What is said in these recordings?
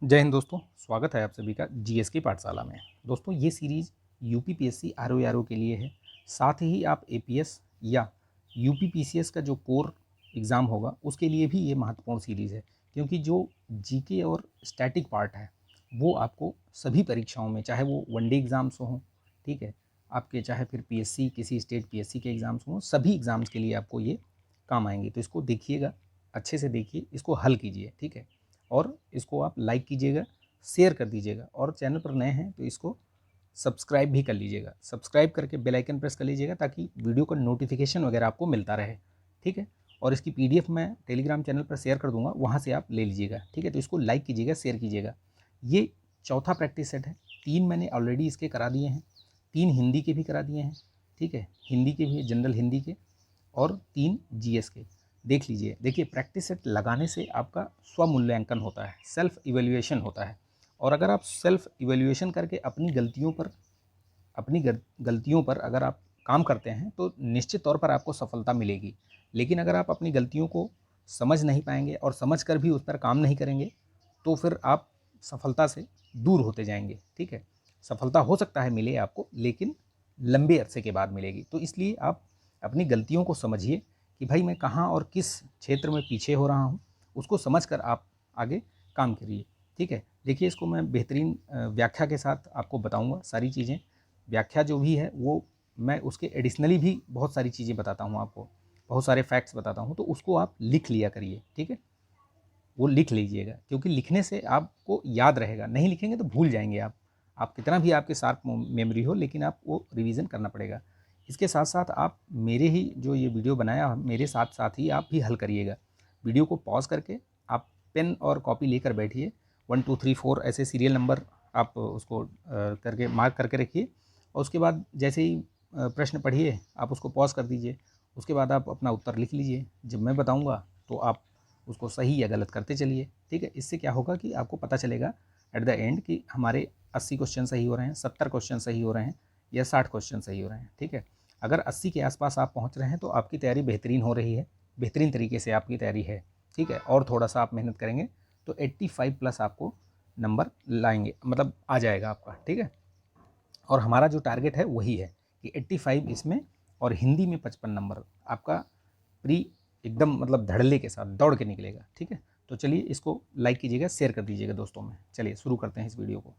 जय हिंद दोस्तों, स्वागत है आप सभी का जीएस की पाठशाला में। दोस्तों ये सीरीज़ यूपी पीएससी आरओ के लिए है। साथ ही आप एपीएस या यूपी पीसीएस का जो कोर एग्ज़ाम होगा उसके लिए भी ये महत्वपूर्ण सीरीज़ है, क्योंकि जो जीके और स्टैटिक पार्ट है वो आपको सभी परीक्षाओं में, चाहे वो वनडे एग्ज़ाम्स हों, ठीक है, आपके चाहे फिर पीएससी किसी स्टेट पीएससी के एग्ज़ाम्स हों, सभी एग्ज़ाम्स के लिए आपको ये काम आएंगे। तो इसको देखिएगा, अच्छे से देखिए, इसको हल कीजिए, ठीक है। और इसको आप लाइक कीजिएगा, शेयर कर दीजिएगा, और चैनल पर नए हैं तो इसको सब्सक्राइब भी कर लीजिएगा। सब्सक्राइब करके बेल आइकन प्रेस कर लीजिएगा ताकि वीडियो का नोटिफिकेशन वगैरह आपको मिलता रहे, ठीक है। और इसकी पीडीएफ मैं टेलीग्राम चैनल पर शेयर कर दूंगा, वहाँ से आप ले लीजिएगा, ठीक है। तो इसको लाइक कीजिएगा, शेयर कीजिएगा। ये चौथा प्रैक्टिस सेट है। 3 मैंने ऑलरेडी इसके करा दिए हैं, 3 हिंदी के भी करा दिए हैं, ठीक है, हिंदी के भी, जनरल हिंदी के, और 3 जीएस के। देख लीजिए। देखिए, प्रैक्टिस सेट लगाने से आपका स्वमूल्यांकन होता है, सेल्फ इवैल्यूएशन होता है। और अगर आप सेल्फ इवैल्यूएशन करके अपनी गलतियों पर अगर आप काम करते हैं तो निश्चित तौर पर आपको सफलता मिलेगी। लेकिन अगर आप अपनी गलतियों को समझ नहीं पाएंगे और समझ कर भी उस पर काम नहीं करेंगे तो फिर आप सफलता से दूर होते जाएंगे, ठीक है। सफलता हो सकता है मिले आपको, लेकिन लंबे अरसे के बाद मिलेगी। तो इसलिए आप अपनी गलतियों को समझिए कि भाई मैं कहाँ और किस क्षेत्र में पीछे हो रहा हूँ, उसको समझ कर आप आगे काम करिए, ठीक है। देखिए, इसको मैं बेहतरीन व्याख्या के साथ आपको बताऊँगा सारी चीज़ें। व्याख्या जो भी है वो मैं उसके एडिशनली भी बहुत सारी चीज़ें बताता हूँ आपको, बहुत सारे फैक्ट्स बताता हूँ, तो उसको आप लिख लिया करिए, ठीक है। वो लिख लीजिएगा, क्योंकि लिखने से आपको याद रहेगा। नहीं लिखेंगे तो भूल जाएंगे आप कितना भी आपके शार्प मेमोरी हो, लेकिन आप वो रिवीजन करना पड़ेगा। इसके साथ साथ आप मेरे ही जो ये वीडियो बनाया, मेरे साथ साथ ही आप भी हल करिएगा। वीडियो को पॉज करके आप पेन और कॉपी लेकर बैठिए। 1 2 3 4 ऐसे सीरियल नंबर आप उसको करके मार्क करके रखिए, और उसके बाद जैसे ही प्रश्न पढ़िए आप उसको पॉज कर दीजिए। उसके बाद आप अपना उत्तर लिख लीजिए। जब मैं बताऊँगा तो आप उसको सही या गलत करते चलिए, ठीक है। इससे क्या होगा कि आपको पता चलेगा एट द एंड कि हमारे 80 क्वेश्चन सही हो रहे हैं, 70 क्वेश्चन सही हो रहे हैं, या 60 क्वेश्चन सही हो रहे हैं, ठीक है। अगर 80 के आसपास आप पहुंच रहे हैं तो आपकी तैयारी बेहतरीन हो रही है, बेहतरीन तरीके से आपकी तैयारी है, ठीक है। और थोड़ा सा आप मेहनत करेंगे तो 85 प्लस आपको नंबर लाएंगे, मतलब आ जाएगा आपका, ठीक है। और हमारा जो टारगेट है वही है कि 85 इसमें, और हिंदी में 55 नंबर आपका प्री एकदम मतलब धड़ल्ले के साथ दौड़ के निकलेगा, ठीक है। तो चलिए, इसको लाइक कीजिएगा, शेयर कर दीजिएगा दोस्तों में। चलिए शुरू करते हैं इस वीडियो को।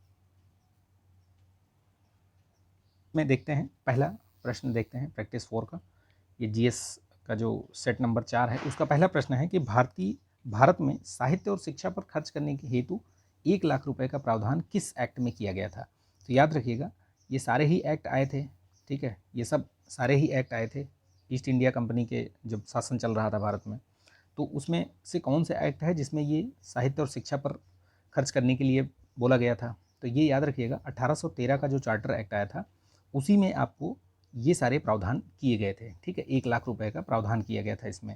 में देखते हैं, पहला प्रश्न देखते हैं प्रैक्टिस 4 का। ये जीएस का जो सेट नंबर 4 है उसका पहला प्रश्न है कि भारत में साहित्य और शिक्षा पर खर्च करने के हेतु 1 लाख रुपए का प्रावधान किस एक्ट में किया गया था। तो याद रखिएगा, ये सारे ही एक्ट आए थे, ठीक है। ये सब सारे ही एक्ट आए थे ईस्ट इंडिया कंपनी के जब शासन चल रहा था भारत में। तो उसमें से कौन सा एक्ट है जिसमें ये साहित्य और शिक्षा पर खर्च करने के लिए बोला गया था। तो ये याद रखिएगा, 1813 का जो चार्टर एक्ट आया था उसी में आपको ये सारे प्रावधान किए गए थे, ठीक है। 1 लाख रुपए का प्रावधान किया गया था इसमें,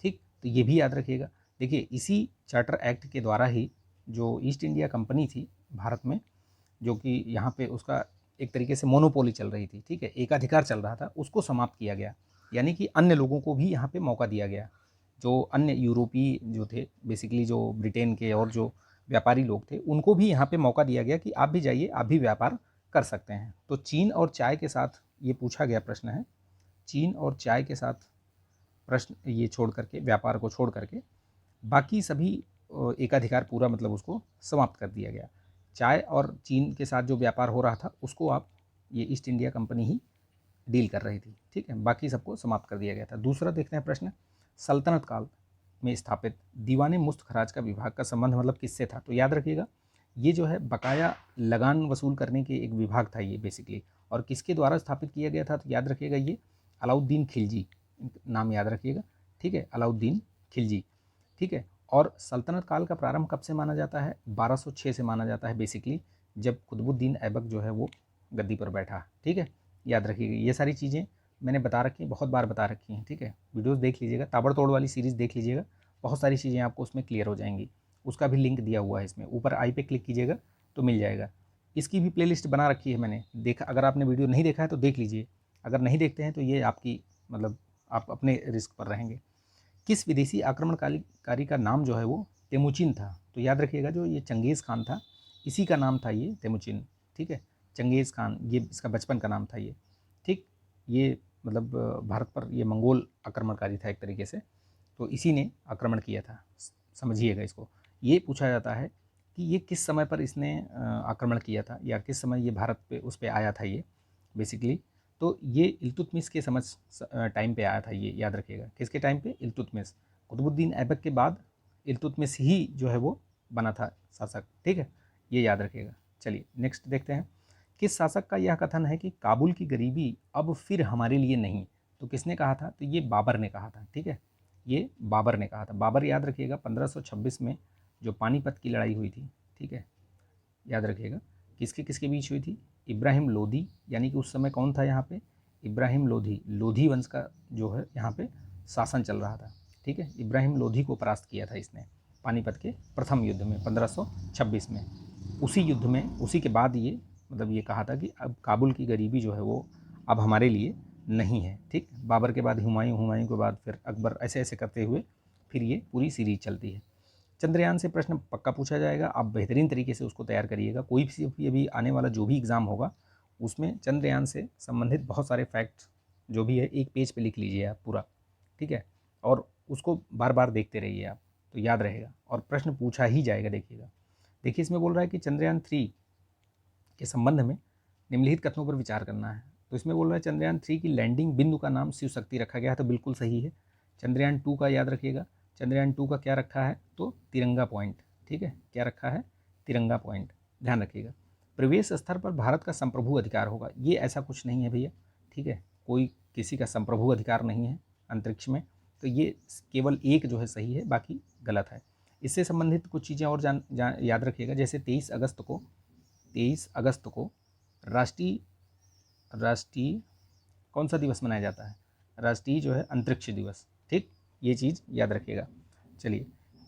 ठीक। तो ये भी याद रखिएगा। देखिए, इसी चार्टर एक्ट के द्वारा ही जो ईस्ट इंडिया कंपनी थी भारत में, जो कि यहाँ पे उसका एक तरीके से मोनोपोली चल रही थी, ठीक है, एकाधिकार चल रहा था, उसको समाप्त किया गया। यानी कि अन्य लोगों को भी यहाँ पे मौका दिया गया, जो अन्य यूरोपीय जो थे, बेसिकली जो ब्रिटेन के और जो व्यापारी लोग थे, उनको भी यहाँ पे मौका दिया गया कि आप भी जाइए, आप भी व्यापार कर सकते हैं। तो चीन और चाय के साथ ये पूछा गया प्रश्न है। चीन और चाय के साथ प्रश्न ये छोड़ करके, व्यापार को छोड़ करके बाकी सभी एकाधिकार पूरा मतलब उसको समाप्त कर दिया गया। चाय और चीन के साथ जो व्यापार हो रहा था उसको आप, ये ईस्ट इंडिया कंपनी ही डील कर रही थी, ठीक है। बाकी सबको समाप्त कर दिया गया था। दूसरा देखते हैं प्रश्न, सल्तनत काल में स्थापित दीवाने मुफ्त खराज का विभाग का संबंध मतलब किससे था। तो याद रखिएगा, ये जो है बकाया लगान वसूल करने के एक विभाग था ये बेसिकली, और किसके द्वारा स्थापित किया गया था। तो याद रखिएगा, ये अलाउद्दीन खिलजी, नाम याद रखिएगा, ठीक है, अलाउद्दीन खिलजी, ठीक है। और सल्तनत काल का प्रारंभ कब से माना जाता है, 1206 से माना जाता है बेसिकली, जब कुतुबुद्दीन ऐबक जो है वो गद्दी पर बैठा, ठीक है। याद रखिएगा, ये सारी चीज़ें मैंने बता रखी हैं, बहुत बार बता रखी हैं, ठीक है। वीडियोस देख लीजिएगा, ताबड़तोड़ वाली सीरीज़ देख लीजिएगा, बहुत सारी चीज़ें आपको उसमें क्लियर हो जाएंगी। उसका भी लिंक दिया हुआ है इसमें, ऊपर आई पे क्लिक कीजिएगा तो मिल जाएगा। इसकी भी प्लेलिस्ट बना रखी है मैंने, देखा, अगर आपने वीडियो नहीं देखा है तो देख लीजिए। अगर नहीं देखते हैं तो ये आपकी मतलब आप अपने रिस्क पर रहेंगे। किस विदेशी आक्रमणकारी का नाम जो है वो तेमुचिन था। तो याद रखिएगा जो ये चंगेज़ खान था, इसी का नाम था ये तेमुचिन, ठीक है। चंगेज़ खान, ये इसका बचपन का नाम था ये, ठीक। ये मतलब भारत पर ये मंगोल आक्रमणकारी था एक तरीके से, तो इसी ने आक्रमण किया था, समझिएगा इसको। ये पूछा जाता है कि ये किस समय पर इसने आक्रमण किया था, या किस समय ये भारत पे उस पर आया था ये बेसिकली। तो ये इल्तुतमिश के समझ टाइम पे आया था ये, याद रखिएगा। किसके टाइम पे? इल्तुतमिश। कुतुबुद्दीन ऐबक के बाद इल्तुतमिश ही जो है वो बना था शासक, ठीक है, ये याद रखिएगा। चलिए नेक्स्ट देखते हैं। किस शासक का यह कथन है कि काबुल की गरीबी अब फिर हमारे लिए नहीं? तो किसने कहा था? तो ये बाबर ने कहा था, ठीक है, ये बाबर ने कहा था। बाबर याद रखिएगा 1526 में जो पानीपत की लड़ाई हुई थी, ठीक है, याद रखिएगा, किसके किसके बीच हुई थी? इब्राहिम लोधी, यानी कि उस समय कौन था यहाँ पे? इब्राहिम लोधी, लोधी वंश का जो है यहाँ पे शासन चल रहा था, ठीक है। इब्राहिम लोधी को परास्त किया था इसने पानीपत के प्रथम युद्ध में 1526 में। उसी युद्ध में, उसी के बाद ये मतलब ये कहा था कि अब काबुल की गरीबी जो है वो अब हमारे लिए नहीं है, ठीक। बाबर के बाद हुमायूं, हुमायूं के बाद फिर अकबर, ऐसे ऐसे करते हुए फिर ये पूरी सीरीज चलती है। चंद्रयान से प्रश्न पक्का पूछा जाएगा, आप बेहतरीन तरीके से उसको तैयार करिएगा। कोई भी अभी आने वाला जो भी एग्ज़ाम होगा उसमें चंद्रयान से संबंधित बहुत सारे फैक्ट्स जो भी है एक पेज पे लिख लीजिए आप पूरा, ठीक है, और उसको बार बार देखते रहिए आप, तो याद रहेगा और प्रश्न पूछा ही जाएगा। देखिएगा, देखिए इसमें बोल रहा है कि चंद्रयान 3 के संबंध में निम्नलिखित कथनों पर विचार करना है। तो इसमें बोल रहा है चंद्रयान 3 की लैंडिंग बिंदु का नाम शिव शक्ति रखा गया है, तो बिल्कुल सही है। चंद्रयान 2 का याद रखिएगा, चंद्रयान 2 का क्या रखा है? तो तिरंगा पॉइंट, ठीक है, क्या रखा है? तिरंगा पॉइंट, ध्यान रखिएगा। प्रवेश स्तर पर भारत का संप्रभु अधिकार होगा, ये ऐसा कुछ नहीं है भैया, ठीक है, कोई किसी का संप्रभु अधिकार नहीं है अंतरिक्ष में, तो ये केवल एक जो है सही है, बाकी गलत है। इससे संबंधित कुछ चीज़ें और याद रखिएगा, जैसे 23 अगस्त को राष्ट्रीय राष्ट्रीय कौन सा दिवस मनाया जाता है? राष्ट्रीय जो है अंतरिक्ष दिवस, ठीक, ये चीज़ याद रखिएगा। चलिए,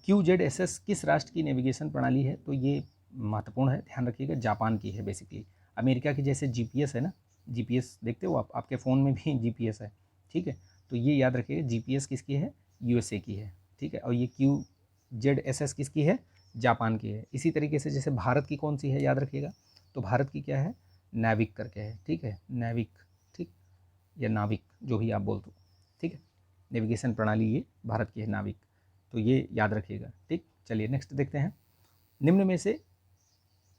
QZSS किस राष्ट्र की नेविगेशन प्रणाली है? तो ये महत्वपूर्ण है, ध्यान रखिएगा, जापान की है बेसिकली। अमेरिका की जैसे GPS है ना, GPS देखते हो आप, आपके फ़ोन में भी GPS है, ठीक है, तो ये याद रखिएगा GPS किसकी है? USA की है, ठीक है, और ये QZSS किसकी है? जापान की है। इसी तरीके से जैसे भारत की कौन सी है, याद रखिएगा, तो भारत की क्या है? नाविक करके है, ठीक है, नाविक, ठीक, या नाविक जो भी आप बोल दो, ठीक है, नेविगेशन प्रणाली ये भारत की है, नाविक, तो ये याद रखिएगा, ठीक। चलिए नेक्स्ट देखते हैं। निम्न में से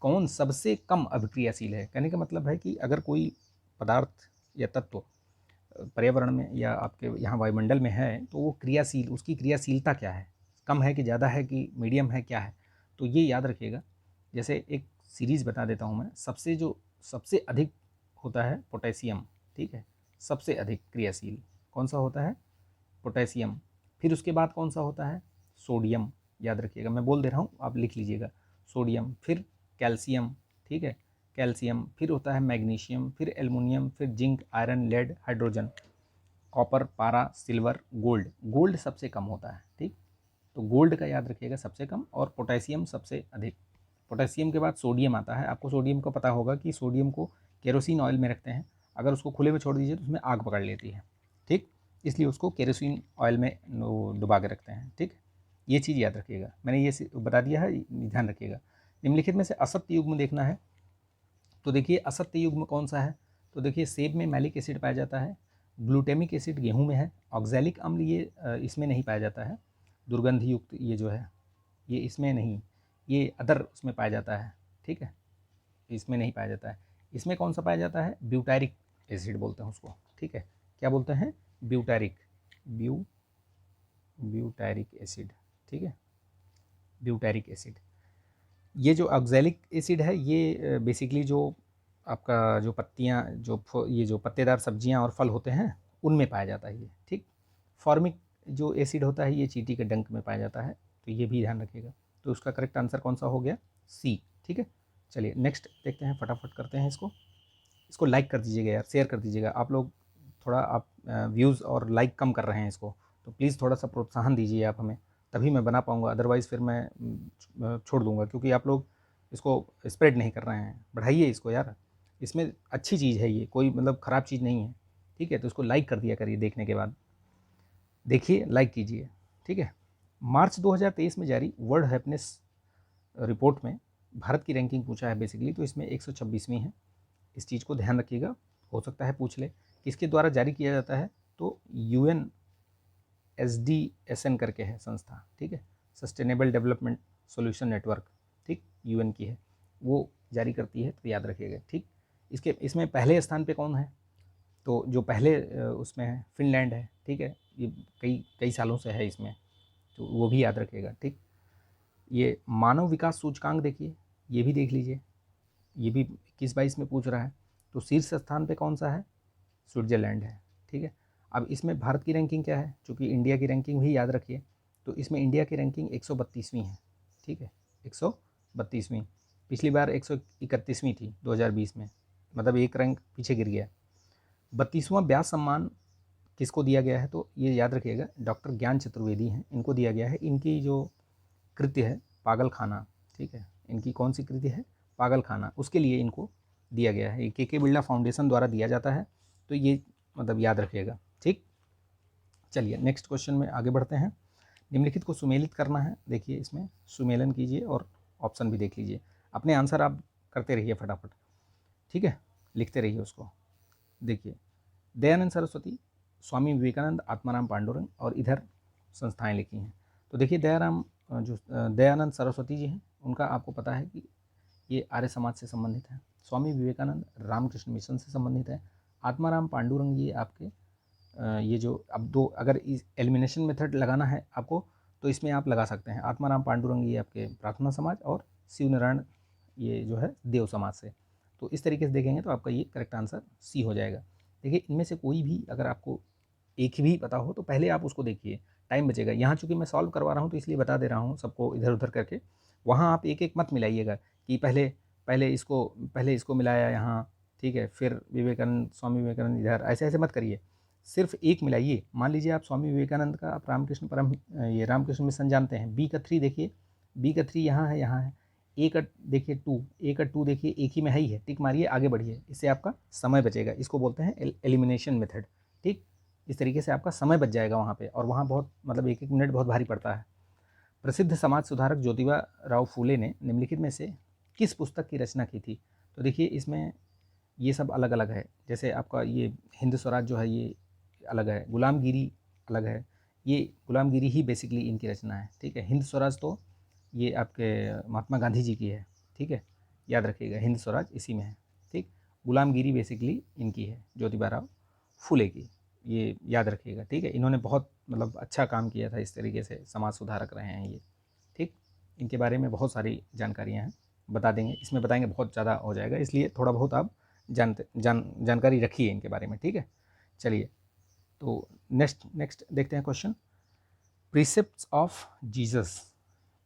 कौन सबसे कम अभिक्रियाशील है? कहने का मतलब है कि अगर कोई पदार्थ या तत्व पर्यावरण में या आपके यहाँ वायुमंडल में है तो वो क्रियाशील, उसकी क्रियाशीलता क्या है? कम है कि ज़्यादा है कि मीडियम है, क्या है? तो ये याद रखिएगा। जैसे एक सीरीज़ बता देता हूँ मैं, सबसे अधिक होता है पोटेशियम, ठीक है, सबसे अधिक क्रियाशील कौन सा होता है? पोटेशियम। फिर उसके बाद कौन सा होता है? सोडियम, याद रखिएगा, मैं बोल दे रहा हूँ, आप लिख लीजिएगा, सोडियम, फिर कैल्शियम, ठीक है, कैल्शियम, फिर होता है मैग्नीशियम, फिर एल्युमिनियम, फिर zinc, iron, lead, hydrogen, copper, पारा, सिल्वर, गोल्ड। गोल्ड सबसे कम होता है, ठीक, तो गोल्ड का याद रखिएगा सबसे कम, और पोटेशियम सबसे अधिक। पोटेशियम के बाद सोडियम आता है। आपको सोडियम को पता होगा कि सोडियम को केरोसिन ऑयल में रखते हैं, अगर उसको खुले में छोड़ दीजिए तो उसमें आग पकड़ लेती है, ठीक, इसलिए उसको केरोसिन ऑयल में डुबा के रखते हैं, ठीक, ये चीज़ याद रखिएगा, मैंने ये बता दिया है, ध्यान रखिएगा। निम्नलिखित में से असत्य युग्म देखना है, तो देखिए असत्य युग्म कौन सा है? तो देखिए सेब में मैलिक एसिड पाया जाता है, ग्लूटेमिक एसिड गेहूं में है, ऑक्जेलिक अम्ल ये इसमें नहीं पाया जाता है, दुर्गंध युक्त ये जो है ये इसमें नहीं, ये अदर उसमें पाया जाता है, ठीक है, इसमें नहीं पाया जाता है। इसमें कौन सा पाया जाता है? ब्यूटारिक एसिड बोलते हैं उसको, ठीक है, क्या बोलते हैं? ब्यूटारिक, ब्यूटारिक एसिड, ठीक है, ब्यूटारिक एसिड। ये जो ऑक्जेलिक एसिड है ये बेसिकली जो आपका जो पत्तियाँ ये जो पत्तेदार सब्जियाँ और फल होते हैं उनमें पाया जाता है ये, ठीक। फॉर्मिक जो एसिड होता है ये चींटी के डंक में पाया जाता है, तो ये भी ध्यान रखिएगा। तो उसका करेक्ट आंसर कौन सा हो गया? सी, ठीक है। चलिए नेक्स्ट देखते हैं, फटाफट करते हैं इसको लाइक कर दीजिएगा यार, शेयर कर दीजिएगा आप लोग, थोड़ा आप व्यूज़ और लाइक कम कर रहे हैं इसको, तो प्लीज़ थोड़ा सा प्रोत्साहन दीजिए आप हमें, तभी मैं बना पाऊँगा, अदरवाइज़ फिर मैं छोड़ दूँगा, क्योंकि आप लोग इसको स्प्रेड नहीं कर रहे हैं। बढ़ाइए इसको यार, इसमें अच्छी चीज़ है ये, कोई मतलब ख़राब चीज़ नहीं है, ठीक है, तो इसको लाइक कर दिया करिए देखने के बाद, देखिए लाइक कीजिए, ठीक है। मार्च 2023 में जारी वर्ल्ड हैप्पीनेस रिपोर्ट में भारत की रैंकिंग पूछा है बेसिकली, तो इसमें 126वीं है। इस चीज़ को ध्यान रखिएगा, हो सकता है पूछ ले। किसके द्वारा जारी किया जाता है, तो UNSDSN करके है संस्था, ठीक है, सस्टेनेबल डेवलपमेंट सॉल्यूशन नेटवर्क, ठीक, UN की है, वो जारी करती है, तो याद रखिएगा, ठीक। इसमें पहले स्थान पे कौन है, तो जो पहले उसमें है फिनलैंड है, ठीक है, ये कई सालों से है इसमें, तो वो भी याद रखिएगा, ठीक। ये मानव विकास सूचकांक देखिए, ये भी देख लीजिए, ये भी 21-22 में पूछ रहा है, तो शीर्ष स्थान पे कौन सा है, स्विट्ज़रलैंड है, ठीक है। अब इसमें भारत की रैंकिंग क्या है, चूँकि इंडिया की रैंकिंग भी याद रखिए, तो इसमें इंडिया की रैंकिंग 132वीं है, ठीक है, 132वीं। पिछली बार 131वीं थी 2020 में, मतलब एक रैंक पीछे गिर गया। 32वां व्यास सम्मान किसको दिया गया है, तो ये याद रखिएगा डॉक्टर ज्ञान चतुर्वेदी हैं, इनको दिया गया है। इनकी जो कृत्य है पागल खाना, ठीक है, इनकी कौन सी कृति है, पागल खाना, उसके लिए इनको दिया गया है। ये के बिरला फाउंडेशन द्वारा दिया जाता है, तो ये मतलब याद रखिएगा, ठीक। चलिए नेक्स्ट क्वेश्चन में आगे बढ़ते हैं। निम्नलिखित को सुमेलित करना है, देखिए इसमें सुमेलन कीजिए और ऑप्शन भी देख लीजिए, अपने आंसर आप करते रहिए फटाफट, ठीक है, लिखते रहिए उसको। देखिए दयानंद सरस्वती, स्वामी विवेकानंद, आत्माराम पांडुरंग, और इधर संस्थाएं लिखी हैं। तो देखिए दयानंद सरस्वती जी हैं, उनका आपको पता है कि ये आर्य समाज से संबंधित है। स्वामी विवेकानंद रामकृष्ण मिशन से संबंधित है। आत्माराम पांडुरंग ये आपके ये जो अब दो, अगर इस एलिमिनेशन मेथड लगाना है आपको, तो इसमें आप लगा सकते हैं। आत्माराम पांडुरंग ये आपके प्रार्थना समाज, और शिवनारायण ये जो है देव समाज से। तो इस तरीके से देखेंगे तो आपका ये करेक्ट आंसर सी हो जाएगा। देखिए इनमें से कोई भी अगर आपको एक भी पता हो तो पहले आप उसको देखिए, टाइम बचेगा। यहाँ चूँकि मैं सॉल्व करवा रहा हूँ तो इसलिए बता दे रहा हूँ सबको इधर उधर करके, वहाँ आप एक एक मत मिलाइएगा कि पहले इसको मिलाया यहाँ, ठीक है, फिर विवेकानंद, स्वामी विवेकानंद इधर, ऐसे ऐसे मत करिए, सिर्फ एक मिलाइए। मान लीजिए आप स्वामी विवेकानंद का आप रामकृष्ण मिशन जानते हैं, बी का 3 देखिए, बी का 3 यहाँ है, ए का देखिए 2, ए का 2 देखिए, एक ही में है ही है, टिक मारिए, आगे बढ़िए, इससे आपका समय बचेगा। इसको बोलते हैं एलिमिनेशन मेथड, ठीक। इस तरीके से आपका समय बच जाएगा वहाँ पे, और वहाँ बहुत मतलब एक मिनट बहुत भारी पड़ता है। प्रसिद्ध समाज सुधारक ज्योतिबा राव फूले ने निम्नलिखित में से किस पुस्तक की रचना की थी, तो देखिए इसमें ये सब अलग अलग है। जैसे आपका ये हिंद स्वराज जो है ये अलग है, गुलामगिरी अलग है, ये गुलामगिरी ही बेसिकली इनकी रचना है, ठीक है। हिंद स्वराज तो ये आपके महात्मा गांधी जी की है, ठीक है, याद रखिएगा, हिंद स्वराज इसी में है, ठीक। गुलामगिरी बेसिकली इनकी है, ज्योतिबा राव फूले की, ये याद रखिएगा, ठीक है। इन्होंने बहुत मतलब अच्छा काम किया था, इस तरीके से समाज सुधारक रहे हैं ये, ठीक। इनके बारे में बहुत सारी जानकारियाँ हैं, बता देंगे, इसमें बताएंगे बहुत ज़्यादा हो जाएगा, इसलिए थोड़ा बहुत आप जानकारी रखिए इनके बारे में, ठीक है। चलिए तो नेक्स्ट देखते हैं question. Precepts of Jesus,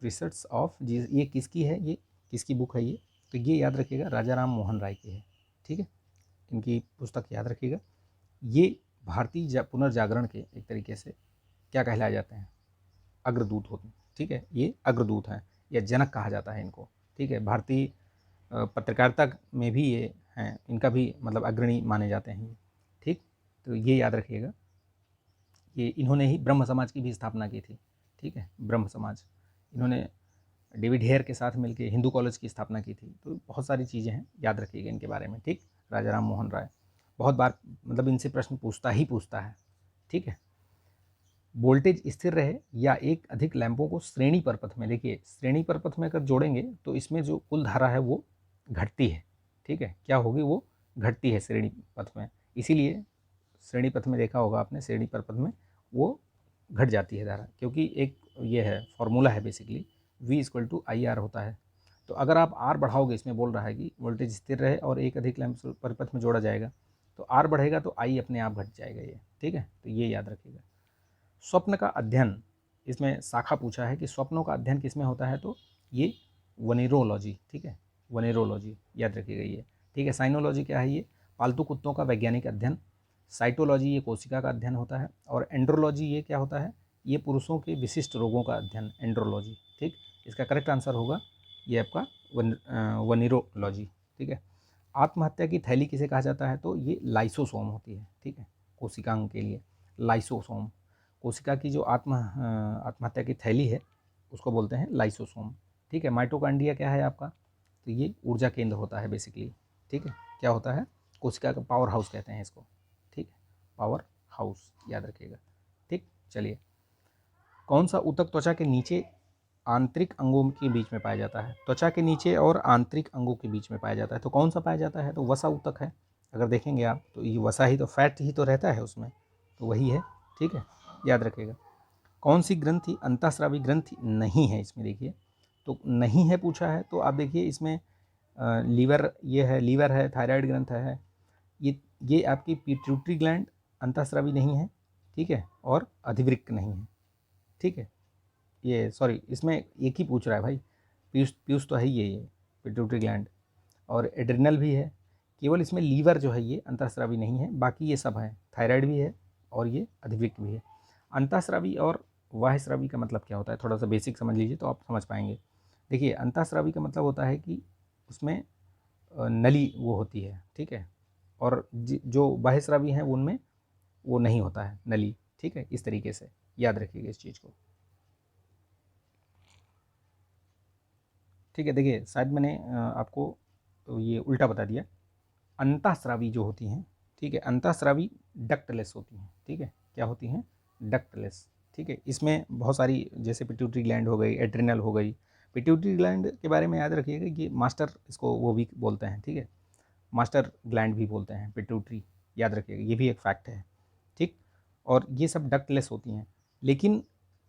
precepts of Jesus ये किसकी है, ये किसकी बुक है ये, तो ये याद रखिएगा राजा राम मोहन राय की है, ठीक है। इनकी पुस्तक याद रखिएगा। ये भारतीय पुनर्जागरण के एक तरीके से क्या कहलाए जाते हैं, अग्रदूत होते हैं, ठीक है, ये अग्रदूत हैं या जनक कहा जाता है इनको, ठीक है। भारतीय पत्रकारिता में भी ये हैं, इनका भी मतलब अग्रणी माने जाते हैं ये, ठीक। तो ये याद रखिएगा, ये इन्होंने ही ब्रह्म समाज की भी स्थापना की थी, ठीक है, ब्रह्म समाज, इन्होंने डेविड हेयर के साथ मिलकर हिंदू कॉलेज की स्थापना की थी। तो बहुत सारी चीज़ें हैं, याद रखिएगा इनके बारे में, ठीक। राजा राम मोहन राय बहुत बार मतलब इनसे प्रश्न पूछता है, ठीक है। वोल्टेज स्थिर रहे या एक अधिक लैंपों को श्रेणी परपथ में, देखिए श्रेणी परपथ में अगर जोड़ेंगे तो इसमें जो कुल धारा है वो घटती है, ठीक है, क्या होगी, वो घटती है श्रेणी पथ में, इसीलिए श्रेणी पथ में देखा होगा आपने, श्रेणी परपथ में वो घट जाती है धारा, क्योंकि एक ये है फॉर्मूला है बेसिकली, V=IR होता है। तो अगर आप R बढ़ाओगे, इसमें बोल रहा है कि वोल्टेज स्थिर रहे और एक अधिक लैंप परिपथ में जोड़ा जाएगा, तो R बढ़ेगा तो I अपने आप घट जाएगा ये, ठीक है। तो ये याद रखिएगा। स्वप्न का अध्ययन, इसमें शाखा पूछा है कि स्वप्नों का अध्ययन किसमें होता है, तो ये वनेरोलॉजी, ठीक है, वनेरोलॉजी याद रखिएगा ये, ठीक है। साइनोलॉजी क्या है, ये पालतू कुत्तों का वैज्ञानिक अध्ययन। साइटोलॉजी ये कोशिका का अध्ययन होता है। और एंड्रोलॉजी ये क्या होता है, ये पुरुषों के विशिष्ट रोगों का अध्ययन, एंड्रोलॉजी, ठीक। इसका करेक्ट आंसर होगा ये आपका वनीरोलॉजी, ठीक है। आत्महत्या की थैली किसे कहा जाता है, तो ये लाइसोसोम होती है, ठीक है, कोशिकांग के लिए लाइसोसोम, कोशिका की जो आत्महत्या की थैली है उसको बोलते हैं लाइसोसोम, ठीक है। माइटोकॉन्ड्रिया क्या है आपका, तो ये ऊर्जा केंद्र होता है बेसिकली, ठीक है। क्या होता है, कोशिका का पावर हाउस कहते हैं इसको, ठीक है, पावर हाउस याद रखिएगा, ठीक। चलिए, कौन सा ऊतक त्वचा के नीचे आंतरिक अंगों के बीच में पाया जाता है, त्वचा के नीचे और आंतरिक अंगों के बीच में पाया जाता है, तो कौन सा पाया जाता है, तो वसा ऊतक है। अगर देखेंगे आप तो ये वसा ही तो, फैट ही तो रहता है उसमें, तो वही है, ठीक है, याद रखिएगा। कौन सी ग्रंथि अंतःस्रावी ग्रंथि नहीं है, इसमें देखिए, तो नहीं है पूछा है, तो आप देखिए इसमें लीवर, ये है लीवर है, थायराइड ग्रंथ है, ये आपकी पिट्यूटरी ग्लैंड अंतःस्रावी नहीं है, ठीक है, और अधिवृक्क नहीं है, ठीक है। ये सॉरी, इसमें एक ही पूछ रहा है भाई, पीयूष पीयूष तो है ये पिट्यूटरी ग्लैंड, और एड्रिनल भी है, केवल इसमें लीवर जो है ये अंतःस्रावी नहीं है, बाकी ये सब है, थायराइड भी है और ये अधिवृक्क भी है। अंतःस्रावी और बाह्यस्रावी का मतलब क्या होता है, थोड़ा सा बेसिक समझ लीजिए तो आप समझ पाएंगे। देखिए, अंतःस्रावी का मतलब होता है कि उसमें नली वो होती है, ठीक है, और जो बाह्यस्रावी हैं उनमें वो नहीं होता है नली, ठीक है, इस तरीके से याद रखिएगा इस चीज़ को, ठीक है। देखिए, शायद मैंने आपको ये उल्टा बता दिया। अंतःस्रावी जो होती हैं, ठीक है, अंतःस्रावी डक्टलेस होती हैं, ठीक है, क्या होती हैं, डक्टलेस, ठीक है। इसमें बहुत सारी, जैसे पिट्यूटरी ग्लैंड हो गई, एड्रिनल हो गई। पिट्यूटरी ग्लैंड के बारे में याद रखिएगा कि मास्टर, इसको वो भी बोलते हैं, ठीक है, मास्टर ग्लैंड भी बोलते हैं पिट्यूटरी, याद रखिएगा, ये भी एक फैक्ट है, ठीक। और ये सब डक्टलेस होती हैं, लेकिन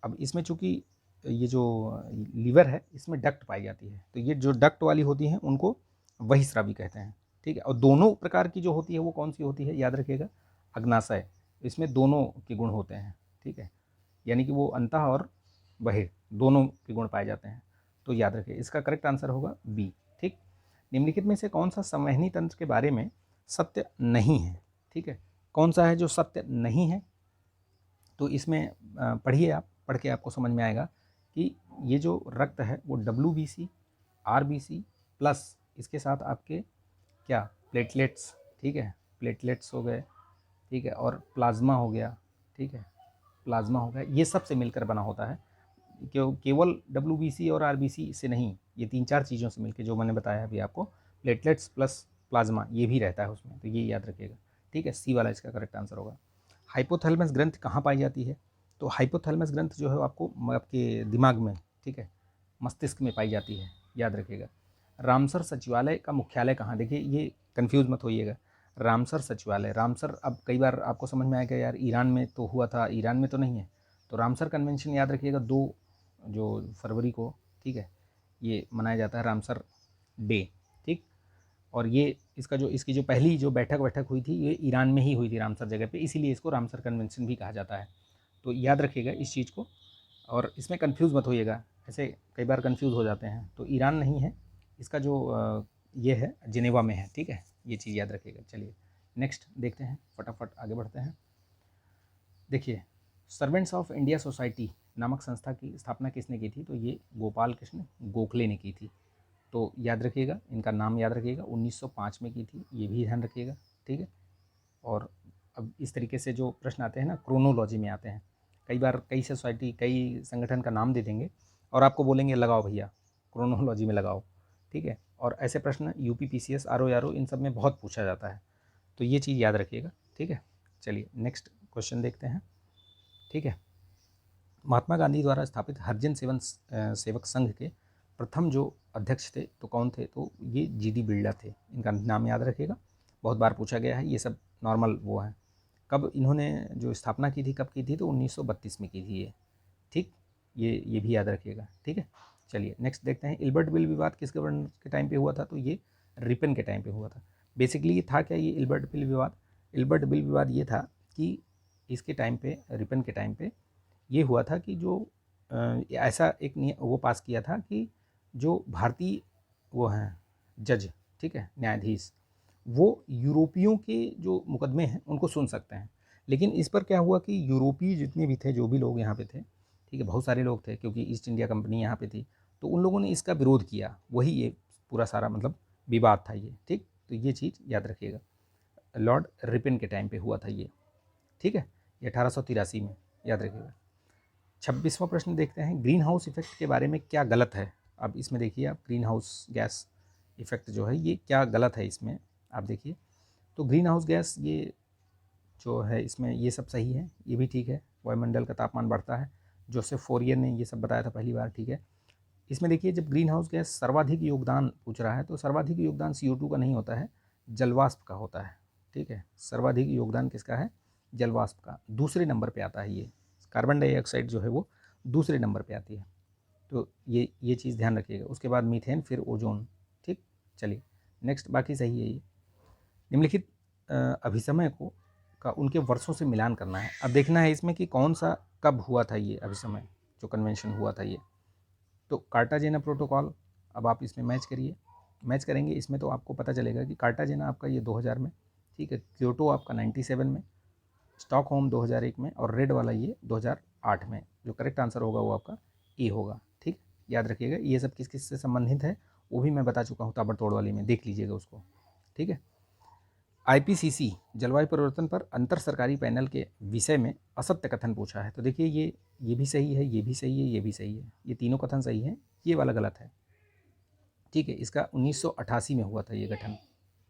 अब इसमें चूँकि ये जो लीवर है इसमें डक्ट पाई जाती है, तो ये जो डक्ट वाली होती हैं उनको बहिस्रावी कहते हैं, ठीक है। और दोनों प्रकार की जो होती है वो कौन सी होती है, याद रखिएगा, अग्नाशय, इसमें दोनों के गुण होते हैं, ठीक है, यानी कि वो अंतः और बहिर दोनों के गुण पाए जाते हैं, तो याद रखिए इसका करेक्ट आंसर होगा बी, ठीक। निम्नलिखित में से कौन सा संवहनी तंत्र के बारे में सत्य नहीं है, ठीक है, कौन सा है जो सत्य नहीं है, तो इसमें पढ़िए आप, पढ़ के आपको समझ में आएगा कि ये जो रक्त है वो WBC RBC प्लस इसके साथ आपके क्या प्लेटलेट्स, ठीक है, प्लेटलेट्स हो गए, ठीक है, और प्लाज्मा हो गया, ठीक है, प्लाज्मा हो गया, ये सब से मिलकर बना होता है, केवल WBC और RBC से नहीं, ये 3-4 चीज़ों से मिलकर, जो मैंने बताया अभी आपको, प्लेटलेट्स प्लस प्लाज्मा ये भी रहता है उसमें, तो ये याद रखिएगा, ठीक है, सी वाला इसका करेक्ट आंसर होगा। हाइपोथैलेमस ग्रंथ कहाँ पाई जाती है, तो हाइपोथैलेमस ग्रंथ जो है आपको आपके दिमाग में, ठीक है, मस्तिष्क में पाई जाती है, याद रखिएगा। रामसर सचिवालय का मुख्यालय कहाँ, देखिए ये कन्फ्यूज़ मत होइएगा, रामसर सचिवालय, रामसर अब कई बार आपको समझ में आएगा यार ईरान में तो हुआ था, ईरान में तो नहीं है, तो रामसर कन्वेंशन याद रखिएगा, 2 जो फरवरी को, ठीक है, ये मनाया जाता है रामसर डे, ठीक। और ये इसकी जो पहली जो बैठक हुई थी ये ईरान में ही हुई थी, रामसर जगह पे, इसीलिए इसको रामसर कन्वेंशन भी कहा जाता है, तो याद रखिएगा इस चीज़ को, और इसमें कंफ्यूज मत होइएगा, ऐसे कई बार कंफ्यूज हो जाते हैं, तो ईरान नहीं है इसका, जो ये है जिनेवा में है, ठीक है, ये चीज़ याद रखिएगा। चलिए नेक्स्ट देखते हैं, फटाफट आगे बढ़ते हैं। देखिए, सर्वेंट्स ऑफ इंडिया सोसाइटी नामक संस्था की स्थापना किसने की थी, तो ये गोपाल कृष्ण गोखले ने की थी, तो याद रखिएगा, इनका नाम याद रखिएगा, 1905 में की थी, ये भी ध्यान रखिएगा, ठीक है। और अब इस तरीके से जो प्रश्न आते हैं ना, क्रोनोलॉजी में आते हैं, कई बार कई सोसाइटी कई संगठन का नाम दे देंगे और आपको बोलेंगे लगाओ भैया क्रोनोलॉजी में लगाओ, ठीक है, और ऐसे प्रश्न UP PCS RO इन सब में बहुत पूछा जाता है, तो ये चीज़ याद रखिएगा, ठीक है। चलिए नेक्स्ट क्वेश्चन देखते हैं, ठीक है। महात्मा गांधी द्वारा स्थापित हरिजन सेवक संघ के प्रथम जो अध्यक्ष थे तो कौन थे, तो ये GD बिरला थे, इनका नाम याद रखिएगा, बहुत बार पूछा गया है, ये सब नॉर्मल वो है। कब इन्होंने जो स्थापना की थी, कब की थी, तो 1932 में की थी ये, ठीक, ये भी याद रखिएगा, ठीक है। चलिए नेक्स्ट देखते हैं, इल्बर्ट बिल विवाद किस गवर्नर के टाइम पे हुआ था, तो ये रिपन के टाइम पे हुआ था। बेसिकली ये था क्या, ये इल्बर्ट बिल विवाद ये था कि इसके टाइम पे, रिपन के टाइम पे ये हुआ था कि जो ऐसा एक वो पास किया था कि जो भारतीय वो हैं जज, ठीक है, न्यायाधीश, वो यूरोपियों के जो मुकदमे हैं उनको सुन सकते हैं, लेकिन इस पर क्या हुआ कि यूरोपीय जितने भी थे, जो भी लोग यहाँ पे थे, ठीक है, बहुत सारे लोग थे क्योंकि ईस्ट इंडिया कंपनी यहाँ पे थी, तो उन लोगों ने इसका विरोध किया, वही ये पूरा सारा मतलब विवाद था ये, ठीक, तो ये चीज़ याद रखिएगा, लॉर्ड रिपन के टाइम पे हुआ था ये, ठीक है, ये 1883 में, याद रखिएगा। 26वां प्रश्न देखते हैं, ग्रीन हाउस इफेक्ट के बारे में क्या गलत है, अब इसमें देखिए आप ग्रीन हाउस गैस इफ़ेक्ट जो है ये क्या गलत है इसमें आप देखिए। तो ग्रीन हाउस गैस ये जो है इसमें ये सब सही है, ये भी ठीक है, वायुमंडल का तापमान बढ़ता है, जोसेफ फोरियर ने ये सब बताया था पहली बार, ठीक है। इसमें देखिए जब ग्रीन हाउस गैस सर्वाधिक योगदान पूछ रहा है तो सर्वाधिक योगदान CO2 का नहीं होता है, जलवाष्प का होता है, ठीक है। सर्वाधिक योगदान किसका है? जलवाष्प का। दूसरे नंबर पे आता है ये, कार्बन डाइऑक्साइड जो है वो दूसरे नंबर पे आती है। तो ये चीज़ ध्यान रखिएगा। उसके बाद मीथेन, फिर ओजोन, ठीक। चलिए नेक्स्ट, बाकी सही है ये। निम्नलिखित अभिसमय को का उनके वर्षों से मिलान करना है। अब देखना है इसमें कि कौन सा कब हुआ था ये अभिसमय, जो कन्वेंशन हुआ था ये। तो कार्टाजेना प्रोटोकॉल, अब आप इसमें मैच करिए, मैच करेंगे इसमें तो आपको पता चलेगा कि कार्टाजेना आपका ये 2000 में, ठीक है। क्योटो आपका 97 में, स्टॉकहोम 2001 में, और रेड वाला ये 2008 में। जो करेक्ट आंसर होगा वो आपका ए होगा, ठीक। याद रखिएगा ये सब किस किस से संबंधित है वो भी मैं बता चुका हूँ ताबड़तोड़ वाली में, देख लीजिएगा उसको, ठीक है। IPCC जलवायु परिवर्तन पर अंतर सरकारी पैनल के विषय में असत्य कथन पूछा है। तो देखिए ये भी सही है, ये भी सही है, ये भी सही है, ये तीनों कथन सही है, ये वाला गलत है, ठीक है। इसका 1988 में हुआ था ये गठन,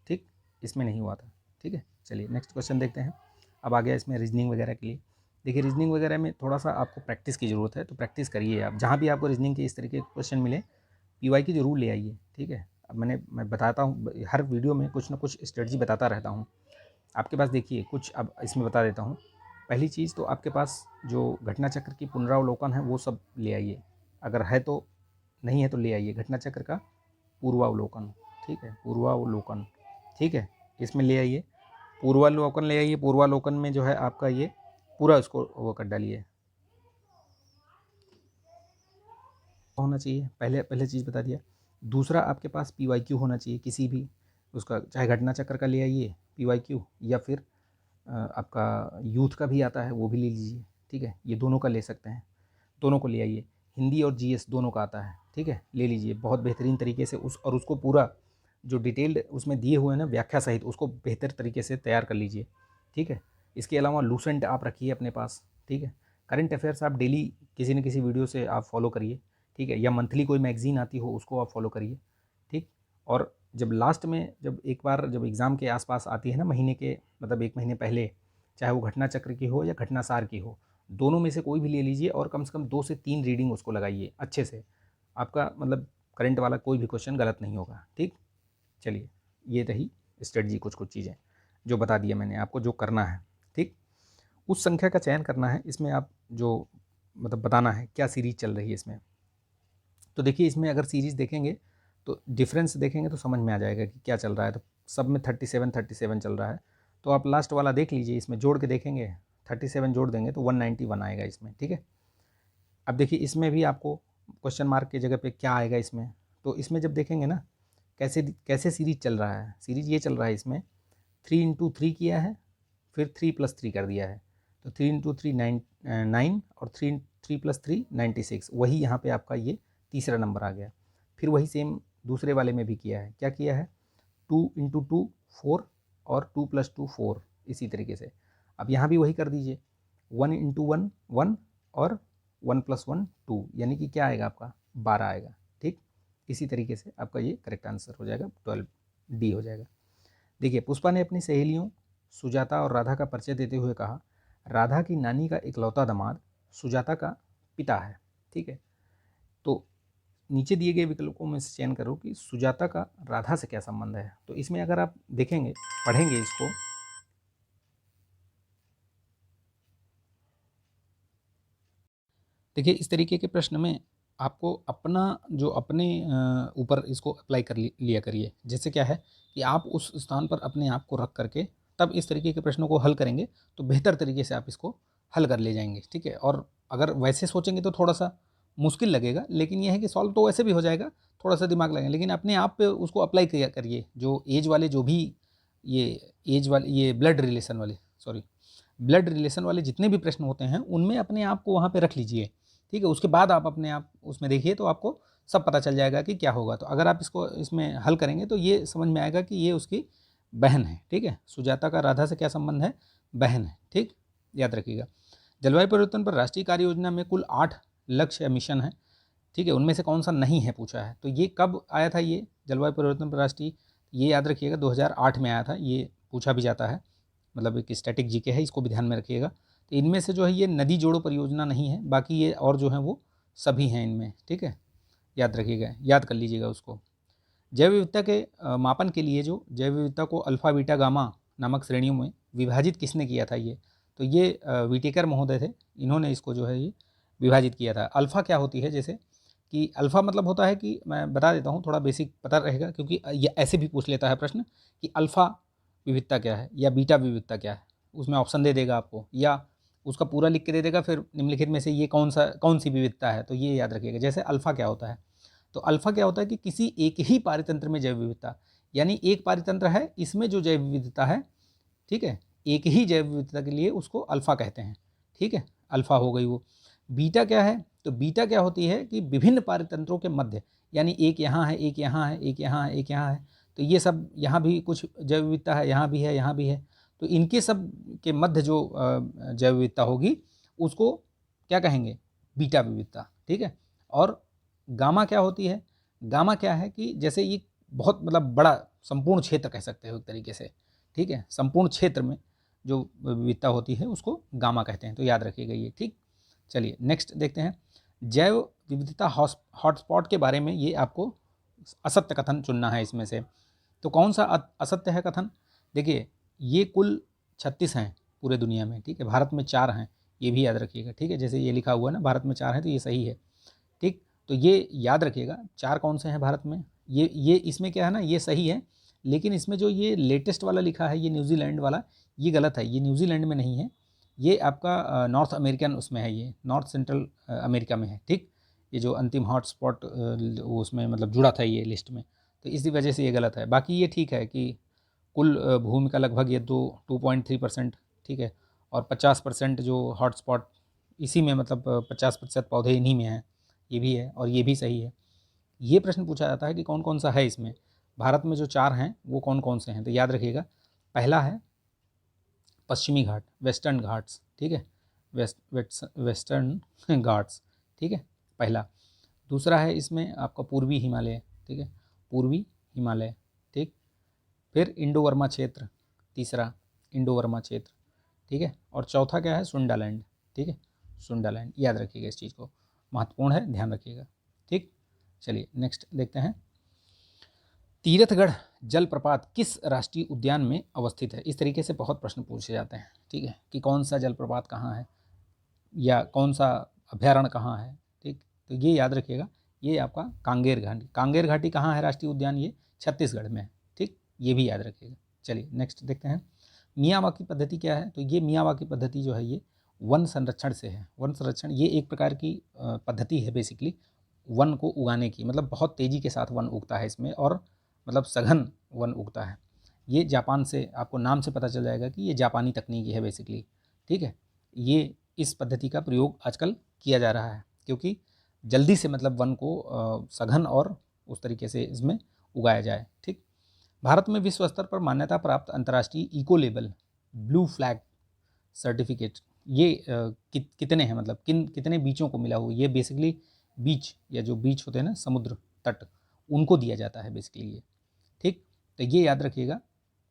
ठीक, इसमें नहीं हुआ था, ठीक है। चलिए नेक्स्ट क्वेश्चन देखते हैं। अब आ गया इसमें रीजनिंग वगैरह के लिए। देखिए रीजनिंग वगैरह में थोड़ा सा आपको प्रैक्टिस की ज़रूरत है, तो प्रैक्टिस करिए आप। जहाँ भी आपको रीजनिंग के इस तरीके के क्वेश्चन मिले PY की ज़रूर ले आइए, ठीक है। अब मैं बताता हूँ, हर वीडियो में कुछ ना कुछ स्ट्रेटजी बताता रहता हूँ आपके पास। देखिए कुछ अब इसमें बता देता हूँ। पहली चीज़ तो आपके पास जो घटना चक्र की पुनरावलोकन है वो सब ले आइए, अगर है तो, नहीं है तो ले आइए घटना चक्र का पूर्वावलोकन, ठीक है, पूर्वावलोकन, ठीक है, इसमें ले आइए पूर्वावलोकन, ले आइए। पूर्वावलोकन में जो है आपका ये पूरा उसको वो कर डालिए, होना चाहिए, पहले चीज़ बता दिया। दूसरा आपके पास PYQ होना चाहिए किसी भी उसका, चाहे घटना चक्र का ले आइए PYQ, या फिर आपका यूथ का भी आता है वो भी ले लीजिए, ठीक है। ये दोनों का ले सकते हैं, दोनों को ले आइए। हिंदी और GS दोनों का आता है, ठीक है, ले लीजिए बहुत बेहतरीन तरीके से और उसको पूरा जो डिटेल्ड उसमें दिए हुए हैं ना व्याख्या सहित, उसको बेहतर तरीके से तैयार कर लीजिए, ठीक है। इसके अलावा लूसेंट आप रखिए अपने पास, ठीक है। करंट अफेयर्स आप डेली किसी न किसी वीडियो से आप फॉलो करिए, ठीक है, या मंथली कोई मैगजीन आती हो उसको आप फॉलो करिए, ठीक। और जब लास्ट में जब एक बार जब एग्ज़ाम के आसपास आती है ना, महीने के मतलब 1 महीने पहले, चाहे वो घटना चक्र की हो या घटनासार की हो, दोनों में से कोई भी ले लीजिए और कम से कम 2 से 3 रीडिंग उसको लगाइए अच्छे से। आपका मतलब करंट वाला कोई भी क्वेश्चन गलत नहीं होगा, ठीक। चलिए ये रही स्ट्रेटजी, कुछ कुछ चीज़ें जो बता दिया मैंने आपको जो करना है, ठीक। उस संख्या का चयन करना है इसमें, आप जो मतलब बताना है क्या सीरीज चल रही है इसमें। तो देखिए इसमें अगर सीरीज़ देखेंगे तो डिफरेंस देखेंगे तो समझ में आ जाएगा कि क्या चल रहा है। तो सब में 37 चल रहा है, तो आप लास्ट वाला देख लीजिए, इसमें जोड़ के देखेंगे 37 जोड़ देंगे तो 191 आएगा इसमें, ठीक है। अब देखिए इसमें भी आपको क्वेश्चन मार्क की जगह पे क्या आएगा इसमें, तो इसमें जब देखेंगे ना कैसे कैसे सीरीज चल रहा है, सीरीज ये चल रहा है इसमें 3 × 3 किया है, फिर 3 + 3 कर दिया है, तो 3 × 3 9 और 3 + 3 96, वही यहाँ पे आपका ये तीसरा नंबर आ गया। फिर वही सेम दूसरे वाले में भी किया है, क्या किया है 2 × 2 4 और 2 + 2 4, इसी तरीके से अब यहाँ भी वही कर दीजिए 1 × 1 1 और 1 + 1 2, यानी कि क्या आएगा आपका 12 आएगा, ठीक। इसी तरीके से आपका ये करेक्ट आंसर हो जाएगा, 12D हो जाएगा। देखिए पुष्पा ने अपनी सहेलियों सुजाता और राधा का परिचय देते हुए कहा, राधा की नानी का इकलौता दामाद सुजाता का पिता है, ठीक है। तो नीचे दिए गए विकल्पों में से चयन करो कि सुजाता का राधा से क्या संबंध है। तो इसमें अगर आप देखेंगे पढ़ेंगे इसको, देखिए इस तरीके के प्रश्न में आपको अपना जो अपने ऊपर इसको अप्लाई कर लिया करिए। जैसे क्या है कि आप उस स्थान पर अपने आप को रख करके तब इस तरीके के प्रश्नों को हल करेंगे तो बेहतर तरीके से आप इसको हल कर ले जाएंगे, ठीक है। और अगर वैसे सोचेंगे तो थोड़ा सा मुश्किल लगेगा, लेकिन यह है कि सॉल्व तो वैसे भी हो जाएगा, थोड़ा सा दिमाग लगेगा, लेकिन अपने आप पे उसको अप्लाई किया करिए। जो एज वाले जो भी ये एज वाले ये ब्लड रिलेशन वाले ब्लड रिलेशन वाले जितने भी प्रश्न होते हैं उनमें अपने आप को वहाँ पे रख लीजिए, ठीक है। उसके बाद आप अपने आप उसमें देखिए तो आपको सब पता चल जाएगा कि क्या होगा। तो अगर आप इसको इसमें हल करेंगे तो ये समझ में आएगा कि ये उसकी बहन है, ठीक है। सुजाता का राधा से क्या संबंध है, बहन है, ठीक, याद रखिएगा। जलवायु परिवर्तन पर राष्ट्रीय कार्य योजना में कुल 8 लक्ष्य या मिशन है। ठीक है, उनमें से कौन सा नहीं है पूछा है। तो ये कब आया था, ये जलवायु परिवर्तन पर राष्ट्रीय, ये याद रखिएगा 2008 में आया था, ये पूछा भी जाता है, मतलब एक स्टैटिक जीके है, इसको भी ध्यान में रखिएगा। तो इनमें से जो है ये नदी जोड़ो परियोजना नहीं है, बाकी ये और जो है वो सभी हैं इनमें, ठीक है, याद रखिएगा, याद कर लीजिएगा उसको। जैव विविधता के मापन के लिए जो जैव विविधता को अल्फ़ा बीटा गामा नामक श्रेणियों में विभाजित किसने किया था, ये तो ये विटेकर महोदय थे, इन्होंने इसको जो है ये विभाजित किया था। अल्फ़ा क्या होती है, जैसे कि अल्फ़ा मतलब होता है कि मैं बता देता हूँ, थोड़ा बेसिक पता रहेगा, क्योंकि ये ऐसे भी पूछ लेता है प्रश्न कि अल्फ़ा विविधता क्या है या बीटा विविधता क्या है, उसमें ऑप्शन दे देगा आपको, या उसका पूरा लिख के दे देगा, फिर निम्नलिखित में से ये कौन सी विविधता है, तो ये याद रखिएगा। जैसे अल्फ़ा क्या होता है, तो अल्फ़ा क्या होता है कि किसी एक ही पारितंत्र में जैव विविधता, यानी एक पारितंत्र है, इसमें जो जैव विविधता है, ठीक है, एक ही जैव विविधता के लिए उसको अल्फ़ा कहते हैं, ठीक है, अल्फ़ा हो गई वो। बीटा क्या है, तो बीटा क्या होती है कि विभिन्न पारितंत्रों के मध्य, यानी एक यहाँ है, एक यहाँ है, एक यहाँ है, एक यहाँ है, तो ये सब यहाँ भी कुछ जैव विविधता है, यहाँ भी है, यहाँ भी है, तो इनके सब के मध्य जो जैव विविधता होगी उसको क्या कहेंगे, बीटा विविधता, ठीक है। और गामा क्या होती है, गामा क्या है कि जैसे ये बहुत मतलब बड़ा संपूर्ण क्षेत्र कह सकते हो एक तरीके से, ठीक है, संपूर्ण क्षेत्र में जो विविधता होती है उसको गामा कहते हैं, तो याद रखिएगा ये, ठीक। चलिए नेक्स्ट देखते हैं, जैव विविधता हॉटस्पॉट के बारे में ये आपको असत्य कथन चुनना है इसमें से। तो कौन सा असत्य है कथन, देखिए ये कुल 36 हैं पूरे दुनिया में, ठीक है, भारत में 4 हैं, ये भी याद रखिएगा, ठीक है, जैसे ये लिखा हुआ है ना भारत में 4 हैं, तो ये सही है, ठीक। तो ये याद रखिएगा 4 कौन से हैं भारत में, ये इसमें क्या है ना, ये सही है, लेकिन इसमें जो ये लेटेस्ट वाला लिखा है, ये न्यूजीलैंड वाला, ये गलत है, ये न्यूजीलैंड में नहीं है, ये आपका नॉर्थ अमेरिकन उसमें है, ये नॉर्थ सेंट्रल अमेरिका में है, ठीक। ये जो अंतिम हॉटस्पॉट उसमें मतलब जुड़ा था ये लिस्ट में, तो इसी वजह से ये गलत है। बाकी ये ठीक है कि कुल भूमि का लगभग ये 2.3%, ठीक है, और 50% जो हॉटस्पॉट इसी में, मतलब 50% पौधे इन्हीं में हैं, ये भी है और ये भी सही है। ये प्रश्न पूछा जाता है कि कौन कौन सा है इसमें, भारत में जो 4 हैं वो कौन कौन से हैं, तो याद रखिएगा, पहला है पश्चिमी घाट, वेस्टर्न घाट्स, ठीक है, वेस्टर्न घाट्स, ठीक है, पहला। दूसरा है इसमें आपका पूर्वी हिमालय, ठीक है, पूर्वी हिमालय, ठीक। फिर इंडो वर्मा क्षेत्र, तीसरा इंडो वर्मा क्षेत्र, ठीक है, और चौथा क्या है, सुंडालैंड, ठीक है, सुंडालैंड, याद रखिएगा इस चीज़ को, महत्वपूर्ण है, ध्यान रखिएगा, ठीक। चलिए नेक्स्ट देखते हैं, तीरथगढ़ जलप्रपात किस राष्ट्रीय उद्यान में अवस्थित है। इस तरीके से बहुत प्रश्न पूछे जाते हैं, ठीक है, कि कौन सा जलप्रपात कहाँ है या कौन सा अभ्यारण्य कहाँ है, ठीक। तो ये याद रखिएगा, ये आपका कांगेर घाटी, कांगेर घाटी कहाँ है राष्ट्रीय उद्यान, ये छत्तीसगढ़ में है, ठीक, ये भी याद रखिएगा। चलिए नेक्स्ट देखते हैं, मियावाकी पद्धति क्या है, तो ये मियावाकी पद्धति जो है ये वन संरक्षण से है। वन संरक्षण ये एक प्रकार की पद्धति है बेसिकली वन को उगाने की, मतलब बहुत तेज़ी के साथ वन उगता है इसमें, और मतलब सघन वन उगता है। ये जापान से, आपको नाम से पता चल जाएगा कि ये जापानी तकनीकी है बेसिकली, ठीक है। ये इस पद्धति का प्रयोग आजकल किया जा रहा है क्योंकि जल्दी से मतलब वन को सघन और उस तरीके से इसमें उगाया जाए, ठीक। भारत में विश्व स्तर पर मान्यता प्राप्त अंतर्राष्ट्रीय eco label blue flag certificate ये कितने हैं, मतलब कितने बीचों को मिला हुआ, ये बेसिकली बीच या जो बीच होते हैं ना समुद्र तट, उनको दिया जाता है बेसिकली ये, ठीक। तो ये याद रखिएगा,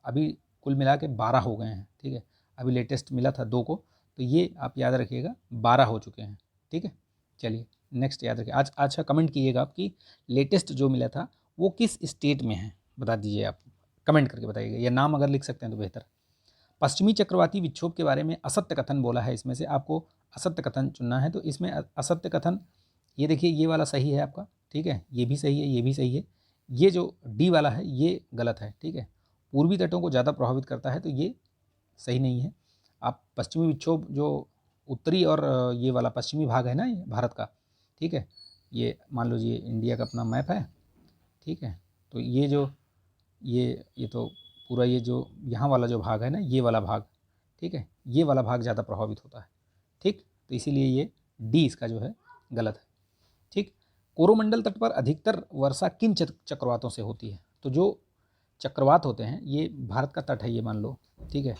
अभी कुल मिला के 12 हो गए हैं, ठीक है, अभी लेटेस्ट मिला था 2 को, तो ये आप याद रखिएगा 12 हो चुके हैं, ठीक है। चलिए नेक्स्ट याद रखिए, आज अच्छा कमेंट कीजिएगा आपकी लेटेस्ट जो मिला था वो किस स्टेट में है, बता दीजिए आप, कमेंट करके बताइएगा, या नाम अगर लिख सकते हैं तो बेहतर। पश्चिमी चक्रवाती विक्षोभ के बारे में असत्य कथन बोला है, इसमें से आपको असत्य कथन चुनना है। तो इसमें असत्य कथन, ये देखिए ये वाला सही है आपका, ठीक है, ये भी सही है, ये भी सही है, ये जो डी वाला है ये गलत है, ठीक है। पूर्वी तटों को ज़्यादा प्रभावित करता है, तो ये सही नहीं है। आप पश्चिमी विक्षोभ जो उत्तरी और ये वाला पश्चिमी भाग है ना ये भारत का, ठीक है, ये मान लीजिए इंडिया का अपना मैप है, ठीक है, तो ये जो ये तो पूरा ये जो यहाँ वाला जो भाग है ना, ये वाला भाग, ठीक है, ये वाला भाग ज़्यादा प्रभावित होता है, ठीक। तो इसीलिए ये डी इसका जो है गलत है, ठीक। कोरोमंडल तट पर अधिकतर वर्षा किन चक्रवातों से होती है, तो जो चक्रवात होते हैं ये भारत का तट है, ये मान लो, ठीक है,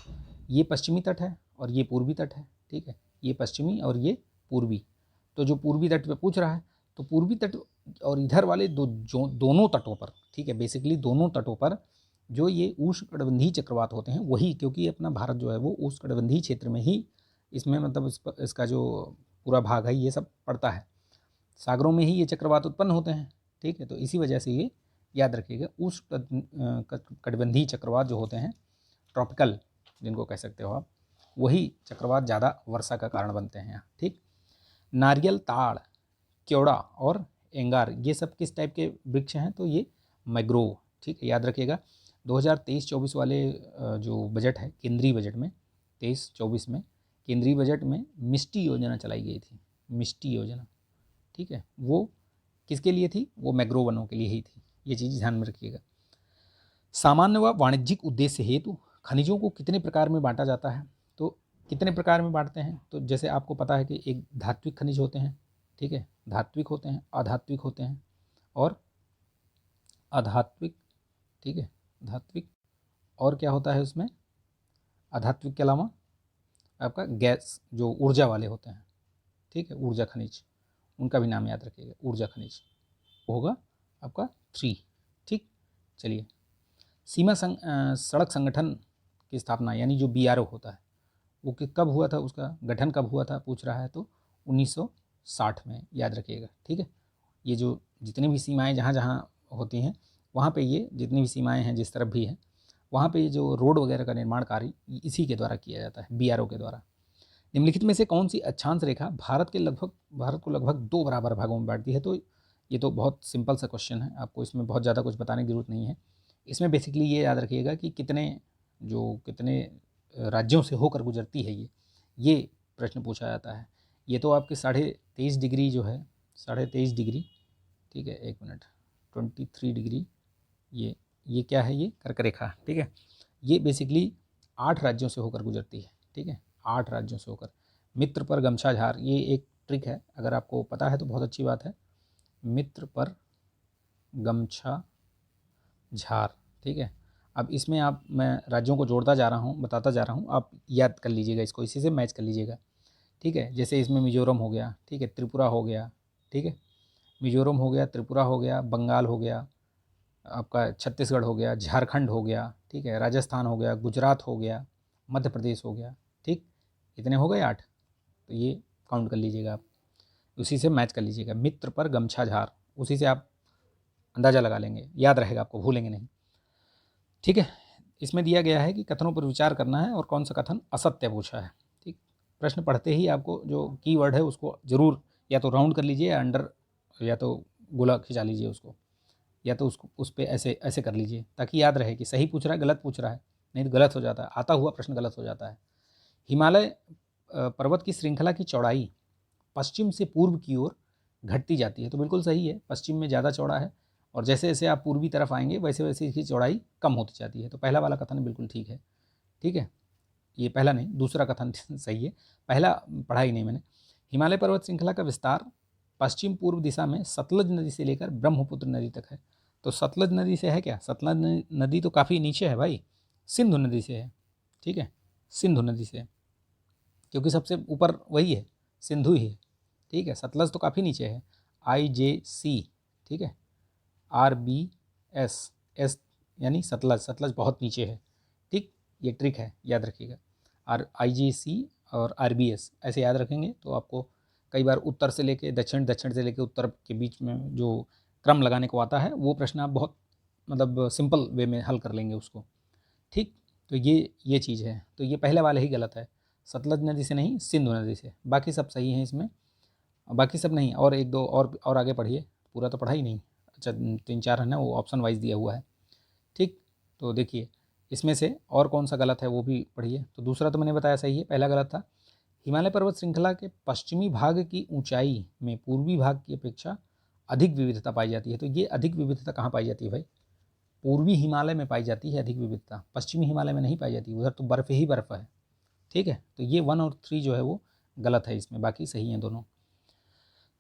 ये पश्चिमी तट है और ये पूर्वी तट है, ठीक है, ये पश्चिमी और ये पूर्वी। तो जो पूर्वी तट पे पूछ रहा है तो पूर्वी तट और इधर वाले दोनों तटों पर, ठीक है, बेसिकली दोनों तटों पर जो ये उष्णकटिबंधीय चक्रवात होते हैं वही, क्योंकि अपना भारत जो है वो उष्णकटिबंधीय क्षेत्र में ही इसमें मतलब इसका जो पूरा भाग है ये सब पड़ता है, सागरों में ही ये चक्रवात उत्पन्न होते हैं, ठीक है। तो इसी वजह से ये याद रखिएगा, उष्णकटिबंधीय चक्रवात जो होते हैं, ट्रॉपिकल जिनको कह सकते हो आप, वही चक्रवात ज़्यादा वर्षा का कारण बनते हैं यहाँ, ठीक। नारियल, ताड़, केवड़ा और एंगार ये सब किस टाइप के वृक्ष हैं, तो ये मैग्रोव, ठीक है, याद रखिएगा। 2023-24 वाले जो बजट है, केंद्रीय बजट में 23-24 में केंद्रीय बजट में मिष्टी योजना चलाई गई थी, मिष्टी योजना, ठीक है, वो किसके लिए थी, वो मैग्रोव वनों के लिए ही थी, ये चीज़ ध्यान में रखिएगा। सामान्य व वाणिज्यिक उद्देश्य हेतु खनिजों को कितने प्रकार में बांटा जाता है, तो कितने प्रकार में बांटते हैं, तो जैसे आपको पता है कि एक धात्विक खनिज होते हैं, ठीक है, धात्विक होते हैं, अधात्विक होते हैं और अधात्विक, ठीक है, धात्विक, और क्या होता है उसमें, अधात्विक के अलावा आपका गैस जो ऊर्जा वाले होते हैं, ठीक है, ऊर्जा खनिज, उनका भी नाम याद रखिएगा, ऊर्जा खनिज होगा आपका 3, ठीक। चलिए, सीमा सड़क संगठन की स्थापना यानी जो BRO होता है वो कब हुआ था, उसका गठन कब हुआ था पूछ रहा है, तो 1960 में, याद रखिएगा, ठीक है। ये जो जितनी भी सीमाएं जहाँ जहाँ होती हैं वहाँ पे ये जितनी भी सीमाएं हैं जिस तरफ भी हैं वहाँ पे जो रोड वगैरह का निर्माण कार्य इसी के द्वारा किया जाता है, BRO के द्वारा। निम्नलिखित में से कौन सी अक्षांश रेखा भारत को लगभग 2 बराबर भागों में बांटती है, तो ये तो बहुत सिंपल सा क्वेश्चन है, आपको इसमें बहुत ज़्यादा कुछ बताने की जरूरत नहीं है। इसमें बेसिकली ये याद रखिएगा कि कितने राज्यों से होकर गुजरती है ये प्रश्न पूछा जाता है। ये तो आपके 23.5 डिग्री जो है, 23.5 डिग्री, ठीक है, 1 मिनट, 23 डिग्री, ये क्या है, ये कर्क रेखा, ठीक है, ये बेसिकली 8 राज्यों से होकर गुजरती है, ठीक है, 8 राज्यों से होकर। मित्र पर गमछा झार, ये एक ट्रिक है, अगर आपको पता है तो बहुत अच्छी बात है, मित्र पर गमछा झार, ठीक है। अब इसमें मैं राज्यों को जोड़ता जा रहा हूँ, बताता जा रहा हूँ, आप याद कर लीजिएगा इसको, इसी से मैच कर लीजिएगा, ठीक है। जैसे इसमें मिजोरम हो गया, ठीक है, त्रिपुरा हो गया, ठीक है, मिजोरम हो गया, त्रिपुरा हो गया, बंगाल हो गया, आपका छत्तीसगढ़ हो गया, झारखंड हो गया, ठीक है, राजस्थान हो गया, गुजरात हो गया, मध्य प्रदेश हो गया, ठीक, इतने हो गए 8, तो ये काउंट कर लीजिएगा आप, उसी से मैच कर लीजिएगा, मित्र पर गमछा झार, उसी से आप अंदाज़ा लगा लेंगे, याद रहेगा आपको, भूलेंगे नहीं, ठीक है। इसमें दिया गया है कि कथनों पर विचार करना है और कौन सा कथन असत्य पूछा है, ठीक। प्रश्न पढ़ते ही आपको जो कीवर्ड है उसको जरूर या तो राउंड कर लीजिए या अंडर, या तो गोला खिंचा लीजिए उसको, या तो उसको उस पर ऐसे ऐसे कर लीजिए ताकि याद रहे कि सही पूछ रहा है गलत पूछ रहा है, नहीं तो गलत हो जाता है, आता हुआ प्रश्न गलत हो जाता है। हिमालय पर्वत की श्रृंखला की चौड़ाई पश्चिम से पूर्व की ओर घटती जाती है, तो बिल्कुल सही है, पश्चिम में ज़्यादा चौड़ा है और जैसे जैसे आप पूर्वी तरफ आएंगे वैसे वैसे इसकी चौड़ाई कम होती जाती है, तो पहला वाला कथन बिल्कुल ठीक है, ठीक है, ये पहला नहीं दूसरा कथन सही है, पहला पढ़ा ही नहीं मैंने। हिमालय पर्वत श्रृंखला का विस्तार पश्चिम पूर्व दिशा में सतलज नदी से लेकर ब्रह्मपुत्र नदी तक है, तो सतलज नदी से है क्या, सतलज नदी तो काफ़ी नीचे है भाई, सिंधु नदी से है, ठीक है, सिंधु नदी से, क्योंकि सबसे ऊपर वही है, सिंधु ही है, ठीक है, सतलज तो काफ़ी नीचे है, IJC, ठीक है, RBS यानी सतलज, सतलज बहुत नीचे है, ठीक, ये ट्रिक है, याद रखिएगा, IJC और RBS ऐसे याद रखेंगे तो आपको कई बार उत्तर से लेके दक्षिण, दक्षिण से लेके उत्तर के बीच में जो क्रम लगाने को आता है वो प्रश्न आप बहुत मतलब सिंपल वे में हल कर लेंगे उसको, ठीक। तो ये चीज़ है, तो ये पहले वाला ही गलत है, सतलज नदी से नहीं सिंधु नदी से, बाकी सब सही हैं इसमें, बाकी सब नहीं, और एक दो और आगे पढ़िए, पूरा तो पढ़ा ही नहीं, अच्छा 3-4 है ना, वो ऑप्शन वाइज दिया हुआ है, ठीक। तो देखिए इसमें से और कौन सा गलत है वो भी पढ़िए, तो दूसरा तो मैंने बताया सही है, पहला गलत था। हिमालय पर्वत श्रृंखला के पश्चिमी भाग की ऊंचाई में पूर्वी भाग की अपेक्षा अधिक विविधता पाई जाती है, तो ये अधिक विविधता कहाँ पाई जाती है भाई, पूर्वी हिमालय में पाई जाती है अधिक विविधता, पश्चिमी हिमालय में नहीं पाई जाती, उधर तो बर्फ़ ही बर्फ़ है, ठीक है। तो ये 1 और 3 जो है वो गलत है इसमें, बाकी सही हैं दोनों।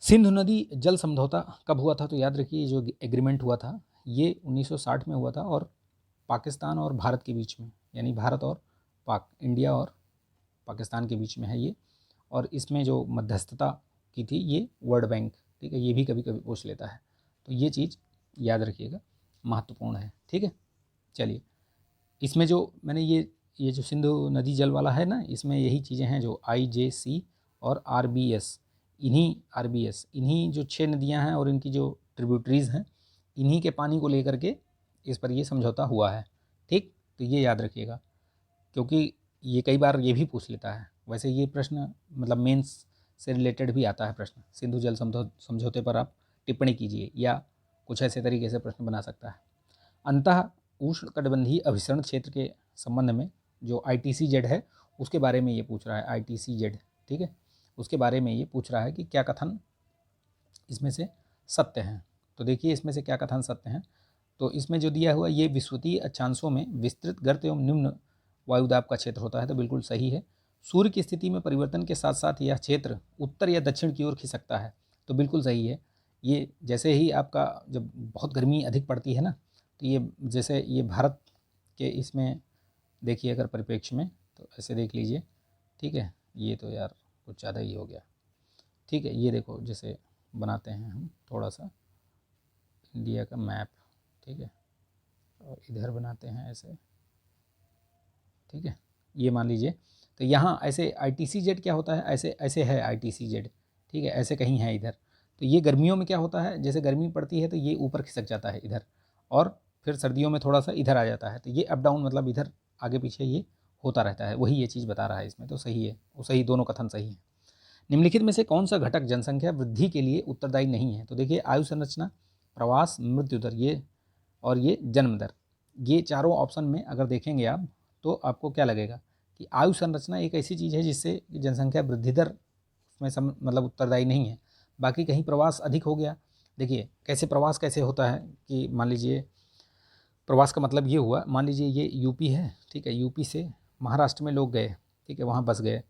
सिंधु नदी जल समझौता कब हुआ था, तो याद रखिए जो एग्रीमेंट हुआ था ये 1960 में हुआ था, और पाकिस्तान और भारत के बीच में, यानी भारत और इंडिया और पाकिस्तान के बीच में है ये, और इसमें जो मध्यस्थता की थी ये वर्ल्ड बैंक ठीक है, ये भी कभी कभी पूछ लेता है, तो ये चीज़ याद रखिएगा, महत्वपूर्ण है। ठीक है, चलिए, इसमें जो मैंने ये जो सिंधु नदी जल वाला है ना, इसमें यही चीज़ें हैं जो IJC और RBS, इन्हीं जो 6 नदियां हैं और इनकी जो ट्रिब्यूटरीज़ हैं, इन्हीं के पानी को लेकर के इस पर ये समझौता हुआ है। ठीक, तो ये याद रखिएगा, क्योंकि ये कई बार ये भी पूछ लेता है। वैसे ये प्रश्न मतलब मेंस से रिलेटेड भी आता है प्रश्न, सिंधु जल समझौते पर आप टिप्पणी कीजिए, या कुछ ऐसे तरीके से प्रश्न बना सकता है। अंतः उष्णकटिबंधीय अभिसरण क्षेत्र के संबंध में जो ITCZ है उसके बारे में ये पूछ रहा है, ITCZ, ठीक है, उसके बारे में ये पूछ रहा है कि क्या कथन इसमें से सत्य हैं। तो देखिए इसमें से क्या कथन सत्य हैं, तो इसमें जो दिया हुआ ये विश्वतीय अक्षांशों में विस्तृत गर्त एवं निम्न वायुदाब का क्षेत्र होता है, तो बिल्कुल सही है। सूर्य की स्थिति में परिवर्तन के साथ साथ यह क्षेत्र उत्तर या दक्षिण की ओर खिसकता है, तो बिल्कुल सही है। ये जैसे ही आपका जब बहुत गर्मी अधिक पड़ती है ना, तो ये जैसे ये भारत के इसमें देखिए अगर परिप्रेक्ष्य में, तो ऐसे देख लीजिए, ठीक है, ये तो यार कुछ ज़्यादा ही हो गया। ठीक है, ये देखो जैसे बनाते हैं हम थोड़ा सा इंडिया का मैप, ठीक है, और इधर बनाते हैं ऐसे, ठीक है, ये मान लीजिए, तो यहाँ ऐसे ITCZ क्या होता है, ऐसे ऐसे है ITCZ, ठीक है, ऐसे कहीं है इधर। तो ये गर्मियों में क्या होता है, जैसे गर्मी पड़ती है तो ये ऊपर खिसक जाता है इधर, और फिर सर्दियों में थोड़ा सा इधर आ जाता है, तो ये अप डाउन मतलब इधर आगे पीछे ये होता रहता है, वही ये चीज़ बता रहा है इसमें, तो सही है, वो सही, दोनों कथन सही है। निम्नलिखित में से कौन सा घटक जनसंख्या वृद्धि के लिए उत्तरदायी नहीं है, तो देखिए आयु संरचना, प्रवास, मृत्यु दर, ये और ये जन्म दर, ये चारों ऑप्शन में अगर देखेंगे आप तो आपको क्या लगेगा कि आयु संरचना एक ऐसी चीज़ है जिससे जनसंख्या वृद्धि दर उसमें मतलब उत्तरदायी नहीं है। बाकी कहीं प्रवास अधिक हो गया, देखिए कैसे प्रवास कैसे होता है कि मान लीजिए प्रवास का मतलब ये हुआ, मान लीजिए ये यूपी है, ठीक है, यूपी से महाराष्ट्र में लोग गए, ठीक है, वहाँ बस गए,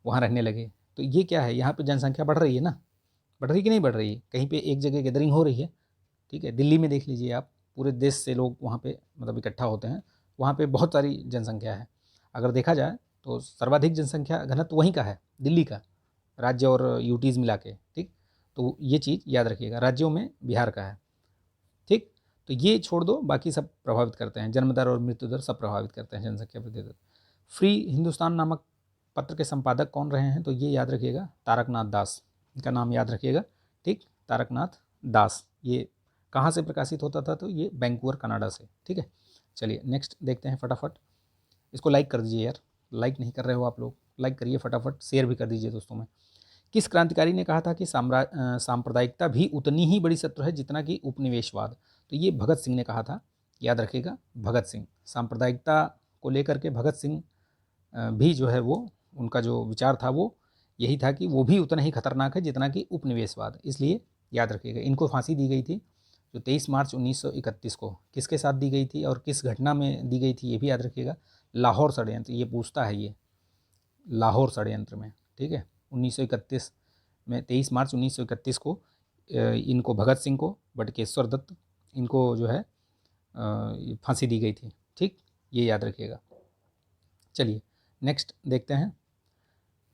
वहाँ रहने लगे, तो ये क्या है, यहाँ पे जनसंख्या बढ़ रही है ना, बढ़ रही कि नहीं बढ़ रही है, कहीं पे एक जगह गैदरिंग हो रही है, ठीक है, दिल्ली में देख लीजिए आप, पूरे देश से लोग वहाँ पे मतलब इकट्ठा होते हैं, वहाँ पे बहुत सारी जनसंख्या है। अगर देखा जाए तो सर्वाधिक जनसंख्या घनत्व वहीं का है, दिल्ली का, राज्य और यूटीज़ मिला के, ठीक, तो ये चीज़ याद रखिएगा, राज्यों में बिहार का है, ठीक, तो ये छोड़ दो, बाकी सब प्रभावित करते हैं, जन्म दर और मृत्यु दर सब प्रभावित करते हैं जनसंख्या वृद्धि दर। फ्री हिंदुस्तान नामक पत्र के संपादक कौन रहे हैं, तो ये याद रखिएगा, तारकनाथ दास, इनका नाम याद रखिएगा, ठीक, तारकनाथ दास। ये कहाँ से प्रकाशित होता था, तो ये वैंकूवर कनाडा से, ठीक है। चलिए नेक्स्ट देखते हैं फटाफट, इसको लाइक कर दीजिए यार, लाइक नहीं कर रहे हो आप लोग, लाइक करिए फटाफट, शेयर भी कर दीजिए दोस्तों में। किस क्रांतिकारी ने कहा था कि सांप्रदायिकता भी उतनी ही बड़ी शत्रु है जितना कि उपनिवेशवाद, तो ये भगत सिंह ने कहा था, याद रखिएगा, भगत सिंह, सांप्रदायिकता को लेकर के भगत सिंह भी जो है वो उनका जो विचार था वो यही था कि वो भी उतना ही खतरनाक है जितना कि उपनिवेशवाद, इसलिए याद रखिएगा। इनको फांसी दी गई थी जो 23 मार्च 1931 को, किसके साथ दी गई थी और किस घटना में दी गई थी ये भी याद रखिएगा, लाहौर षड्यंत्र, ये पूछता है ये, लाहौर षड्यंत्र में, ठीक है, 1931 में, 23 मार्च 1931 को इनको भगत सिंह को, बटुकेश्वर दत्त, इनको जो है फांसी दी गई थी, ठीक, ये याद रखिएगा। चलिए नेक्स्ट देखते हैं,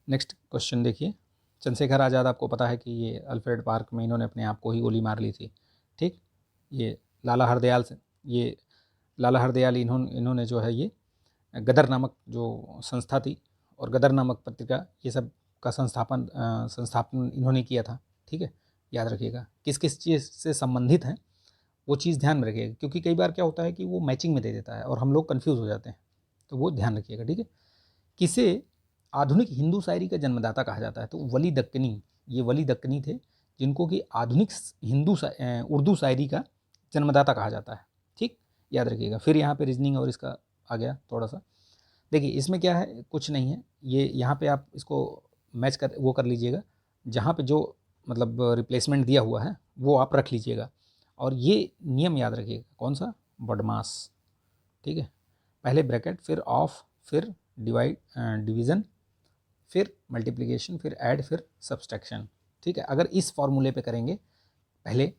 नेक्स्ट क्वेश्चन देखिए, चंद्रशेखर आज़ाद आपको पता है कि ये अल्फ्रेड पार्क में इन्होंने अपने आप को ही गोली मार ली थी, ठीक, ये लाला हरदयाल से, ये लाला हरदयाल इन्होंने जो है ये गदर नामक जो संस्था थी और गदर नामक पत्रिका, ये सब का संस्थापन इन्होंने किया था, ठीक है, याद रखिएगा। किस किस चीज़ से संबंधित हैं वो चीज़ ध्यान में रखिएगा, क्योंकि कई बार क्या होता है कि वो मैचिंग में दे देता है और हम लोग कन्फ्यूज़ हो जाते हैं, तो वो ध्यान रखिएगा, ठीक है। किसे आधुनिक हिंदू शायरी का जन्मदाता कहा जाता है, तो वली दक्कनी, ये वली दक्कनी थे जिनको कि आधुनिक उर्दू शायरी का जन्मदाता कहा जाता है, ठीक, याद रखिएगा। फिर यहाँ पे रीजनिंग और इसका आ गया थोड़ा सा, देखिए इसमें क्या है, कुछ नहीं है, ये यहाँ पे आप इसको मैच कर वो कर लीजिएगा, जहाँ पे जो मतलब रिप्लेसमेंट दिया हुआ है वो आप रख लीजिएगा, और ये नियम याद रखिएगा, कौन सा, बडमास, ठीक है, पहले ब्रैकेट, फिर ऑफ, फिर डिवीज़न, फिर मल्टीप्लिकेशन, फिर ऐड, फिर सब्सट्रैक्शन, ठीक है। अगर इस फॉर्मूले पे करेंगे, पहले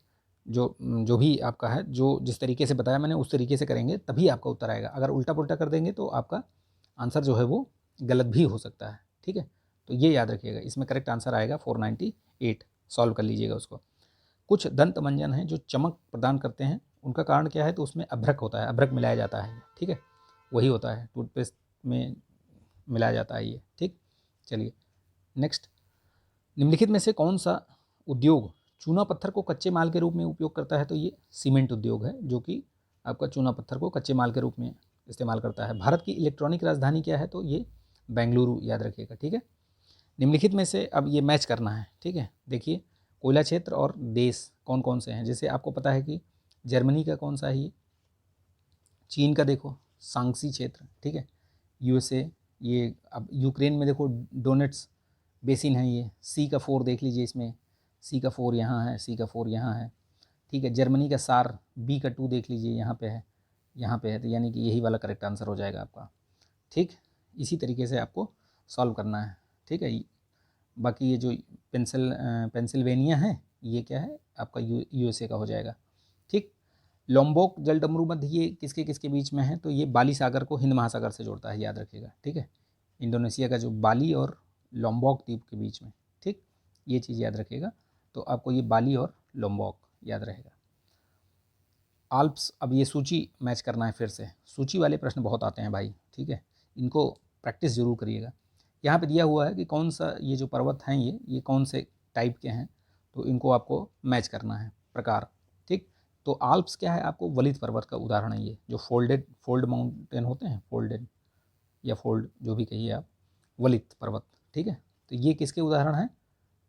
जो भी आपका है, जो जिस तरीके से बताया मैंने उस तरीके से करेंगे तभी आपका उत्तर आएगा, अगर उल्टा पुल्टा कर देंगे तो आपका आंसर जो है वो गलत भी हो सकता है, ठीक है, तो ये याद रखिएगा। इसमें करेक्ट आंसर आएगा 498, सॉल्व कर लीजिएगा उसको। कुछ दंत मंजन हैं जो चमक प्रदान करते हैं, उनका कारण क्या है, तो उसमें अभ्रक होता है, अभ्रक मिलाया जाता है, ठीक है, वही होता है, टूथपेस्ट में मिलाया जाता है ये, ठीक। चलिए नेक्स्ट, निम्नलिखित में से कौन सा उद्योग चूना पत्थर को कच्चे माल के रूप में उपयोग करता है, तो ये सीमेंट उद्योग है जो कि आपका चूना पत्थर को कच्चे माल के रूप में इस्तेमाल करता है। भारत की इलेक्ट्रॉनिक राजधानी क्या है, तो ये बेंगलुरु, याद रखिएगा, ठीक है। निम्नलिखित में से अब ये मैच करना है, ठीक है। देखिए कोयला क्षेत्र और देश कौन कौन से हैं, जैसे आपको पता है कि जर्मनी का कौन सा है ये, चीन का देखो सांगसी क्षेत्र, ठीक है, यूएसए, ये अब यूक्रेन में देखो डोनेट्स बेसिन है, ये सी का 4 देख लीजिए, इसमें सी का 4 यहाँ है, सी का 4 यहाँ है, ठीक है। जर्मनी का सार, बी का 2 देख लीजिए, यहाँ पे है, यहाँ पे है, तो यानी कि यही वाला करेक्ट आंसर हो जाएगा आपका, ठीक। इसी तरीके से आपको सॉल्व करना है, ठीक है। बाकी ये जो पेंसिल्वेनिया है, ये क्या है आपका यूएसए का हो जाएगा, ठीक। लोम्बोक जलडमरू मध्य ये किसके किसके बीच में है, तो ये बाली सागर को हिंद महासागर से जोड़ता है, याद रखिएगा, ठीक है। इंडोनेशिया का जो बाली और लोम्बोक द्वीप के बीच में, ठीक, ये चीज़ याद रखिएगा। तो आपको ये बाली और लोम्बोक याद रहेगा। आल्प्स, अब ये सूची मैच करना है, फिर से सूची वाले प्रश्न बहुत आते हैं भाई, ठीक है, इनको प्रैक्टिस जरूर करिएगा। यहाँ पे दिया हुआ है कि कौन सा ये जो पर्वत हैं ये कौन से टाइप के हैं, तो इनको आपको मैच करना है प्रकार, ठीक। तो आल्प्स क्या है, आपको वलित पर्वत का उदाहरण है, ये जो फोल्ड माउंटेन होते हैं, फोल्डेड या फोल्ड जो भी कहिए आप, वलित पर्वत, ठीक है। तो ये किसके उदाहरण हैं,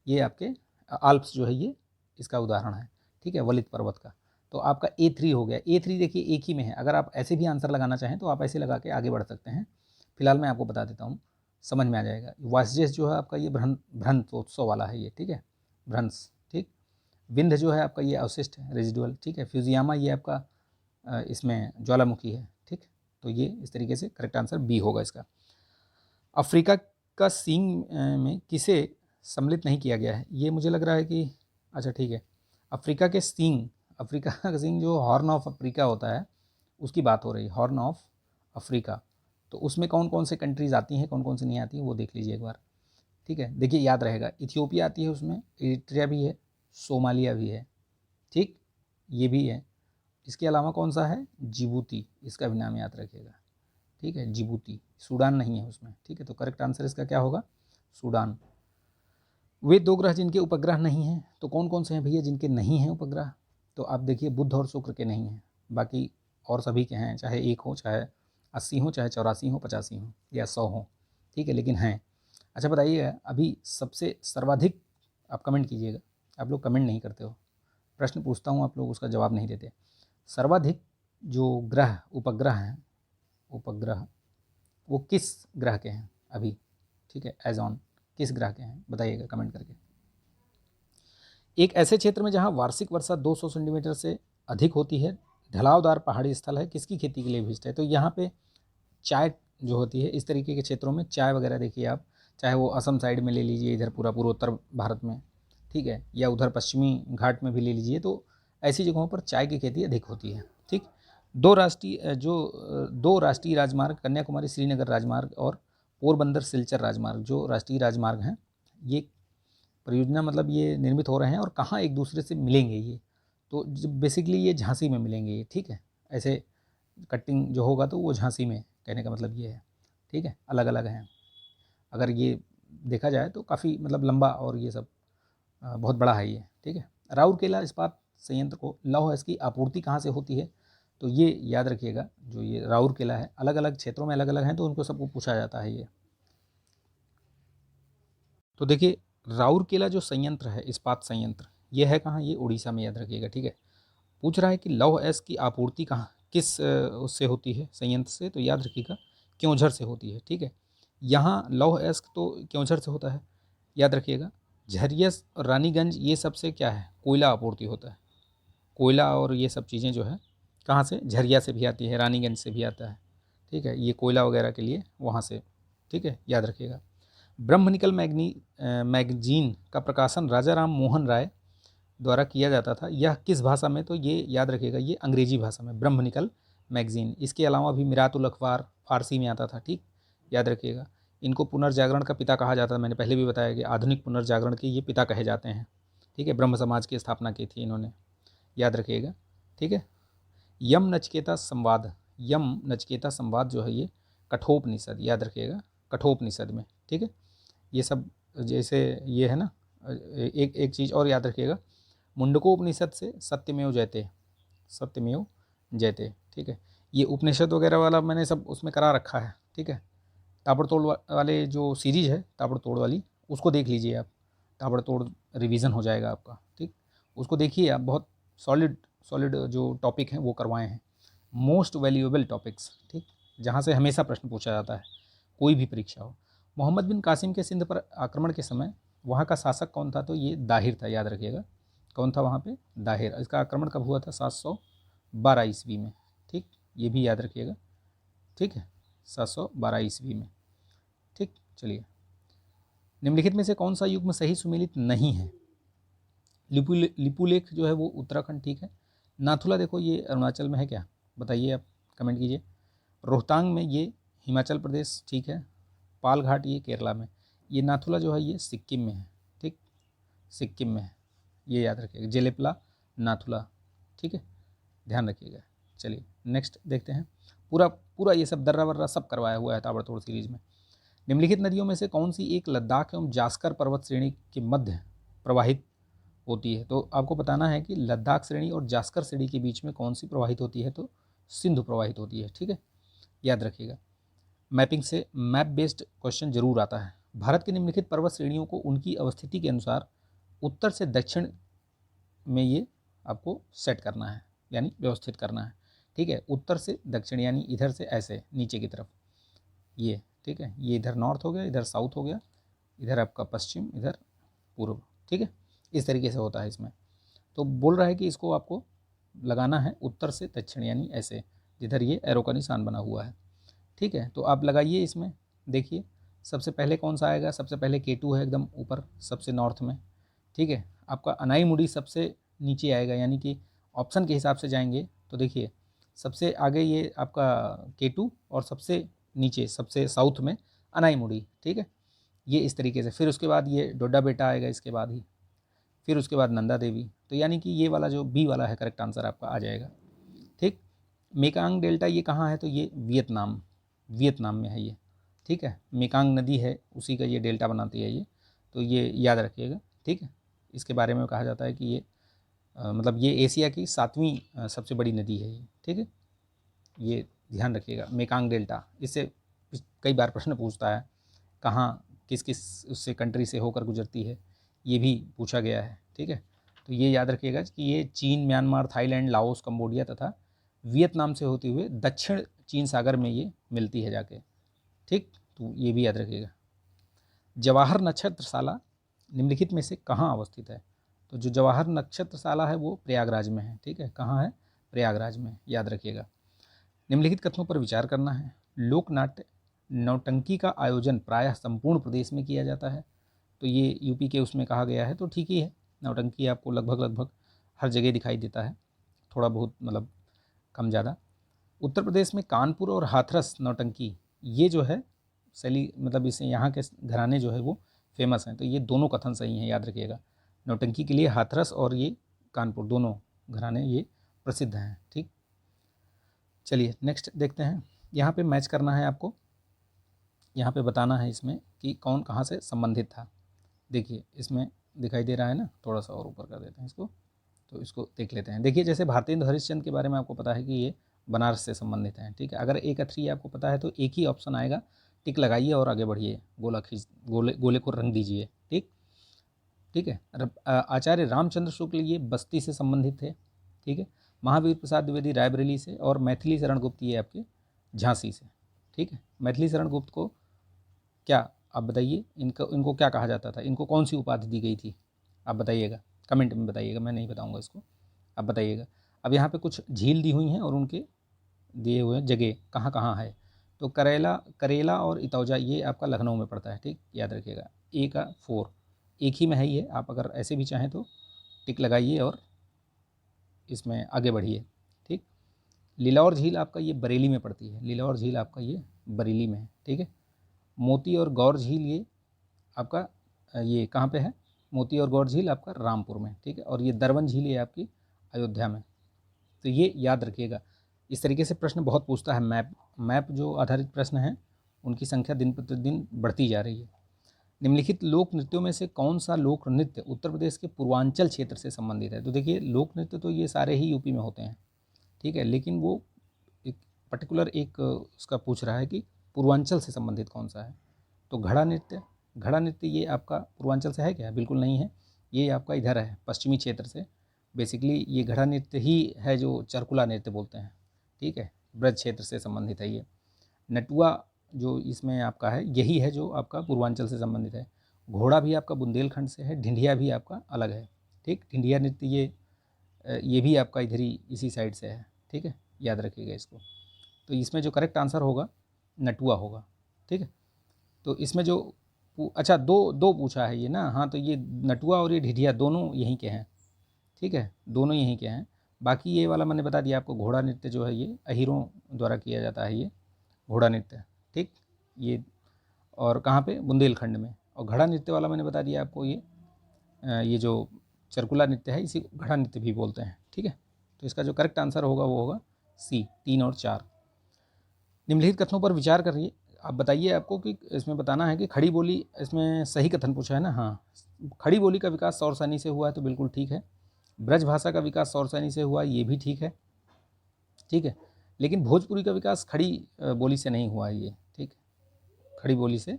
ये आपके आल्प्स जो है ये इसका उदाहरण है, ठीक है, वलित पर्वत का। तो आपका A3 हो गया। A3 देखिए एक ही में है, अगर आप ऐसे भी आंसर लगाना चाहें तो आप ऐसे लगा के आगे बढ़ सकते हैं। फिलहाल मैं आपको बता देता हूँ, समझ में आ जाएगा। वासजेस जो है आपका ये भ्रंशोत्सव वाला है ये, ठीक है, भ्रंश, ठीक। विंध्य जो है आपका ये अवशिष्ट है, रेजिडुअल, ठीक है। फ्यूजियामा ये आपका इसमें ज्वालामुखी है, ठीक। तो ये इस तरीके से करेक्ट आंसर बी होगा इसका। अफ्रीका का सींग में किसे सम्मिलित नहीं किया गया है, ये मुझे लग रहा है कि अच्छा ठीक है, अफ्रीका का सींग जो हॉर्न ऑफ अफ्रीका होता है उसकी बात हो रही है, हॉर्न ऑफ अफ्रीका। तो उसमें कौन कौन से कंट्रीज़ आती हैं, कौन कौन सी नहीं आती हैं, वो देख लीजिए एक बार, ठीक है। देखिए याद रहेगा, इथियोपिया आती है उसमें, इरिट्रिया भी है, सोमालिया भी है, ठीक, ये भी है। इसके अलावा कौन सा है, जिबूती, इसका भी नाम याद रखिएगा, ठीक है, जिबूती। सूडान नहीं है उसमें, ठीक है। तो करेक्ट आंसर इसका क्या होगा, सूडान। वे 2 ग्रह जिनके उपग्रह नहीं हैं, तो कौन कौन से हैं भैया जिनके नहीं हैं उपग्रह, तो आप देखिए बुध और शुक्र के नहीं हैं, बाकी और सभी के हैं, चाहे 1 हो, चाहे 80 हो, चाहे 84 हो, 85 हो या 100 हो, ठीक है, लेकिन हैं। अच्छा बताइए, अभी सबसे सर्वाधिक, आप कमेंट कीजिएगा, आप लोग कमेंट नहीं करते हो, प्रश्न पूछता हूँ आप लोग उसका जवाब नहीं देते। सर्वाधिक जो ग्रह उपग्रह हैं, उपग्रह वो किस ग्रह के हैं अभी, ठीक है, एज ऑन किस ग्रह के हैं, बताइएगा कमेंट करके। एक ऐसे क्षेत्र में जहां वार्षिक वर्षा 200 सेंटीमीटर से अधिक होती है, ढलावदार पहाड़ी स्थल है, किसकी खेती के लिए विशिष्ट है, तो यहाँ पे चाय जो होती है, इस तरीके के क्षेत्रों में चाय वगैरह देखिए आप, चाहे वो असम साइड में ले लीजिए, इधर पूरा पूर्वोत्तर भारत में, ठीक है, या उधर पश्चिमी घाट में भी ले लीजिए, तो ऐसी जगहों पर चाय की खेती अधिक होती है, ठीक। दो राष्ट्रीय राजमार्ग, कन्याकुमारी श्रीनगर राजमार्ग और पोरबंदर सिलचर राजमार्ग, जो राष्ट्रीय राजमार्ग हैं, ये परियोजना मतलब ये निर्मित हो रहे हैं और कहाँ एक दूसरे से मिलेंगे ये, तो बेसिकली ये झांसी में मिलेंगे ये, ठीक है। ऐसे कटिंग जो होगा तो वो झांसी में, कहने का मतलब ये है, ठीक है, अलग अलग हैं। अगर ये देखा जाए तो काफ़ी मतलब लंबा और ये सब बहुत बड़ा है ये, ठीक है। राउरकेला इस्पात संयंत्र को लौह अयस्क की आपूर्ति कहाँ से होती है, तो ये याद रखिएगा, जो ये राउरकेला है, अलग अलग क्षेत्रों में अलग अलग हैं, तो उनको सबको पूछा जाता है ये। तो देखिए राउरकेला जो संयंत्र है, इस्पात संयंत्र, ये है कहाँ, ये उड़ीसा में, याद रखिएगा, ठीक है। पूछ रहा है कि लौह अयस्क की आपूर्ति कहाँ, किस उससे होती है, संयंत्र से, तो याद रखिएगा क्योंझर से होती है, ठीक है। यहाँ लौह अयस्क तो क्योंझर से होता है, याद रखिएगा। झरिया और रानीगंज ये सबसे क्या है, कोयला आपूर्ति होता है, कोयला और ये सब चीज़ें जो है कहाँ से, झरिया से भी आती है, रानीगंज से भी आता है, ठीक है, ये कोयला वगैरह के लिए वहाँ से, ठीक है, याद रखिएगा। ब्रह्म निकल मैगजीन का प्रकाशन राजा राम मोहन राय द्वारा किया जाता था, यह किस भाषा में, तो ये याद रखिएगा, ये अंग्रेजी भाषा में, ब्रह्म निकल मैगजीन। इसके अलावा भी मिरातुल अखबार फारसी में आता था, ठीक, याद रखिएगा। इनको पुनर्जागरण का पिता कहा जाता है, मैंने पहले भी बताया कि आधुनिक पुनर्जागरण के ये पिता कहे जाते हैं, ठीक है, ब्रह्म समाज की स्थापना की थी इन्होंने, याद रखिएगा। ठीक है, यम नचिकेता संवाद, यम नचिकेता संवाद जो है ये कठोपनिषद, याद रखिएगा, कठोपनिषद में। ठीक है, ये सब जैसे ये है ना, एक एक चीज़ और याद रखिएगा, मुंडकोपनिषद से सत्यमेव जयते, सत्यमेव जयते। ठीक है, ये उपनिषद वगैरह वाला मैंने सब उसमें करा रखा है। ठीक है, ताबड़तोड़ वाले जो सीरीज़ है ताबड़तोड़ वाली, उसको देख लीजिए आप, ताबड़तोड़ रिवीजन हो जाएगा आपका। ठीक, उसको देखिए आप, बहुत सॉलिड सॉलिड जो टॉपिक हैं वो करवाए हैं, मोस्ट वैल्यूएबल टॉपिक्स। ठीक, जहाँ से हमेशा प्रश्न पूछा जाता है, कोई भी परीक्षा हो। मोहम्मद बिन कासिम के सिंध पर आक्रमण के समय वहाँ का शासक कौन था? तो ये दाहिर था, याद रखिएगा। कौन था वहाँ पे? दाहिर। इसका आक्रमण कब हुआ था? 712 ईस्वी में। ठीक, ये भी याद रखिएगा। ठीक है, 712 ईस्वी में। ठीक, चलिए, निम्नलिखित में से कौन सा युग्म सही सुमेलित नहीं है? लिपुलेख जो है वो उत्तराखंड, ठीक है। नाथुला देखो ये अरुणाचल में है क्या? बताइए आप, कमेंट कीजिए। रोहतांग में ये हिमाचल प्रदेश, ठीक है। पालघाट ये केरला में। ये नाथुला जो है ये सिक्किम में है। ठीक, सिक्किम में है, ये याद रखिएगा। जेलेपला नाथुला, ठीक है, ध्यान रखिएगा। चलिए नेक्स्ट देखते हैं। पूरा पूरा ये सब दर्रा वर्रा सब करवाया हुआ है ताबड़तोड़ सीरीज में। निम्नलिखित नदियों में से कौन सी एक लद्दाख एवं जास्कर पर्वत श्रेणी के मध्य प्रवाहित होती है? तो आपको बताना है कि लद्दाख श्रेणी और जास्कर श्रेणी के बीच में कौन सी प्रवाहित होती है? तो सिंधु प्रवाहित होती है। ठीक है, याद रखिएगा। मैपिंग से मैप बेस्ड क्वेश्चन जरूर आता है। भारत के निम्नलिखित पर्वत श्रेणियों को उनकी अवस्थिति के अनुसार उत्तर से दक्षिण में ये आपको सेट करना है, यानी व्यवस्थित करना है। ठीक है, उत्तर से दक्षिण, यानी इधर से ऐसे नीचे की तरफ ये। ठीक है, ये इधर नॉर्थ हो गया, इधर साउथ हो गया, इधर आपका पश्चिम, इधर पूर्व। ठीक है, इस तरीके से होता है इसमें। तो बोल रहा है कि इसको आपको लगाना है उत्तर से दक्षिण, यानी ऐसे, जिधर ये एरो का निशान बना हुआ है। ठीक है, तो आप लगाइए इसमें। देखिए सबसे पहले कौन सा आएगा? सबसे पहले K2 है एकदम ऊपर सबसे नॉर्थ में। ठीक है, आपका अनाईमुड़ी सबसे नीचे आएगा, यानी कि ऑप्शन के हिसाब से जाएंगे तो देखिए सबसे आगे ये आपका K2 और सबसे नीचे सबसे साउथ में अनाईमुड़ी। ठीक है, ये इस तरीके से। फिर उसके बाद ये डोडा बेटा आएगा इसके बाद ही, फिर उसके बाद नंदा देवी। तो यानी कि ये वाला जो बी वाला है करेक्ट आंसर आपका आ जाएगा। ठीक, मेकांग डेल्टा ये कहाँ है? तो ये वियतनाम, वियतनाम में है ये। ठीक है, मेकांग नदी है उसी का ये डेल्टा बनाती है ये, तो ये याद रखिएगा। ठीक है, इसके बारे में कहा जाता है कि ये मतलब ये एशिया की 7वीं सबसे बड़ी नदी है ये। ठीक है, ये ध्यान रखिएगा। मेकांग डेल्टा, इससे कई बार प्रश्न पूछता है कहाँ किस किस उससे कंट्री से होकर गुजरती है, ये भी पूछा गया है। ठीक है, तो ये याद रखिएगा कि ये चीन, म्यांमार, थाईलैंड, लाओस, कंबोडिया तथा वियतनाम से होते हुए दक्षिण चीन सागर में ये मिलती है जाके। ठीक, तो ये भी याद रखिएगा। जवाहर नक्षत्रशाला निम्नलिखित में से कहाँ अवस्थित है? तो जो जवाहर नक्षत्रशाला है वो प्रयागराज में है। ठीक है, कहाँ है? प्रयागराज में, याद रखिएगा। निम्नलिखित कथनों पर विचार करना है। लोक नाट्य नौटंकी का आयोजन प्रायः संपूर्ण प्रदेश में किया जाता है। तो ये यूपी के उसमें कहा गया है, तो ठीक ही है। नौटंकी आपको लगभग लगभग हर जगह दिखाई देता है, थोड़ा बहुत मतलब कम ज़्यादा। उत्तर प्रदेश में कानपुर और हाथरस नौटंकी, ये जो है शैली, मतलब इसे यहाँ के घराने जो है वो फेमस हैं। तो ये दोनों कथन सही हैं, याद रखिएगा। नौटंकी के लिए हाथरस और ये कानपुर दोनों घराने ये प्रसिद्ध हैं। ठीक, चलिए नेक्स्ट देखते हैं। यहाँ पे मैच करना है आपको, यहाँ पे बताना है इसमें कि कौन कहाँ से संबंधित था। देखिए इसमें दिखाई दे रहा है ना, थोड़ा सा और ऊपर कर देते हैं इसको, तो इसको देख लेते हैं। देखिए जैसे भारतेंदु हरिश्चंद्र के बारे में आपको पता है कि ये बनारस से संबंधित हैं। ठीक है, अगर A का 3 आपको पता है तो एक ही ऑप्शन आएगा, टिक लगाइए और आगे बढ़िए, गोला खींच, गोले को रंग दीजिए। ठीक, ठीक है। आचार्य रामचंद्र शुक्ल ये बस्ती से संबंधित थे। ठीक है, महावीर प्रसाद द्विवेदी रायबरेली से, और मैथिली शरण गुप्त ये आपके झांसी से। ठीक है, मैथिली शरण गुप्त को क्या आप बताइए, इनको क्या कहा जाता था? इनको कौन सी उपाधि दी गई थी? आप बताइएगा, कमेंट में बताइएगा, मैं नहीं बताऊंगा इसको, आप बताइएगा। अब यहाँ पे कुछ झील दी हुई हैं और उनके दिए हुए जगह कहाँ कहाँ है। तो करेला और इतौजा ये आपका लखनऊ में पड़ता है। ठीक, याद रखिएगा। A का 4 एक ही में है ये, आप अगर ऐसे भी चाहें तो टिक लगाइए और इसमें आगे बढ़िए। ठीक, लीलौर झील आपका ये बरेली में पड़ती है, लीलौर झील आपका ये बरेली में है। ठीक है, मोती और गौर झील ये आपका ये कहाँ पे है? मोती और गौर झील आपका रामपुर में, ठीक है, और ये दरवन झील ये आपकी अयोध्या में। तो ये याद रखिएगा। इस तरीके से प्रश्न बहुत पूछता है। मैप जो आधारित प्रश्न हैं उनकी संख्या दिन प्रतिदिन बढ़ती जा रही है। निम्नलिखित लोक नृत्यों में से कौन सा लोक नृत्य उत्तर प्रदेश के पूर्वांचल क्षेत्र से संबंधित है? तो देखिए, लोक नृत्य तो ये सारे ही यूपी में होते हैं, ठीक है, लेकिन वो एक पर्टिकुलर एक उसका पूछ रहा है कि पूर्वांचल से संबंधित कौन सा है। तो घड़ा नृत्य ये आपका पूर्वांचल से है क्या? बिल्कुल नहीं है, ये आपका इधर है पश्चिमी क्षेत्र से। बेसिकली ये घड़ा नृत्य ही है जो चरकुला नृत्य बोलते हैं, ठीक है, ब्रज क्षेत्र से संबंधित है ये। नटुआ जो इसमें आपका है यही है जो आपका पूर्वांचल से संबंधित है। घोड़ा भी आपका बुंदेलखंड से है, ढिंढिया भी आपका अलग है, ठीक। ढिंढिया नृत्य ये भी आपका इधर ही इसी साइड से है, ठीक है, याद रखिएगा इसको। तो इसमें जो करेक्ट आंसर होगा नटुआ होगा, ठीक है। तो इसमें जो अच्छा दो पूछा है ये ना, हाँ, तो ये नटुआ और ये ढिंढिया दोनों यहीं के हैं, ठीक है, दोनों यहीं के हैं। बाकी ये वाला मैंने बता दिया आपको, घोड़ा नृत्य जो है ये अहीरों द्वारा किया जाता है, ये घोड़ा नृत्य, ठीक। ये और कहाँ पे? बुंदेलखंड में। और घड़ा नृत्य वाला मैंने बता दिया आपको, ये जो चरकुला नृत्य है इसी घड़ा नृत्य भी बोलते हैं, ठीक है। तो इसका जो करेक्ट आंसर होगा वो होगा सी, 3 और 4। निम्नलिखित कथनों पर विचार करिए। आप बताइए, आपको कि इसमें बताना है कि खड़ी बोली, इसमें सही कथन पूछा है ना, हाँ, खड़ी बोली का विकास सौरसैनी से हुआ है, तो बिल्कुल ठीक है। ब्रज भाषा का विकास सौरसैनी से हुआ, ये भी ठीक है, ठीक है। लेकिन भोजपुरी का विकास खड़ी बोली से नहीं हुआ है ये, ठीक, खड़ी बोली से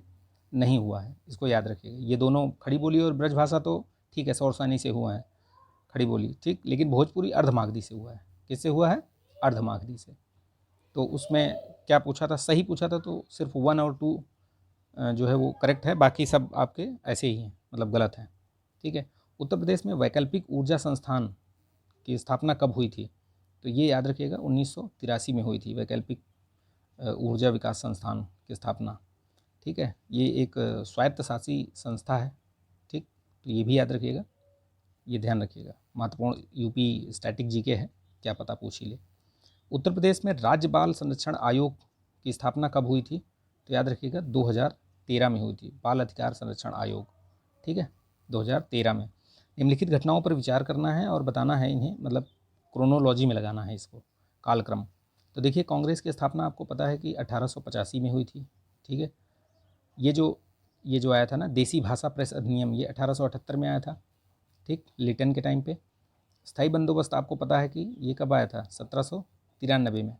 नहीं हुआ है, इसको याद रखिएगा। ये दोनों खड़ी बोली और ब्रज भाषा तो ठीक है सौरसैनी से हुआ है खड़ी बोली, ठीक, लेकिन भोजपुरी अर्धमागधी से हुआ है। किससे हुआ है? अर्धमागधी से। तो उसमें क्या पूछा था? सही पूछा था, तो सिर्फ 1 और 2 जो है वो करेक्ट है, बाकी सब आपके ऐसे ही हैं, मतलब गलत हैं, ठीक है। उत्तर प्रदेश में वैकल्पिक ऊर्जा संस्थान की स्थापना कब हुई थी? तो ये याद रखिएगा 1983 में हुई थी वैकल्पिक ऊर्जा विकास संस्थान की स्थापना, ठीक है। ये एक स्वायत्तशासी संस्था है, ठीक, तो ये भी याद रखिएगा, ये ध्यान रखिएगा। महत्वपूर्ण यूपी स्टैटिक जीके है, क्या पता पूछ ही ले। उत्तर प्रदेश में राज्य बाल संरक्षण आयोग की स्थापना कब हुई थी? तो याद रखिएगा 2013 में हुई थी, बाल अधिकार संरक्षण आयोग, ठीक है, 2013 में। निम्नलिखित घटनाओं पर विचार करना है और बताना है इन्हें, मतलब क्रोनोलॉजी में लगाना है इसको, कालक्रम। तो देखिए, कांग्रेस की स्थापना आपको पता है कि 1885 में हुई थी, ठीक है। ये जो आया था ना देसी भाषा प्रेस अधिनियम, ये 1878 में आया था, ठीक, लिटन के टाइम पे। स्थायी बंदोबस्त आपको पता है कि ये कब आया था? 1793 में।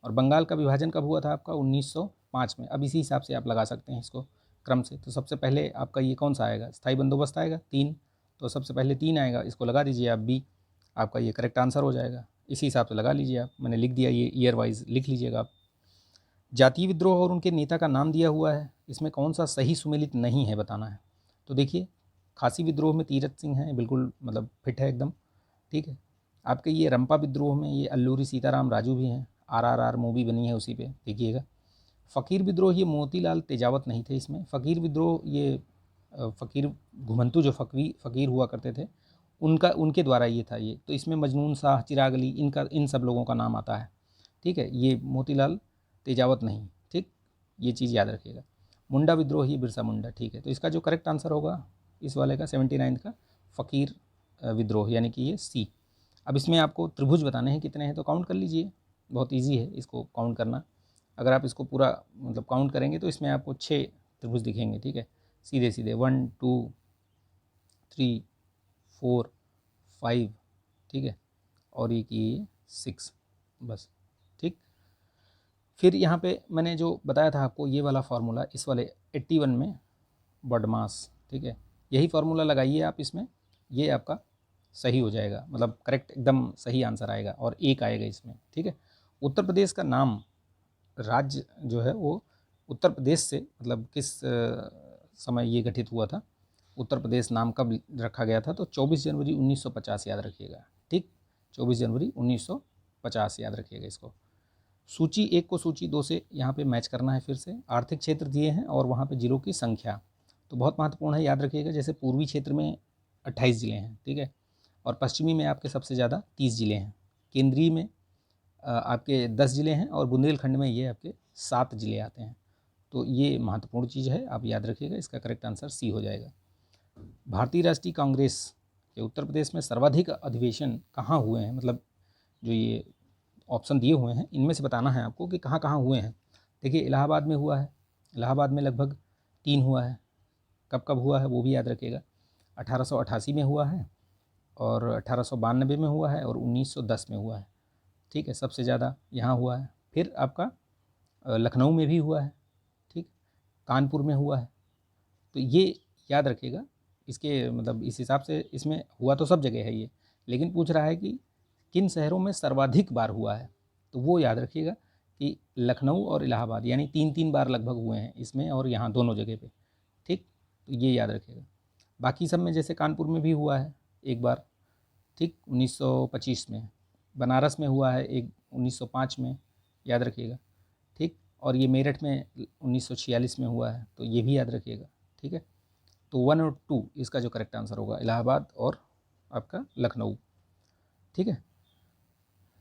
और बंगाल का विभाजन कब हुआ था आपका? 1905 में। अब इसी हिसाब से आप लगा सकते हैं इसको क्रम से। तो सबसे पहले आपका ये कौन सा आएगा? स्थायी बंदोबस्त आएगा 3, तो सबसे पहले 3 आएगा, इसको लगा दीजिए आप बी, आपका ये करेक्ट आंसर हो जाएगा। इसी हिसाब से लगा लीजिए आप, मैंने लिख दिया, ये ईयर वाइज लिख लीजिएगा आप। जातीय विद्रोह और उनके नेता का नाम दिया हुआ है, इसमें कौन सा सही सुमेलित नहीं है बताना है। तो देखिए, खासी विद्रोह में तीरथ सिंह है, बिल्कुल मतलब फिट है एकदम, ठीक है। आपके ये रंपा विद्रोह में ये अल्लूरी सीताराम राजू भी हैं, RRR मूवी बनी है उसी पे, देखिएगा। फ़कीर विद्रोह ये मोतीलाल तेजावत नहीं थे इसमें। फ़कीर विद्रोह ये फ़कीर घुमंतु जो फ़कीर हुआ करते थे उनके द्वारा ये था ये। तो इसमें मजनून शाह, चिराग अली, इन सब लोगों का नाम आता है, ठीक है, ये मोतीलाल तेजावत नहीं, ठीक, ये चीज़ याद रखिएगा। मुंडा विद्रोह ये बिरसा मुंडा, ठीक है। तो इसका जो करेक्ट आंसर होगा इस वाले का 79 का फ़कीर विद्रोह, यानी कि ये सी। अब इसमें आपको त्रिभुज बताने हैं कितने हैं, तो काउंट कर लीजिए, बहुत ईजी है इसको काउंट करना। अगर आप इसको पूरा मतलब काउंट करेंगे तो इसमें आपको 6 त्रिभुज दिखेंगे, ठीक है, सीधे सीधे 1 2 3 4 5, ठीक है, और एक ये 6, बस, ठीक। फिर यहाँ पे मैंने जो बताया था आपको ये वाला फार्मूला, इस वाले 81 में बॉडमास, ठीक है, यही फार्मूला लगाइए आप इसमें, ये आपका सही हो जाएगा, मतलब करेक्ट एकदम सही आंसर आएगा और 1 आएगा इसमें, ठीक है। उत्तर प्रदेश का नाम, राज्य जो है वो उत्तर प्रदेश से मतलब किस समय ये गठित हुआ था, उत्तर प्रदेश नाम कब रखा गया था? तो 24 जनवरी 1950 याद रखिएगा, ठीक, 24 जनवरी 1950 याद रखिएगा इसको। सूची 1 को सूची 2 से यहाँ पे मैच करना है। फिर से आर्थिक क्षेत्र दिए हैं और वहाँ पे जिलों की संख्या, तो बहुत महत्वपूर्ण है, याद रखिएगा। जैसे पूर्वी क्षेत्र में 28 ज़िले हैं, ठीक है, और पश्चिमी में आपके सबसे ज़्यादा 30 ज़िले हैं। केंद्रीय में आपके 10 ज़िले हैं और बुंदेलखंड में ये आपके 7 ज़िले आते हैं। तो ये महत्वपूर्ण चीज़ है, आप याद रखिएगा, इसका करेक्ट आंसर सी हो जाएगा। भारतीय राष्ट्रीय कांग्रेस के उत्तर प्रदेश में सर्वाधिक अधिवेशन कहाँ हुए हैं, मतलब जो ये ऑप्शन दिए हुए हैं इनमें से बताना है आपको कि कहाँ कहाँ हुए हैं। देखिए इलाहाबाद में हुआ है, इलाहाबाद में लगभग 3 हुआ है। कब कब हुआ है वो भी याद रखिएगा। 1888 में हुआ है और 1892 में हुआ है और 1910 में हुआ है। ठीक है, सबसे ज़्यादा यहाँ हुआ है। फिर आपका लखनऊ में भी हुआ है, ठीक, कानपुर में हुआ है। तो ये याद रखिएगा। इसके मतलब इस हिसाब से इसमें हुआ तो सब जगह है ये, लेकिन पूछ रहा है कि किन शहरों में सर्वाधिक बार हुआ है, तो वो याद रखिएगा कि लखनऊ और इलाहाबाद, यानी 3-3 बार लगभग हुए हैं इसमें और यहाँ दोनों जगह पे। ठीक, तो ये याद रखिएगा। बाकी सब में जैसे कानपुर में भी हुआ है एक बार, ठीक, 1925 में। बनारस में हुआ है एक 1905 में, याद रखिएगा। ठीक, और ये मेरठ में 1946 में हुआ है, तो ये भी याद रखिएगा। ठीक है, तो 1 और 2 इसका जो करेक्ट आंसर होगा, इलाहाबाद और आपका लखनऊ। ठीक है,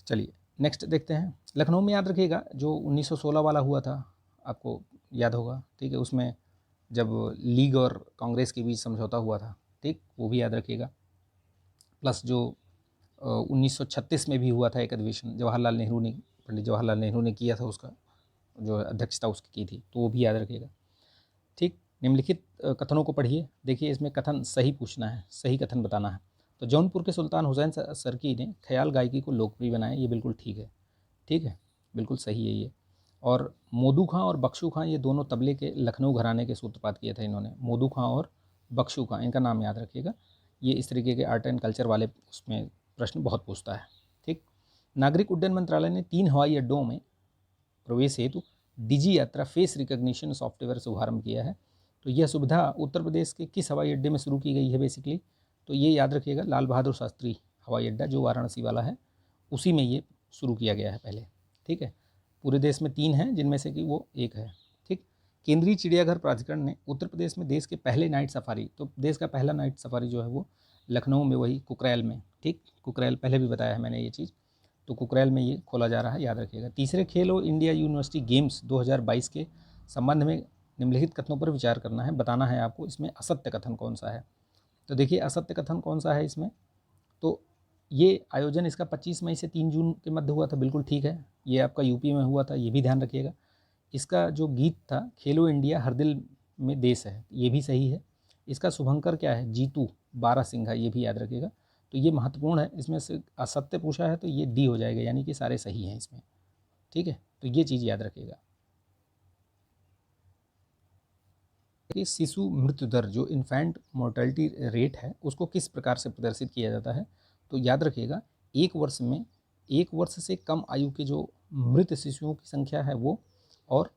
चलिए नेक्स्ट देखते हैं। लखनऊ में याद रखिएगा जो 1916 वाला हुआ था, आपको याद होगा। ठीक है, उसमें जब लीग और कांग्रेस के बीच समझौता हुआ था, ठीक, वो भी याद रखिएगा। प्लस जो 1936 में भी हुआ था एक अधिवेशन, जवाहरलाल नेहरू ने, पंडित जवाहरलाल नेहरू ने किया था, उसका जो अध्यक्षता उसकी की थी, तो वो भी याद रखिएगा। ठीक, निम्नलिखित कथनों को पढ़िए। देखिए इसमें कथन सही पूछना है, सही कथन बताना है। तो जौनपुर के सुल्तान हुसैन सरकी ने ख्याल गायकी को लोकप्रिय बनाया, ये बिल्कुल ठीक है। ठीक है, बिल्कुल सही है ये। और मोदू खां और बख्शू खां ये दोनों तबले के लखनऊ घराने के सूत्रपात किए थे इन्होंने। मोदू खां और बख्शू खां, इनका नाम याद रखिएगा। ये इस तरीके के आर्ट एंड कल्चर वाले उसमें प्रश्न बहुत पूछता है। ठीक, नागरिक उड्डयन मंत्रालय ने 3 हवाई अड्डों में प्रवेश हेतु डिजी यात्रा फेस रिकग्निशन सॉफ्टवेयर शुभारंभ किया है। तो यह सुविधा उत्तर प्रदेश के किस हवाई अड्डे में शुरू की गई है बेसिकली, तो ये याद रखिएगा, लाल बहादुर शास्त्री हवाई अड्डा जो वाराणसी वाला है, उसी में ये शुरू किया गया है पहले। ठीक है, पूरे देश में 3 हैं जिनमें से कि वो एक है। ठीक, केंद्रीय चिड़ियाघर प्राधिकरण ने उत्तर प्रदेश में देश के पहले नाइट सफारी, तो देश का पहला नाइट सफारी जो है वो लखनऊ में, वही कुकरेल में। ठीक, कुकरेल पहले भी बताया है मैंने ये चीज़, तो कुकरेल में ये खोला जा रहा है, याद रखिएगा। तीसरे खेलो इंडिया यूनिवर्सिटी गेम्स 2022 के संबंध में निम्नलिखित कथनों पर विचार करना है, बताना है आपको इसमें असत्य कथन कौन सा है। तो देखिए असत्य कथन कौन सा है इसमें, तो ये आयोजन इसका 25 मई से 3 जून के मध्य हुआ था, बिल्कुल ठीक है। ये आपका यूपी में हुआ था, ये भी ध्यान रखिएगा। इसका जो गीत था खेलो इंडिया हर दिल में देश है, ये भी सही है। इसका शुभंकर क्या है, जीतू बारासिंघा, ये भी याद रखिएगा। तो ये महत्वपूर्ण है, इसमें से असत्य पूछा है तो ये डी हो जाएगा, यानी कि सारे सही हैं इसमें। ठीक है, तो ये चीज़ याद रखिएगा कि शिशु मृत्यु दर जो इन्फेंट मोर्टेलिटी रेट है उसको किस प्रकार से प्रदर्शित किया जाता है। तो याद रखिएगा, एक वर्ष में 1 वर्ष से कम आयु के जो मृत शिशुओं की संख्या है वो, और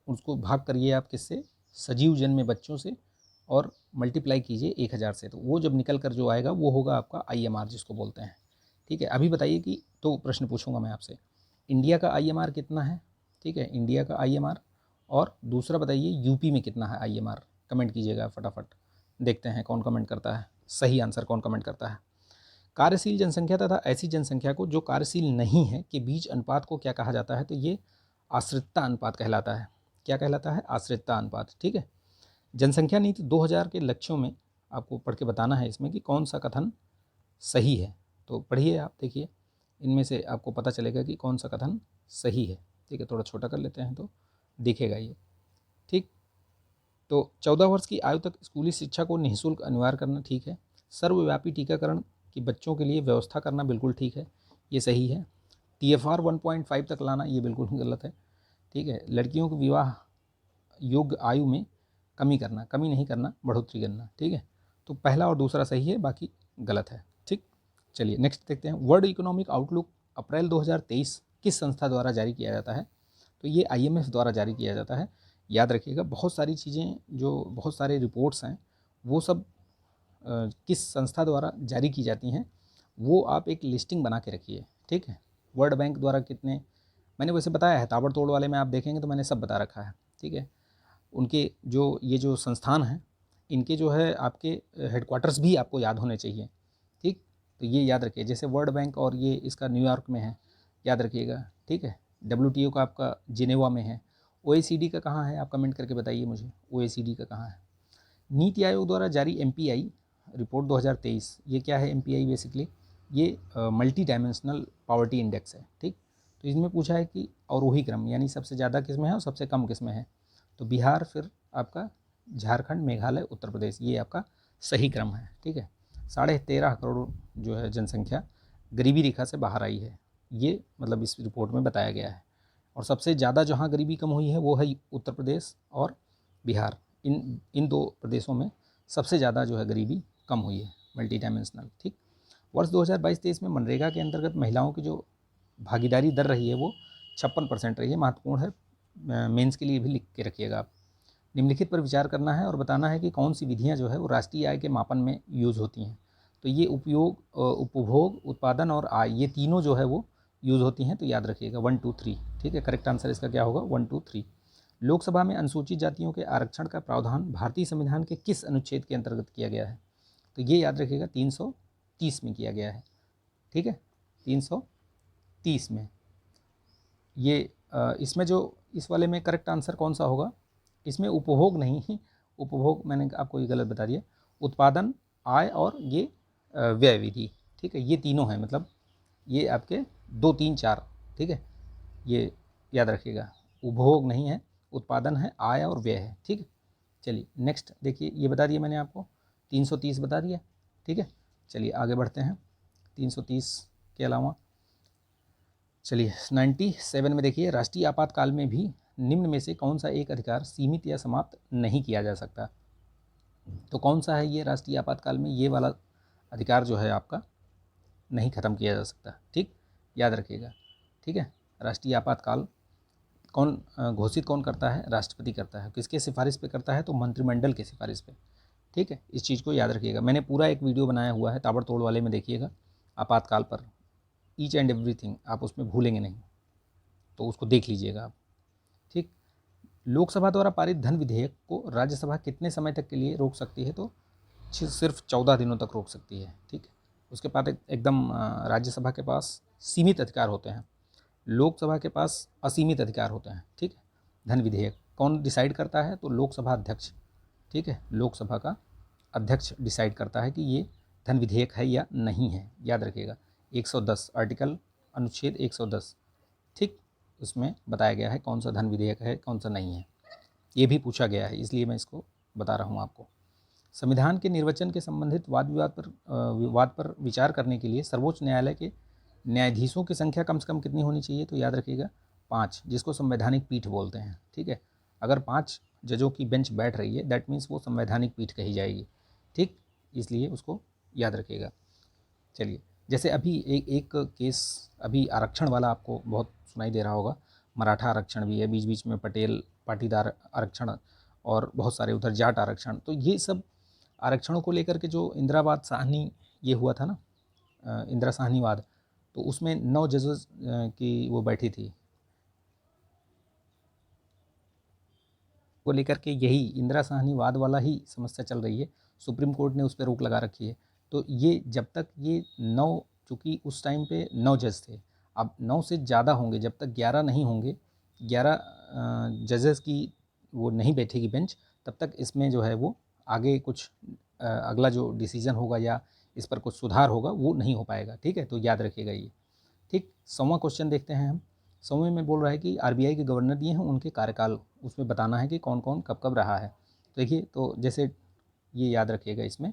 उसको भाग करिए आप किससे, सजीव जन्मे बच्चों से, और मल्टीप्लाई कीजिए 1000 से, तो वो जब निकल कर जो आएगा वो होगा आपका IMR जिसको बोलते हैं। ठीक है, अभी बताइए कि, तो प्रश्न पूछूंगा मैं आपसे, इंडिया का IMR कितना है। ठीक है, इंडिया का IMR, और दूसरा बताइए यूपी में कितना है IMR, कमेंट कीजिएगा फटाफट, देखते हैं कौन कमेंट करता है, सही आंसर कौन कमेंट करता है। कार्यशील जनसंख्या तथा ऐसी जनसंख्या को जो कार्यशील नहीं है के बीच अनुपात को क्या कहा जाता है, तो ये आश्रितता अनुपात कहलाता है। क्या कहलाता है, आश्रितता अनुपात। ठीक है, जनसंख्या नीति 2000 के लक्ष्यों में आपको पढ़ के बताना है इसमें कि कौन सा कथन सही है। तो पढ़िए आप, देखिए इनमें से आपको पता चलेगा कि कौन सा कथन सही है। ठीक है, थोड़ा छोटा कर लेते हैं तो दिखेगा ये। ठीक, तो 14 वर्ष की आयु तक स्कूली शिक्षा को निःशुल्क अनिवार्य करना ठीक है। सर्वव्यापी टीकाकरण की बच्चों के लिए व्यवस्था करना बिल्कुल ठीक है, ये सही है। TFR 1.5 तक लाना ये बिल्कुल गलत है। ठीक है, लड़कियों को विवाह योग्य आयु में कमी करना, कमी नहीं करना, बढ़ोतरी करना। ठीक है, तो पहला और दूसरा सही है, बाकी गलत है। ठीक, चलिए नेक्स्ट देखते हैं। वर्ल्ड इकोनॉमिक आउटलुक अप्रैल 2023 किस संस्था द्वारा जारी किया जाता है, तो ये IMF द्वारा जारी किया जाता है। याद रखिएगा, बहुत सारी चीज़ें, जो बहुत सारे रिपोर्ट्स हैं वो सब किस संस्था द्वारा जारी की जाती हैं, वो आप एक लिस्टिंग बना के रखिए। ठीक है, वर्ल्ड बैंक द्वारा कितने, मैंने वैसे बताया है, ताबड़तोड़ वाले में आप देखेंगे तो मैंने सब बता रखा है। ठीक है, उनके जो ये जो संस्थान हैं, इनके जो है आपके हेडक्वार्टर्स भी आपको याद होने चाहिए। ठीक, तो ये याद रखिए, जैसे वर्ल्ड बैंक और ये इसका न्यूयॉर्क में है, याद रखिएगा। ठीक है, WTO का आपका जिनेवा में है। OECD का कहाँ है, आप कमेंट करके बताइए मुझे, OECD का कहाँ है। नीति आयोग द्वारा जारी MPI रिपोर्ट 2023, ये क्या है MPI बेसिकली, ये मल्टी डायमेंशनल पॉवर्टी इंडेक्स है, ठीक। तो इसमें पूछा है कि अवरोही क्रम, यानी सबसे ज़्यादा किस में है और सबसे कम किस में है, तो बिहार, फिर आपका झारखंड, मेघालय, उत्तर प्रदेश, ये आपका सही क्रम है, ठीक है। 13.5 करोड़ जो है जनसंख्या गरीबी रेखा से बाहर आई है, ये मतलब इस रिपोर्ट में बताया गया है। और सबसे ज़्यादा जहाँ गरीबी कम हुई है वो है उत्तर प्रदेश और बिहार, इन दो प्रदेशों में सबसे ज़्यादा जो है गरीबी कम हुई है, मल्टी डायमेंशनल, ठीक। वर्ष 2022-23 में मनरेगा के अंतर्गत महिलाओं की जो भागीदारी दर रही है वो 56% रही है। महत्वपूर्ण है, मेंस के लिए भी लिख के रखिएगा आप। निम्नलिखित पर विचार करना है और बताना है कि कौन सी विधियां जो है वो राष्ट्रीय आय के मापन में यूज़ होती हैं। तो ये उपभोग, उत्पादन और आय, ये तीनों जो है वो यूज़ होती हैं, तो याद रखिएगा 1 2 3, ठीक है। करेक्ट आंसर इसका क्या होगा, 1 2 3। लोकसभा में अनुसूचित जातियों के आरक्षण का प्रावधान भारतीय संविधान के किस अनुच्छेद के अंतर्गत किया गया है, तो ये याद रखिएगा 330 में किया गया है, ठीक है, 330 में। ये इसमें जो इस वाले में करेक्ट आंसर कौन सा होगा, इसमें उपभोग नहीं, उपभोग मैंने आपको ये गलत बता दिया, उत्पादन, आय और ये व्यय विधि, ठीक है, ये तीनों हैं, मतलब ये आपके 2 3 4, ठीक है, ये याद रखिएगा, उपभोग नहीं है, उत्पादन है, आय और व्यय है, ठीक है। चलिए नेक्स्ट देखिए, ये बता दिया मैंने आपको, 330 बता दिया, ठीक है। चलिए आगे बढ़ते हैं, 330 के अलावा चलिए 97 में देखिए, राष्ट्रीय आपातकाल में भी निम्न में से कौन सा एक अधिकार सीमित या समाप्त नहीं किया जा सकता, तो कौन सा है ये राष्ट्रीय आपातकाल में, ये वाला अधिकार जो है आपका नहीं ख़त्म किया जा सकता, ठीक, याद रखिएगा, ठीक है। राष्ट्रीय आपातकाल कौन घोषित कौन करता है, राष्ट्रपति करता है। किसके सिफारिश पे करता है, तो मंत्रिमंडल के सिफारिश पे, ठीक है। इस चीज़ को याद रखिएगा, मैंने पूरा एक वीडियो बनाया हुआ है ताबड़तोड़ वाले में, देखिएगा आपातकाल पर, ईच एंड एवरीथिंग, आप उसमें भूलेंगे नहीं, तो उसको देख लीजिएगा आप, ठीक। लोकसभा द्वारा पारित धन विधेयक को राज्यसभा कितने समय तक के लिए रोक सकती है, तो सिर्फ 14 दिनों तक रोक सकती है, ठीक है। उसके बाद एकदम राज्यसभा के पास सीमित अधिकार होते हैं, लोकसभा के पास असीमित अधिकार होते हैं, ठीक है। धन विधेयक कौन डिसाइड करता है, तो लोकसभा अध्यक्ष, ठीक है, लोकसभा का अध्यक्ष डिसाइड करता है कि ये धन विधेयक है या नहीं है, याद रखिएगा। 110 आर्टिकल, अनुच्छेद 110, ठीक, उसमें बताया गया है कौन सा धन विधेयक है, कौन सा नहीं है, ये भी पूछा गया है, इसलिए मैं इसको बता रहा हूँ आपको। संविधान के निर्वचन के संबंधित वाद पर विचार करने के लिए सर्वोच्च न्यायालय के न्यायाधीशों की संख्या कम से कम कितनी होनी चाहिए, तो याद रखिएगा 5, जिसको संवैधानिक पीठ बोलते हैं, ठीक है। अगर 5 जजों की बेंच बैठ रही है, दैट मीन्स वो संवैधानिक पीठ कही जाएगी, ठीक, इसलिए उसको याद रखिएगा। चलिए, जैसे अभी एक केस अभी आरक्षण वाला आपको बहुत सुनाई दे रहा होगा, मराठा आरक्षण भी है, बीच बीच में पटेल पाटीदार आरक्षण और बहुत सारे उधर जाट आरक्षण, तो ये सब आरक्षणों को लेकर के जो इंदिरावाद साहनी ये हुआ था ना, इंदिरा साहनीवाद, तो उसमें 9 जजेस की वो बैठी थी, को लेकर के यही इंदिरा साहनीवाद वाला ही समस्या चल रही है, सुप्रीम कोर्ट ने उस पर रोक लगा रखी है। तो ये जब तक ये 9, चूँकि उस टाइम पे 9 जज थे, अब 9 से ज़्यादा होंगे, जब तक 11 नहीं होंगे, 11 जजेस की वो नहीं बैठेगी बेंच, तब तक इसमें जो है वो आगे कुछ अगला जो डिसीजन होगा या इस पर कुछ सुधार होगा वो नहीं हो पाएगा, ठीक है, तो याद रखिएगा ये, ठीक। 100वां क्वेश्चन देखते हैं हम। 100वें में बोल रहा है कि आरबीआई के गवर्नर दिए हैं, उनके कार्यकाल उसमें बताना है कि कौन कौन कब कब रहा है। देखिए, तो जैसे ये याद रखिएगा इसमें,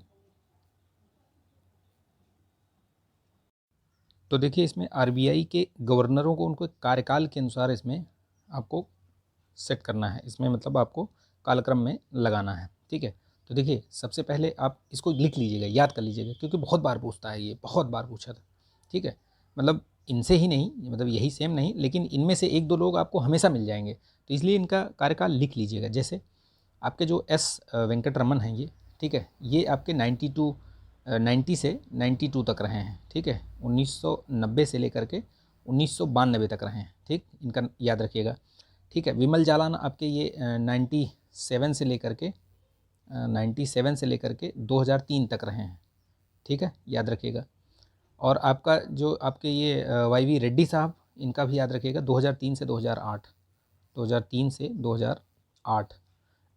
तो देखिए इसमें आरबीआई के गवर्नरों को उनको कार्यकाल के अनुसार इसमें आपको सेट करना है, इसमें मतलब आपको कालक्रम में लगाना है, ठीक है। तो देखिए सबसे पहले आप इसको लिख लीजिएगा, याद कर लीजिएगा, क्योंकि बहुत बार पूछता है, ये बहुत बार पूछा था, ठीक है। मतलब इनसे ही नहीं, मतलब यही सेम नहीं, लेकिन इनमें से 1 2 लोग आपको हमेशा मिल जाएंगे, तो इसलिए इनका कार्यकाल लिख लीजिएगा। जैसे आपके जो एस वेंकट रमन हैं ये, ठीक है, ये आपके 90 से 92 तक रहे हैं, ठीक है, 1990 से लेकर के 1992 तक रहे हैं, ठीक, इनका याद रखिएगा, ठीक है। विमल जालान आपके ये 97 से लेकर के 2003 तक रहे हैं, ठीक है, याद रखिएगा। और आपका जो आपके ये वाई रेड्डी साहब, इनका भी याद रखिएगा, 2003 से 2008, 2003 से 2008,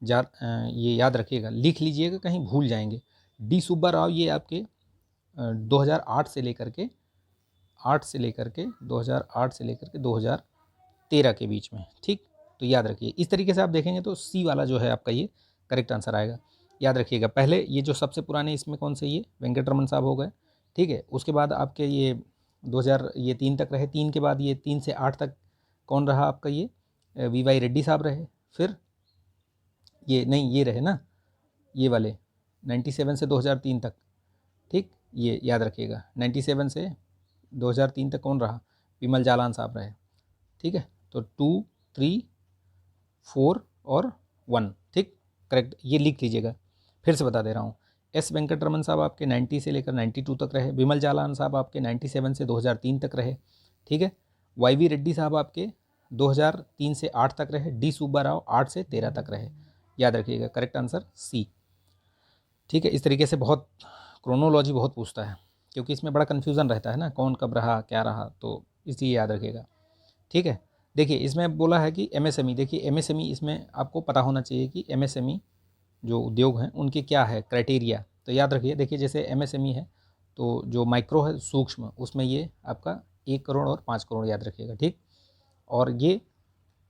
ये याद रखिएगा, लिख लीजिएगा, कहीं भूल जाएंगे। डी सुब्बा राव ये आपके 2008 से लेकर के 2013 के बीच में, ठीक। तो याद रखिए, इस तरीके से आप देखेंगे तो सी वाला जो है आपका ये करेक्ट आंसर आएगा। याद रखिएगा, पहले ये जो सबसे पुराने इसमें कौन से, ये वेंकटरमन साहब हो गए, ठीक है। उसके बाद आपके ये 2000 ये 3 तक रहे, 3 के बाद ये 3 से 8 तक कौन रहा आपका, ये वी रेड्डी साहब रहे। फिर ये नहीं, ये रहे ना, ये वाले 97 से 2003 तक, ठीक। ये याद रखिएगा, 97 से 2003 तक कौन रहा, विमल जालान साहब रहे, ठीक है। तो 2, 3, 4 और 1, ठीक, करेक्ट। ये लिख लीजिएगा, फिर से बता दे रहा हूँ। एस वेंकटरमन साहब आपके 90 से लेकर 92 तक रहे। विमल जालान साहब आपके 97 से 2003 तक रहे, ठीक है। वाई रेड्डी साहब आपके 2003 से 8 तक रहे। डी सुब्बा राव 8 से 13 तक रहे। याद रखिएगा, करेक्ट आंसर सी, ठीक है। इस तरीके से बहुत क्रोनोलॉजी बहुत पूछता है, क्योंकि इसमें बड़ा कन्फ्यूज़न रहता है ना, कौन कब रहा क्या रहा, तो इसलिए याद रखिएगा, ठीक है। देखिए इसमें बोला है कि एमएसएमई, देखिए एमएसएमई इसमें आपको पता होना चाहिए कि एमएसएमई जो उद्योग हैं उनके क्या है क्राइटेरिया। तो याद रखिए, देखिए जैसे एमएसएमई है तो जो माइक्रो है, सूक्ष्म, उसमें ये आपका 1 करोड़ और 5 करोड़, याद रखिएगा, ठीक। और ये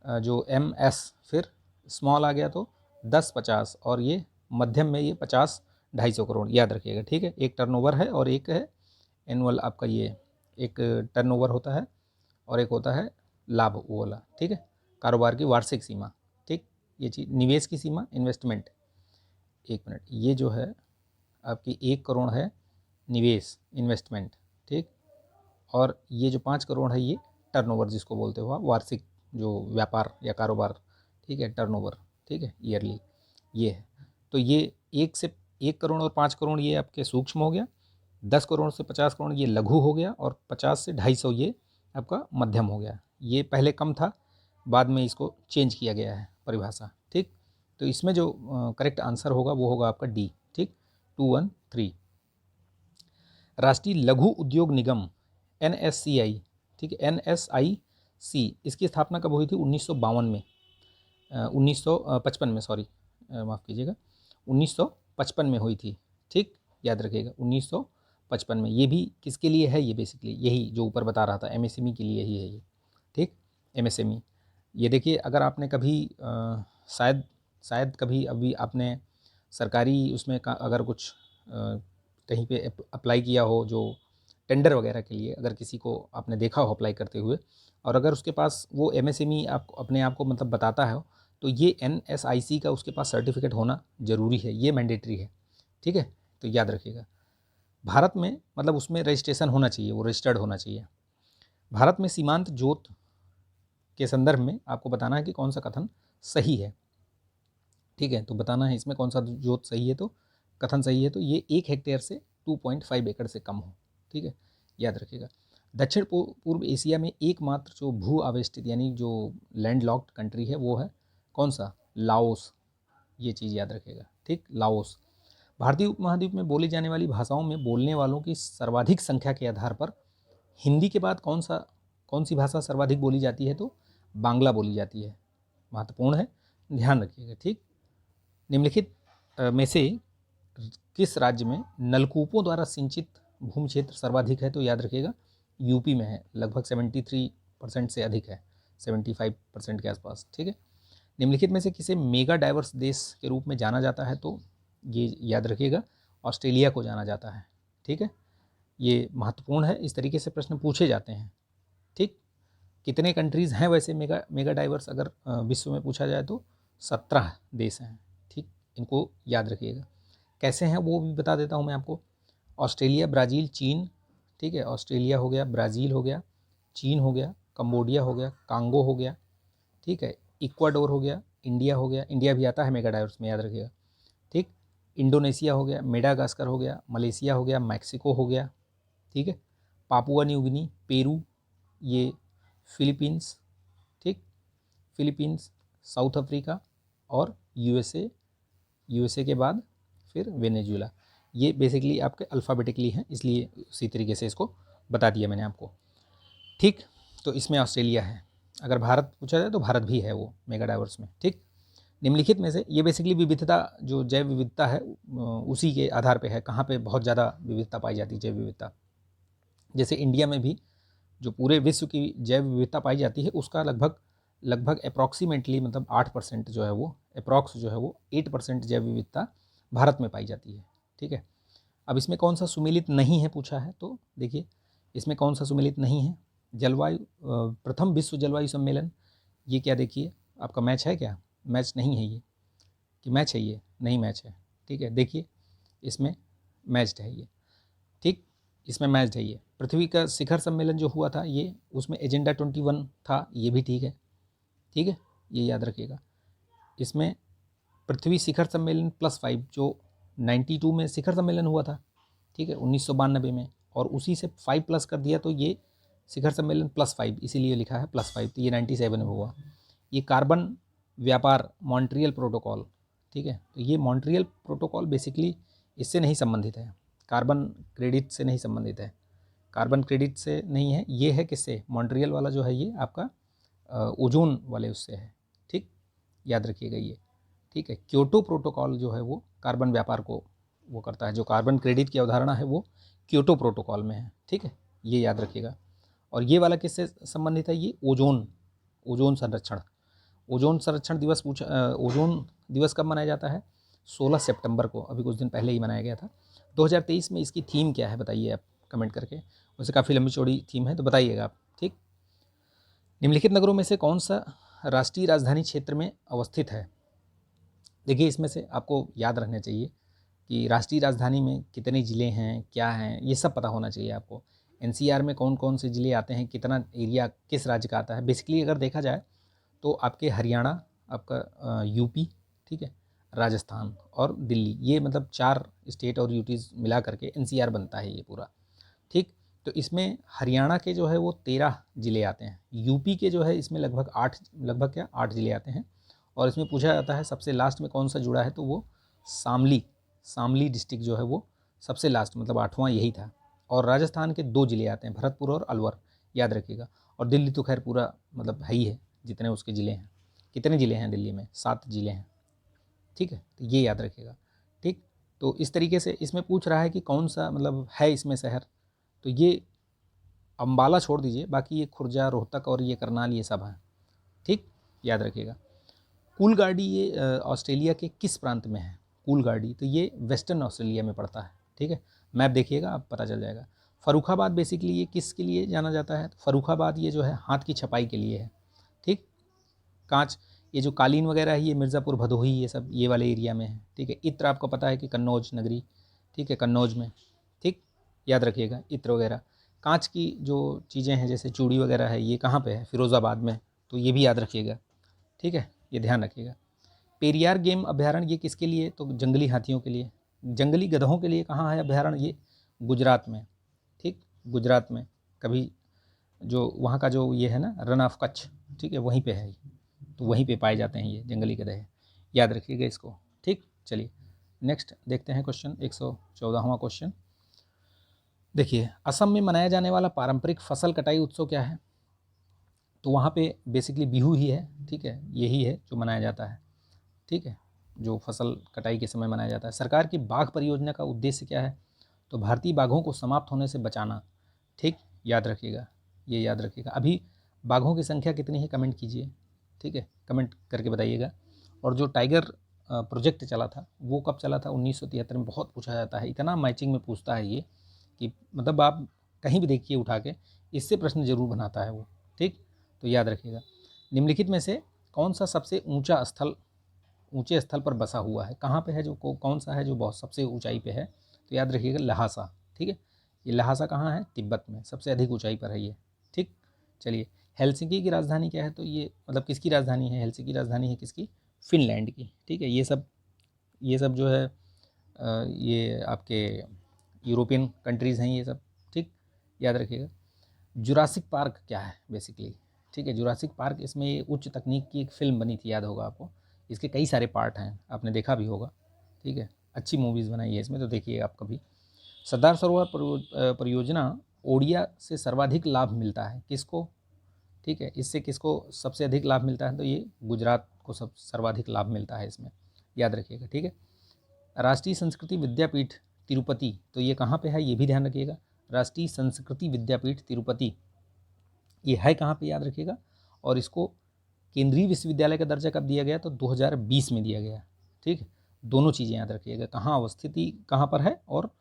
जो एमएस फिर स्मॉल आ गया तो 10, 50, और ये मध्यम में ये 50, 250 करोड़, याद रखिएगा, ठीक है। एक टर्नओवर है और एक है एनुअल आपका, ये एक टर्नओवर होता है और एक होता है लाभ, वो वाला, ठीक है। कारोबार की वार्षिक सीमा, ठीक। ये चीज़ निवेश की सीमा, इन्वेस्टमेंट, 1 मिनट, ये जो है आपकी 1 करोड़ है निवेश, इन्वेस्टमेंट, ठीक। और ये जो 5 करोड़ है ये टर्नओवर जिसको बोलते हो आप, वार्षिक जो व्यापार या कारोबार, ठीक है, टर्नओवर, ठीक है, ईयरली, ये है। तो ये 1 करोड़ और 5 करोड़ ये आपके सूक्ष्म हो गया, 10 करोड़ से 50 करोड़ ये लघु हो गया, और 50 से 250 ये आपका मध्यम हो गया। ये पहले कम था, बाद में इसको चेंज किया गया है परिभाषा, ठीक। तो इसमें जो करेक्ट आंसर होगा वो होगा आपका डी, ठीक, 213। राष्ट्रीय लघु उद्योग निगम NSCI, ठीक है, NSIC, इसकी स्थापना कब हुई थी, 1952 में, 1955 में, सॉरी माफ़ कीजिएगा, 1955 में हुई थी, ठीक। याद रखिएगा 1955 में। ये भी किसके लिए है, ये बेसिकली यही जो ऊपर बता रहा था, MSME के लिए ही है ये, ठीक। MSME, ये देखिए, अगर आपने कभी शायद कभी अभी आपने सरकारी उसमें अगर कुछ कहीं पे अप्लाई किया हो, जो टेंडर वगैरह के लिए, अगर किसी को आपने देखा हो अप्लाई करते हुए, और अगर उसके पास वो MSME आप अपने आप को मतलब बताता है, तो ये NSIC का उसके पास सर्टिफिकेट होना ज़रूरी है, ये मैंडेटरी है, ठीक है। तो याद रखिएगा, भारत में मतलब उसमें रजिस्ट्रेशन होना चाहिए, वो रजिस्टर्ड होना चाहिए। भारत में सीमांत जोत के संदर्भ में आपको बताना है कि कौन सा कथन सही है, ठीक है। तो बताना है इसमें कौन सा जोत सही है, तो कथन सही है तो ये 1 हेक्टेयर से 2.5 एकड़ से कम हो, ठीक है, याद रखिएगा। दक्षिण पूर्व एशिया में एकमात्र जो भू आवेष्टित यानी जो लैंड लॉक्ड कंट्री है वो है कौन सा, लाओस, ये चीज़ याद रखिएगा, ठीक, लाओस। भारतीय उपमहाद्वीप में बोली जाने वाली भाषाओं में बोलने वालों की सर्वाधिक संख्या के आधार पर हिंदी के बाद कौन सी भाषा सर्वाधिक बोली जाती है, तो बांग्ला बोली जाती है। महत्वपूर्ण है, ध्यान रखिएगा, ठीक। निम्नलिखित में से किस राज्य में नलकूपों द्वारा सिंचित भूमि क्षेत्र सर्वाधिक है, तो याद रखिएगा यूपी में है, लगभग 73% से अधिक है, 75% के आसपास, ठीक है। निम्नलिखित में से किसे मेगा डाइवर्स देश के रूप में जाना जाता है, तो ये याद रखिएगा ऑस्ट्रेलिया को जाना जाता है, ठीक है। ये महत्वपूर्ण है, इस तरीके से प्रश्न पूछे जाते हैं, ठीक। कितने कंट्रीज़ हैं वैसे मेगा डाइवर्स, अगर विश्व में पूछा जाए तो 17 देश हैं, ठीक, इनको याद रखिएगा। कैसे हैं वो भी बता देता हूँ मैं आपको। ऑस्ट्रेलिया, ब्राज़ील, चीन, ठीक है, ऑस्ट्रेलिया हो गया, ब्राज़ील हो गया, चीन हो गया, कंबोडिया हो गया, कांगो हो गया, ठीक है, इक्वाडोर हो गया, इंडिया हो गया, इंडिया भी आता है मेगा डाइवर्स में, याद रखिएगा, ठीक। इंडोनेशिया हो गया, मेडागास्कर हो गया, मलेशिया हो गया, मैक्सिको हो गया, ठीक है, पापुआ न्यू गिनी, पेरू, ये फिलीपींस, ठीक, फिलीपींस, साउथ अफ्रीका और यूएसए के बाद फिर वेनेजुएला। ये बेसिकली आपके अल्फ़ाबेटिकली हैं, इसलिए उसी तरीके से इसको बता दिया मैंने आपको, ठीक। तो इसमें ऑस्ट्रेलिया है। अगर भारत पूछा जाए तो भारत भी है वो मेगा डाइवर्स में, ठीक। निम्नलिखित में से ये बेसिकली विविधता, जो जैव विविधता है उसी के आधार पे है, कहाँ पे बहुत ज़्यादा विविधता पाई जाती है, जैव विविधता। जैसे इंडिया में भी जो पूरे विश्व की जैव विविधता पाई जाती है उसका लगभग अप्रॉक्सीमेटली मतलब 8% जो है वो अप्रॉक्स जो है वो 8% जैव विविधता भारत में पाई जाती है। ठीक है, अब इसमें कौन सा सुमेलित नहीं है पूछा है, तो देखिए इसमें कौन सा सुमेलित नहीं है, जलवायु प्रथम विश्व जलवायु सम्मेलन, ये क्या देखिए आपका मैच है क्या, मैच नहीं है ये, कि मैच है ये, नहीं मैच है। ठीक है, देखिए इसमें मैच्ड है ये, ठीक, इसमें मैच्ड है ये। पृथ्वी का शिखर सम्मेलन जो हुआ था ये, उसमें एजेंडा 21 था, ये भी ठीक है, ठीक है, ये याद रखिएगा। इसमें पृथ्वी शिखर सम्मेलन +5 जो 92 में शिखर सम्मेलन हुआ था, ठीक है, 1992 में, और उसी से 5 प्लस कर दिया तो ये शिखर सम्मेलन +5, इसीलिए लिखा है +5, तो ये 97 में हुआ। ये कार्बन व्यापार मॉन्ट्रियल प्रोटोकॉल, ठीक है, तो ये मॉन्ट्रियल प्रोटोकॉल बेसिकली इससे नहीं संबंधित है, कार्बन क्रेडिट से नहीं संबंधित है, कार्बन क्रेडिट से नहीं है, ये है किससे, मॉन्ट्रियल वाला जो है ये आपका ओजोन वाले उससे है, ठीक, याद रखिएगा ये। ठीक है, क्योटो प्रोटोकॉल जो है वो कार्बन व्यापार को वो करता है, जो कार्बन क्रेडिट की अवधारणा है वो क्योटो प्रोटोकॉल में है, ठीक है, ये याद रखिएगा। और ये वाला किससे संबंधित है, ये ओजोन संरक्षण, ओजोन संरक्षण दिवस ओजोन दिवस कब मनाया जाता है, 16 सितंबर को, अभी कुछ दिन पहले ही मनाया गया था। 2023 में इसकी थीम क्या है बताइए आप कमेंट करके, वैसे काफ़ी लंबी चौड़ी थीम है तो बताइएगा आप, ठीक। निम्नलिखित नगरों में से कौन सा राष्ट्रीय राजधानी क्षेत्र में अवस्थित है, देखिए इसमें से आपको याद रखना चाहिए कि राष्ट्रीय राजधानी में कितने ज़िले हैं, क्या हैं, ये सब पता होना चाहिए आपको। एनसीआर में कौन कौन से ज़िले आते हैं, कितना एरिया किस राज्य का आता है। बेसिकली अगर देखा जाए तो आपके हरियाणा, आपका यूपी, ठीक है, राजस्थान और दिल्ली, ये मतलब 4 स्टेट और यूटीज़ मिला करके एनसीआर बनता है ये पूरा, ठीक। तो इसमें हरियाणा के जो है वो 13 ज़िले आते हैं, यूपी के जो है इसमें लगभग 8 ज़िले आते हैं, और इसमें पूछा जाता है सबसे लास्ट में कौन सा जुड़ा है, तो वो शामली डिस्ट्रिक्ट जो है वो सबसे लास्ट मतलब 8वां यही था। और राजस्थान के 2 ज़िले आते हैं, भरतपुर और अलवर, याद रखिएगा। और दिल्ली तो खैर पूरा मतलब है ही है, जितने उसके ज़िले हैं। कितने ज़िले हैं दिल्ली में, 7 ज़िले हैं, ठीक है, तो ये याद रखिएगा, ठीक। तो इस तरीके से इसमें पूछ रहा है कि कौन सा मतलब है इसमें शहर, तो ये अम्बाला छोड़ दीजिए, बाकी ये खुर्जा, रोहतक और ये करनाल, ये सब हैं, ठीक, याद रखिएगा। कूलगाड़ी ये ऑस्ट्रेलिया के किस प्रांत में है, कूलगाड़ी, तो ये वेस्टर्न ऑस्ट्रेलिया में पड़ता है, ठीक है, मैप देखिएगा आप पता चल जाएगा। फर्रुखाबाद बेसिकली ये किसके लिए जाना जाता है, फर्रुखाबाद ये जो है हाथ की छपाई के लिए है, ठीक, कांच, ये जो कालीन वगैरह है ये मिर्ज़ापुर, भदोही, ये सब ये वाले एरिया में है, ठीक है। इत्र आपको पता है कि कन्नौज नगरी, ठीक है, कन्नौज में, ठीक, याद रखिएगा। इत्र वगैरह कांच की जो चीज़ें हैं जैसे चूड़ी वगैरह है, ये कहाँ पे है, फिरोज़ाबाद में, तो ये भी याद रखिएगा, ठीक है, ये ध्यान रखिएगा। पेरियार गेम अभ्यारण्य ये किसके लिए, तो जंगली हाथियों के लिए। जंगली गधों के लिए कहाँ है अभ्यारण्य, ये गुजरात में, ठीक, गुजरात में, कभी जो वहाँ का जो ये है ना रन ऑफ कच्छ, ठीक है, वहीं पे है, तो वहीं पे पाए जाते हैं ये जंगली गधे, याद रखिएगा इसको, ठीक। चलिए नेक्स्ट देखते हैं क्वेश्चन, 114वां क्वेश्चन। देखिए असम में मनाया जाने वाला पारंपरिक फसल कटाई उत्सव क्या है, तो वहाँ पे बेसिकली बिहू ही है, ठीक है, यही है जो मनाया जाता है, ठीक है, जो फसल कटाई के समय मनाया जाता है। सरकार की बाघ परियोजना का उद्देश्य क्या है, तो भारतीय बाघों को समाप्त होने से बचाना, ठीक, याद रखिएगा, ये याद रखिएगा। अभी बाघों की संख्या कितनी है कमेंट कीजिए, ठीक है, कमेंट करके बताइएगा। और जो टाइगर प्रोजेक्ट चला था वो कब चला था, 1973 में, बहुत पूछा जाता है, इतना मैचिंग में पूछता है ये कि मतलब आप कहीं भी देखिए उठा के, इससे प्रश्न जरूर बनाता है वो, ठीक, तो याद रखिएगा। निम्नलिखित में से कौन सा सबसे ऊंचे स्थल पर बसा हुआ है, कहाँ पे है, जो कौन सा है जो बहुत सबसे ऊंचाई पे है, तो याद रखिएगा लहासा, ठीक है, ये लहासा कहाँ है, तिब्बत में, सबसे अधिक ऊंचाई पर है ये, ठीक। चलिए हेलसिंकी की राजधानी क्या है, तो ये मतलब किसकी राजधानी है, हेलसिंकी राजधानी है किसकी, फिनलैंड की, ठीक है। ये सब जो है ये आपके यूरोपियन कंट्रीज़ हैं ये सब, ठीक, याद रखिएगा। जुरासिक पार्क क्या है बेसिकली, ठीक है, जुरासिक पार्क, इसमें ये उच्च तकनीक की एक फ़िल्म बनी थी, याद होगा आपको, इसके कई सारे पार्ट हैं, आपने देखा भी होगा, ठीक है, अच्छी मूवीज़ बनाई है इसमें, तो देखिए आप कभी। सरदार सरोवर परियोजना ओडिया से सर्वाधिक लाभ मिलता है किसको, ठीक है, इससे किसको सबसे अधिक लाभ मिलता है, तो ये गुजरात आपको सब सर्वाधिक लाभ मिलता है इसमें, याद रखिएगा, ठीक है। राष्ट्रीय संस्कृति विद्यापीठ तिरुपति, तो ये कहाँ पे है ये भी ध्यान रखिएगा। राष्ट्रीय संस्कृति विद्यापीठ तिरुपति ये है कहाँ पे, याद रखिएगा। और इसको केंद्रीय विश्वविद्यालय का दर्जा कब दिया गया, तो 2020 में दिया गया, ठीक है। दोनों चीज़ें याद रखिएगा, कहाँ अवस्थिति कहाँ पर है और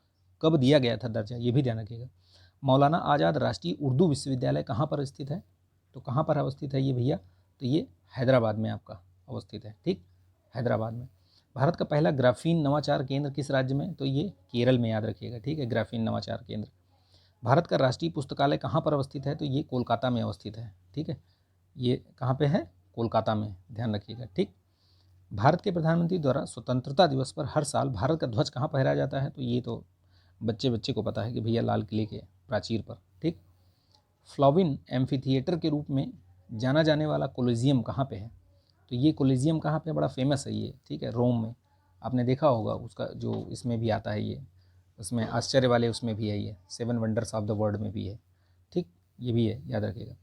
कब दिया गया था दर्जा, ये भी ध्यान रखिएगा। मौलाना आज़ाद राष्ट्रीय उर्दू विश्वविद्यालय कहाँ पर स्थित है, तो कहाँ पर अवस्थित है ये भैया, तो ये हैदराबाद में आपका अवस्थित है, ठीक, हैदराबाद में। भारत का पहला ग्राफीन नवाचार केंद्र किस राज्य में, तो ये केरल में, याद रखिएगा, ठीक है, ग्राफीन नवाचार केंद्र। भारत का राष्ट्रीय पुस्तकालय कहाँ पर अवस्थित है, तो ये कोलकाता में अवस्थित है, ठीक है, ये कहाँ पे है, कोलकाता में, ध्यान रखिएगा, ठीक। भारत के प्रधानमंत्री द्वारा स्वतंत्रता दिवस पर हर साल भारत का ध्वज कहाँ फहराया जाता है, तो ये तो बच्चे बच्चे को पता है कि भैया लाल किले के प्राचीर पर, ठीक। फ्लोविन एम्फी थिएटर के रूप में जाना जाने वाला कोलिजियम कहाँ पे है, तो ये कोलिजियम कहाँ पे बड़ा फेमस है ये, ठीक है, रोम में। आपने देखा होगा उसका जो इसमें भी आता है ये, उसमें आश्चर्य वाले उसमें भी है ये, 7 वंडर्स ऑफ द वर्ल्ड में भी है, ठीक, ये भी है, याद रखिएगा।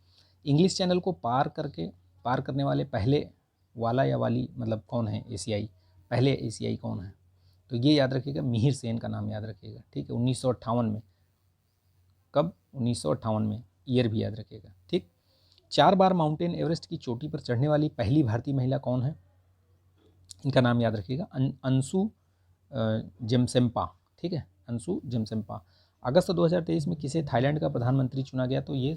इंग्लिश चैनल को पार करने वाले पहले वाला या वाली मतलब कौन है, एशियाई, पहले एशियाई कौन है, तो ये याद रखिएगा, मिहिर सेन का नाम याद रखिएगा, ठीक है, 1958 में, कब, 1958 में, ईयर भी याद रखिएगा, ठीक। 4 बार माउंटेन एवरेस्ट की चोटी पर चढ़ने वाली पहली भारतीय महिला कौन है, इनका नाम याद रखिएगा, अंशु जिमसेम्पा, ठीक है, अंशु जिमसेम्पा। अगस्त 2023 में किसे थाईलैंड का प्रधानमंत्री चुना गया, तो ये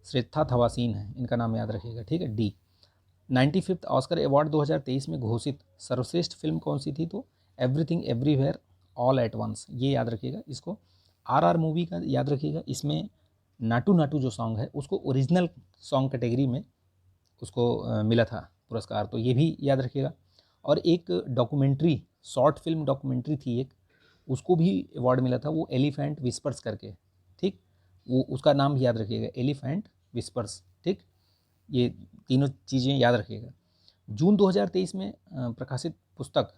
श्रेष्ठा थवासीन है, इनका नाम याद रखिएगा, ठीक है, डी। 95th ऑस्कर अवार्ड 2023 में घोषित सर्वश्रेष्ठ फिल्म कौन सी थी, तो everything everywhere all at once, ये याद रखिएगा। इसको RR मूवी का याद रखिएगा, इसमें नाटू नाटू जो सॉन्ग है उसको ओरिजिनल सॉन्ग कैटेगरी में उसको मिला था पुरस्कार, तो ये भी याद रखिएगा। और एक डॉक्यूमेंट्री, शॉर्ट फिल्म डॉक्यूमेंट्री थी एक, उसको भी अवार्ड मिला था, वो एलिफेंट विस्पर्स करके, ठीक, वो उसका नाम भी याद रखिएगा, एलिफेंट विस्पर्स, ठीक। ये तीनों चीज़ें याद रखिएगा। जून 2023 में प्रकाशित पुस्तक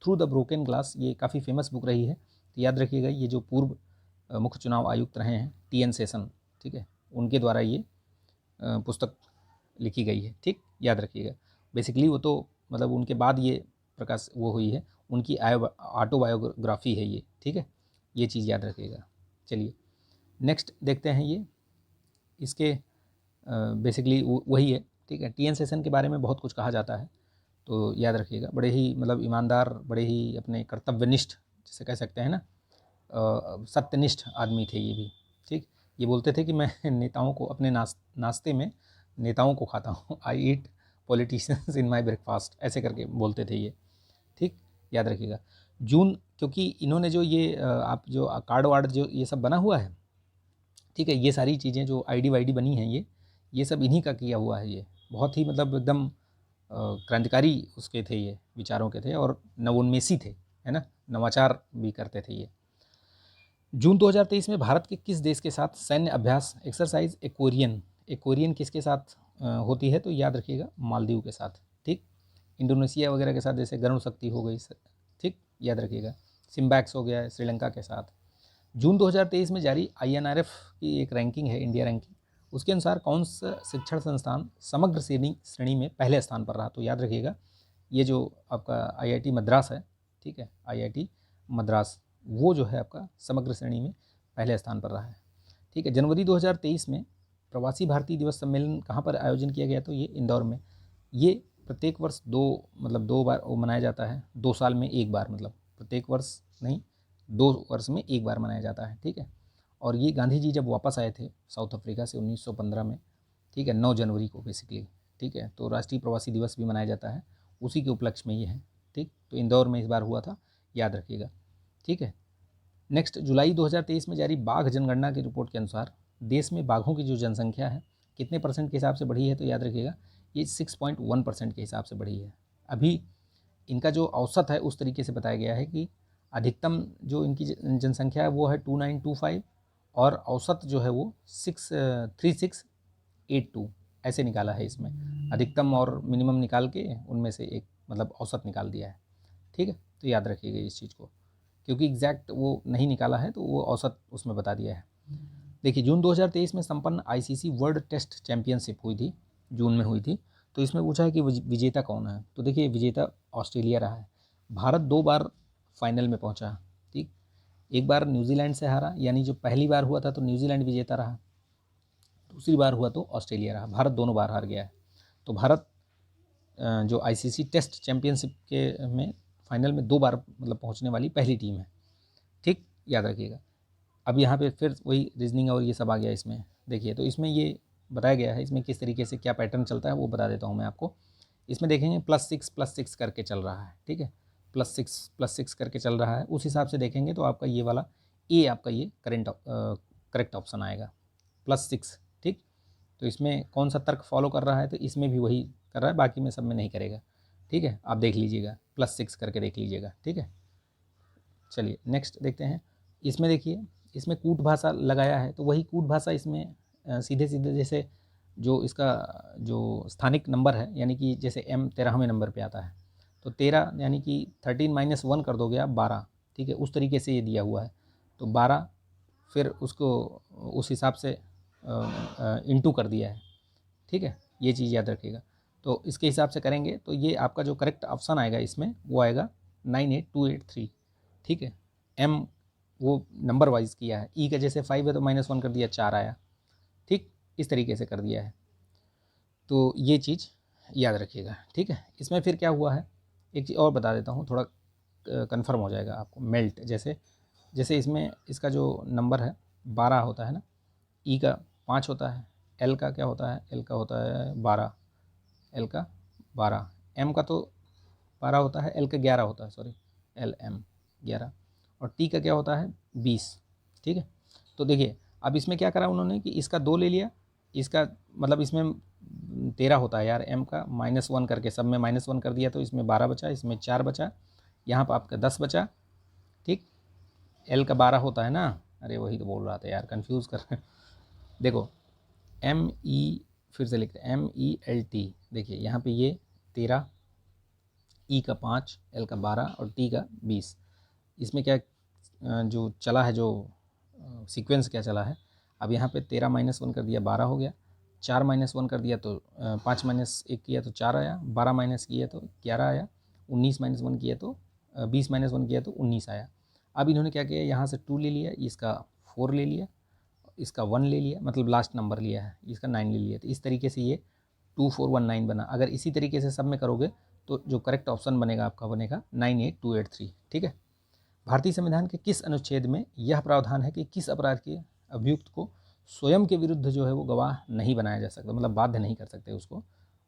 थ्रू द ब्रोकन ग्लास, ये काफ़ी फेमस बुक रही है, तो याद रखिएगा, ये जो पूर्व मुख्य चुनाव आयुक्त रहे हैं TN सेशन, ठीक है, उनके द्वारा ये पुस्तक लिखी गई है, ठीक, याद रखिएगा। बेसिकली वो तो मतलब उनके बाद ये प्रकाश वो हुई है, उनकी ऑटोबायोग्राफी है ये, ठीक है, ये चीज़ याद रखिएगा। चलिए नेक्स्ट देखते हैं, ये इसके बेसिकली वही है, ठीक है। TN सेशन के बारे में बहुत कुछ कहा जाता है, तो याद रखिएगा, बड़े ही मतलब ईमानदार, बड़े ही अपने कर्तव्यनिष्ठ जिसे कह सकते हैं ना, सत्यनिष्ठ आदमी थे ये भी, ठीक। ये बोलते थे कि मैं नेताओं को अपने नाश्ते में नेताओं को खाता हूँ, आई ईट पॉलिटिशियंस इन माई ब्रेकफास्ट, ऐसे करके बोलते थे ये, ठीक, याद रखिएगा। जून, क्योंकि इन्होंने जो ये आप जो कार्ड वार्ड जो ये सब बना हुआ है, ठीक है, ये सारी चीज़ें जो ID वाईडी बनी हैं ये सब इन्हीं का किया हुआ है, ये बहुत ही मतलब एकदम क्रांतिकारी उसके थे, ये विचारों के थे और नवोन्मेषी थे, है ना, नवाचार भी करते थे ये। जून 2023 में भारत के किस देश के साथ सैन्य अभ्यास एक्सरसाइज एक्वेरियन किसके साथ होती है, तो याद रखिएगा, मालदीव के साथ, ठीक। इंडोनेशिया वगैरह के साथ, जैसे गरुण शक्ति हो गई, ठीक, याद रखिएगा। सिम्बैक्स हो गया श्रीलंका के साथ। जून 2023 में जारी INRF की एक रैंकिंग है, इंडिया रैंकिंग, उसके अनुसार कौन सा शिक्षण संस्थान समग्र श्रेणी में पहले स्थान पर रहा, तो याद रखिएगा, ये जो आपका IIT मद्रास है, ठीक है, IIT मद्रास, वो जो है आपका समग्र श्रेणी में पहले स्थान पर रहा है, ठीक है। जनवरी 2023 में प्रवासी भारतीय दिवस सम्मेलन कहाँ पर आयोजन किया गया, तो ये इंदौर में। ये प्रत्येक वर्ष दो बार वो मनाया जाता है, 2 साल में एक बार, मतलब प्रत्येक वर्ष नहीं, 2 वर्ष में एक बार मनाया जाता है, ठीक है। और ये गांधी जी जब वापस आए थे साउथ अफ्रीका से 1915 में, ठीक है, 9 जनवरी को बेसिकली, ठीक है, तो राष्ट्रीय प्रवासी दिवस भी मनाया जाता है, उसी के उपलक्ष्य में ये है, ठीक। तो इंदौर में इस बार हुआ था, याद रखिएगा, ठीक है। नेक्स्ट, जुलाई 2023 में जारी बाघ जनगणना की रिपोर्ट के अनुसार देश में बाघों की जो जनसंख्या है कितने % के हिसाब से बढ़ी है, तो याद रखिएगा, ये 6.1% के हिसाब से बढ़ी है। अभी इनका जो औसत है उस तरीके से बताया गया है कि अधिकतम जो इनकी जनसंख्या है वो है 2925 और औसत जो है वो 3682 ऐसे निकाला है इसमें, अधिकतम और मिनिमम निकाल के उनमें से एक मतलब औसत निकाल दिया है, ठीक है। तो याद रखिएगा इस चीज़ को, क्योंकि एग्जैक्ट वो नहीं निकाला है तो वो औसत उसमें बता दिया है। देखिए, जून 2023 में संपन्न ICC वर्ल्ड टेस्ट चैंपियनशिप हुई थी, जून में हुई थी, तो इसमें पूछा है कि विजेता कौन है। तो देखिए विजेता ऑस्ट्रेलिया रहा है। भारत 2 बार फाइनल में पहुंचा, ठीक। एक बार न्यूजीलैंड से हारा, यानी जो पहली बार हुआ था तो न्यूजीलैंड विजेता रहा, दूसरी बार हुआ तो ऑस्ट्रेलिया रहा। भारत दोनों बार हार गया है। तो भारत जो आईसीसी टेस्ट चैंपियनशिप के में फाइनल में 2 बार मतलब पहुंचने वाली पहली टीम है, ठीक, याद रखिएगा। अब यहाँ पे फिर वही रीजनिंग और ये सब आ गया इसमें। देखिए तो इसमें ये बताया गया है, इसमें किस तरीके से क्या पैटर्न चलता है वो बता देता हूँ मैं आपको। इसमें देखेंगे +6 करके चल रहा है, ठीक है, +6 करके चल रहा है। उस हिसाब से देखेंगे तो आपका ये वाला ए आपका ये करेक्ट ऑप्शन आएगा, +6, ठीक। तो इसमें कौन सा तर्क फॉलो कर रहा है, तो इसमें भी वही कर रहा है, बाकी में सब में नहीं करेगा, ठीक है। आप देख लीजिएगा, +6 करके देख लीजिएगा, ठीक है। चलिए नेक्स्ट देखते हैं। इसमें देखिए, इसमें कूट भाषा लगाया है, तो वही कूट भाषा इसमें सीधे सीधे जैसे जो इसका जो स्थानिक नंबर है, यानी कि जैसे M 13वें नंबर पे आता है, तो 13 यानी कि 13 - 1 कर दोगे आप 12, ठीक है, उस तरीके से ये दिया हुआ है। तो 12 फिर उसको उस हिसाब से इंटू कर दिया है, ठीक है, ये चीज़ याद रखिएगा। तो इसके हिसाब से करेंगे तो ये आपका जो करेक्ट ऑप्शन आएगा इसमें वो आएगा 98283, ठीक है। M वो नंबर वाइज किया है, E का जैसे 5 है तो -1 कर दिया, 4 आया, ठीक, इस तरीके से कर दिया है। तो ये चीज़ याद रखिएगा, ठीक है। इसमें फिर क्या हुआ है, एक चीज़ और बता देता हूँ, थोड़ा कन्फर्म हो जाएगा आपको। मेल्ट जैसे जैसे इसमें इसका जो नंबर है 12 होता है ना, E का 5 होता है, L का क्या होता है, L का होता है 12, L का 12, M का तो 12 होता है, L का 11 होता है, सॉरी, LM 11, और T का क्या होता है 20, ठीक है। तो देखिए अब इसमें क्या करा उन्होंने कि इसका 2 ले लिया, इसका मतलब इसमें 13 होता है यार, M का -1 करके सब में -1 कर दिया, तो इसमें 12 बचा, इसमें 4 बचा, यहाँ पर आपका 10 बचा, ठीक। L का 12 होता है ना, अरे वही तो बोल रहा था यार, कन्फ्यूज़ कर देखो ME फिर से लिखते हैं MELT, देखिए यहाँ पे ये 13, E का 5, L का 12 और T का 20। इसमें क्या जो चला है, जो सीक्वेंस क्या चला है, अब यहाँ पे 13 - 1 कर दिया 12 हो गया, 4 - 1 कर दिया तो 5 - 1 किया तो 4 आया, 12 माइनस किया तो 11 आया, 19 - 1 किया तो 20 - 1 किया तो 19 आया। अब इन्होंने क्या किया, यहाँ से 2 ले लिया, इसका 4 ले लिया, इसका 1 ले लिया, मतलब लास्ट नंबर लिया है, इसका 9 ले लिया, तो इस तरीके से ये 2419 बना। अगर इसी तरीके से सब में करोगे तो जो करेक्ट ऑप्शन बनेगा आपका बनेगा 98283, ठीक है। भारतीय संविधान के किस अनुच्छेद में यह प्रावधान है कि किस अपराध के अभियुक्त को स्वयं के विरुद्ध जो है वो गवाह नहीं बनाया जा सकता, मतलब बाध्य नहीं कर सकते उसको,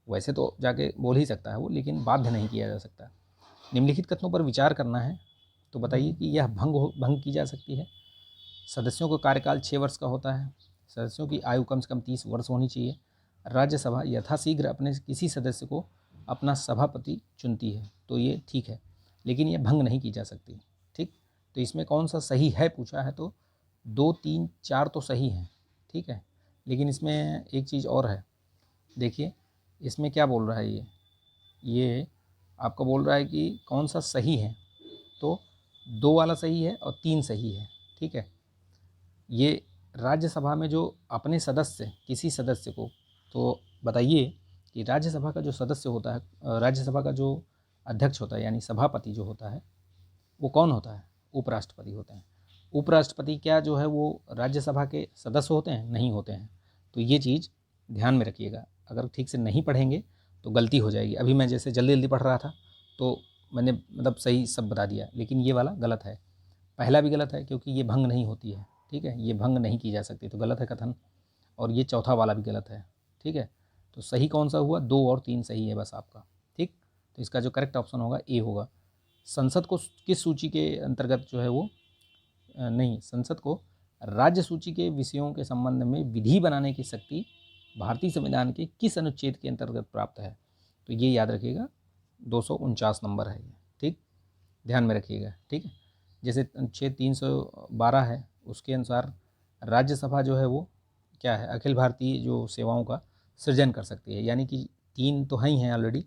वैसे तो जाके बोल ही सकता है वो, लेकिन बाध्य नहीं किया जा सकता। निम्नलिखित कथनों पर विचार करना है, तो बताइए कि यह भंग की जा सकती है। सदस्यों का कार्यकाल 6 वर्ष का होता है, सदस्यों की आयु कम से कम 30 वर्ष होनी चाहिए, राज्यसभा यथाशीघ्र अपने किसी सदस्य को अपना सभापति चुनती है, तो ये ठीक है, लेकिन ये भंग नहीं की जा सकती, ठीक। तो इसमें कौन सा सही है पूछा है, तो 2, 3, 4 तो सही हैं, ठीक है, लेकिन इसमें एक चीज़ और है। देखिए इसमें क्या बोल रहा है, ये आपका बोल रहा है कि कौन सा सही है, तो 2 वाला सही है और 3 सही है, ठीक है। ये राज्यसभा में जो अपने सदस्य किसी सदस्य को, तो बताइए कि राज्यसभा का जो सदस्य होता है, राज्यसभा का जो अध्यक्ष होता है यानी सभापति जो होता है वो कौन होता है, उपराष्ट्रपति होते हैं। उपराष्ट्रपति क्या जो है वो राज्यसभा के सदस्य होते हैं, नहीं होते हैं। तो ये चीज़ ध्यान में रखिएगा, अगर ठीक से नहीं पढ़ेंगे तो गलती हो जाएगी। अभी मैं जैसे जल्दी जल्दी पढ़ रहा था तो मैंने मतलब सही सब बता दिया, लेकिन ये वाला गलत है, पहला भी गलत है क्योंकि ये भंग नहीं होती है, ठीक है, ये भंग नहीं की जा सकती, तो गलत है कथन, और ये चौथा वाला भी गलत है, ठीक है। तो सही कौन सा हुआ, 2 और 3 सही है बस आपका, ठीक। तो इसका जो करेक्ट ऑप्शन होगा ए होगा। संसद को किस सूची के अंतर्गत जो है वो नहीं, संसद को राज्य सूची के विषयों के संबंध में विधि बनाने की शक्ति भारतीय संविधान के किस अनुच्छेद के अंतर्गत प्राप्त है, तो ये याद रखिएगा 249 नंबर है ये, ठीक, ध्यान में रखिएगा, ठीक है। जैसे अनुच्छेद 312 है उसके अनुसार राज्यसभा जो है वो क्या है, अखिल भारतीय जो सेवाओं का सृजन कर सकती है, यानी कि 3 तो ही हैं ऑलरेडी,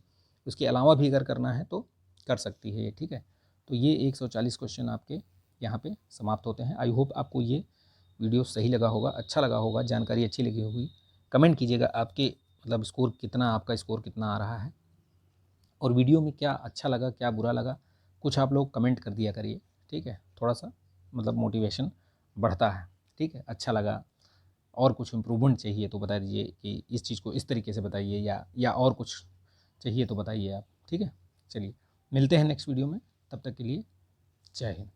उसके अलावा भी अगर करना है तो कर सकती है ये, ठीक है। तो ये 140 क्वेश्चन आपके यहाँ पे समाप्त होते हैं। आई होप आपको ये वीडियो सही लगा होगा, अच्छा लगा होगा, जानकारी अच्छी लगी होगी। कमेंट कीजिएगा आपके मतलब स्कोर कितना, आपका स्कोर कितना आ रहा है, और वीडियो में क्या अच्छा लगा क्या बुरा लगा कुछ आप लोग कमेंट कर दिया करिए, ठीक है। थोड़ा सा मतलब मोटिवेशन बढ़ता है, ठीक है। अच्छा लगा और कुछ इम्प्रूवमेंट चाहिए तो बता दीजिए कि इस चीज़ को इस तरीके से बताइए, या और कुछ चाहिए तो बताइए आप, ठीक है। चलिए मिलते हैं नेक्स्ट वीडियो में, तब तक के लिए जय हिंद।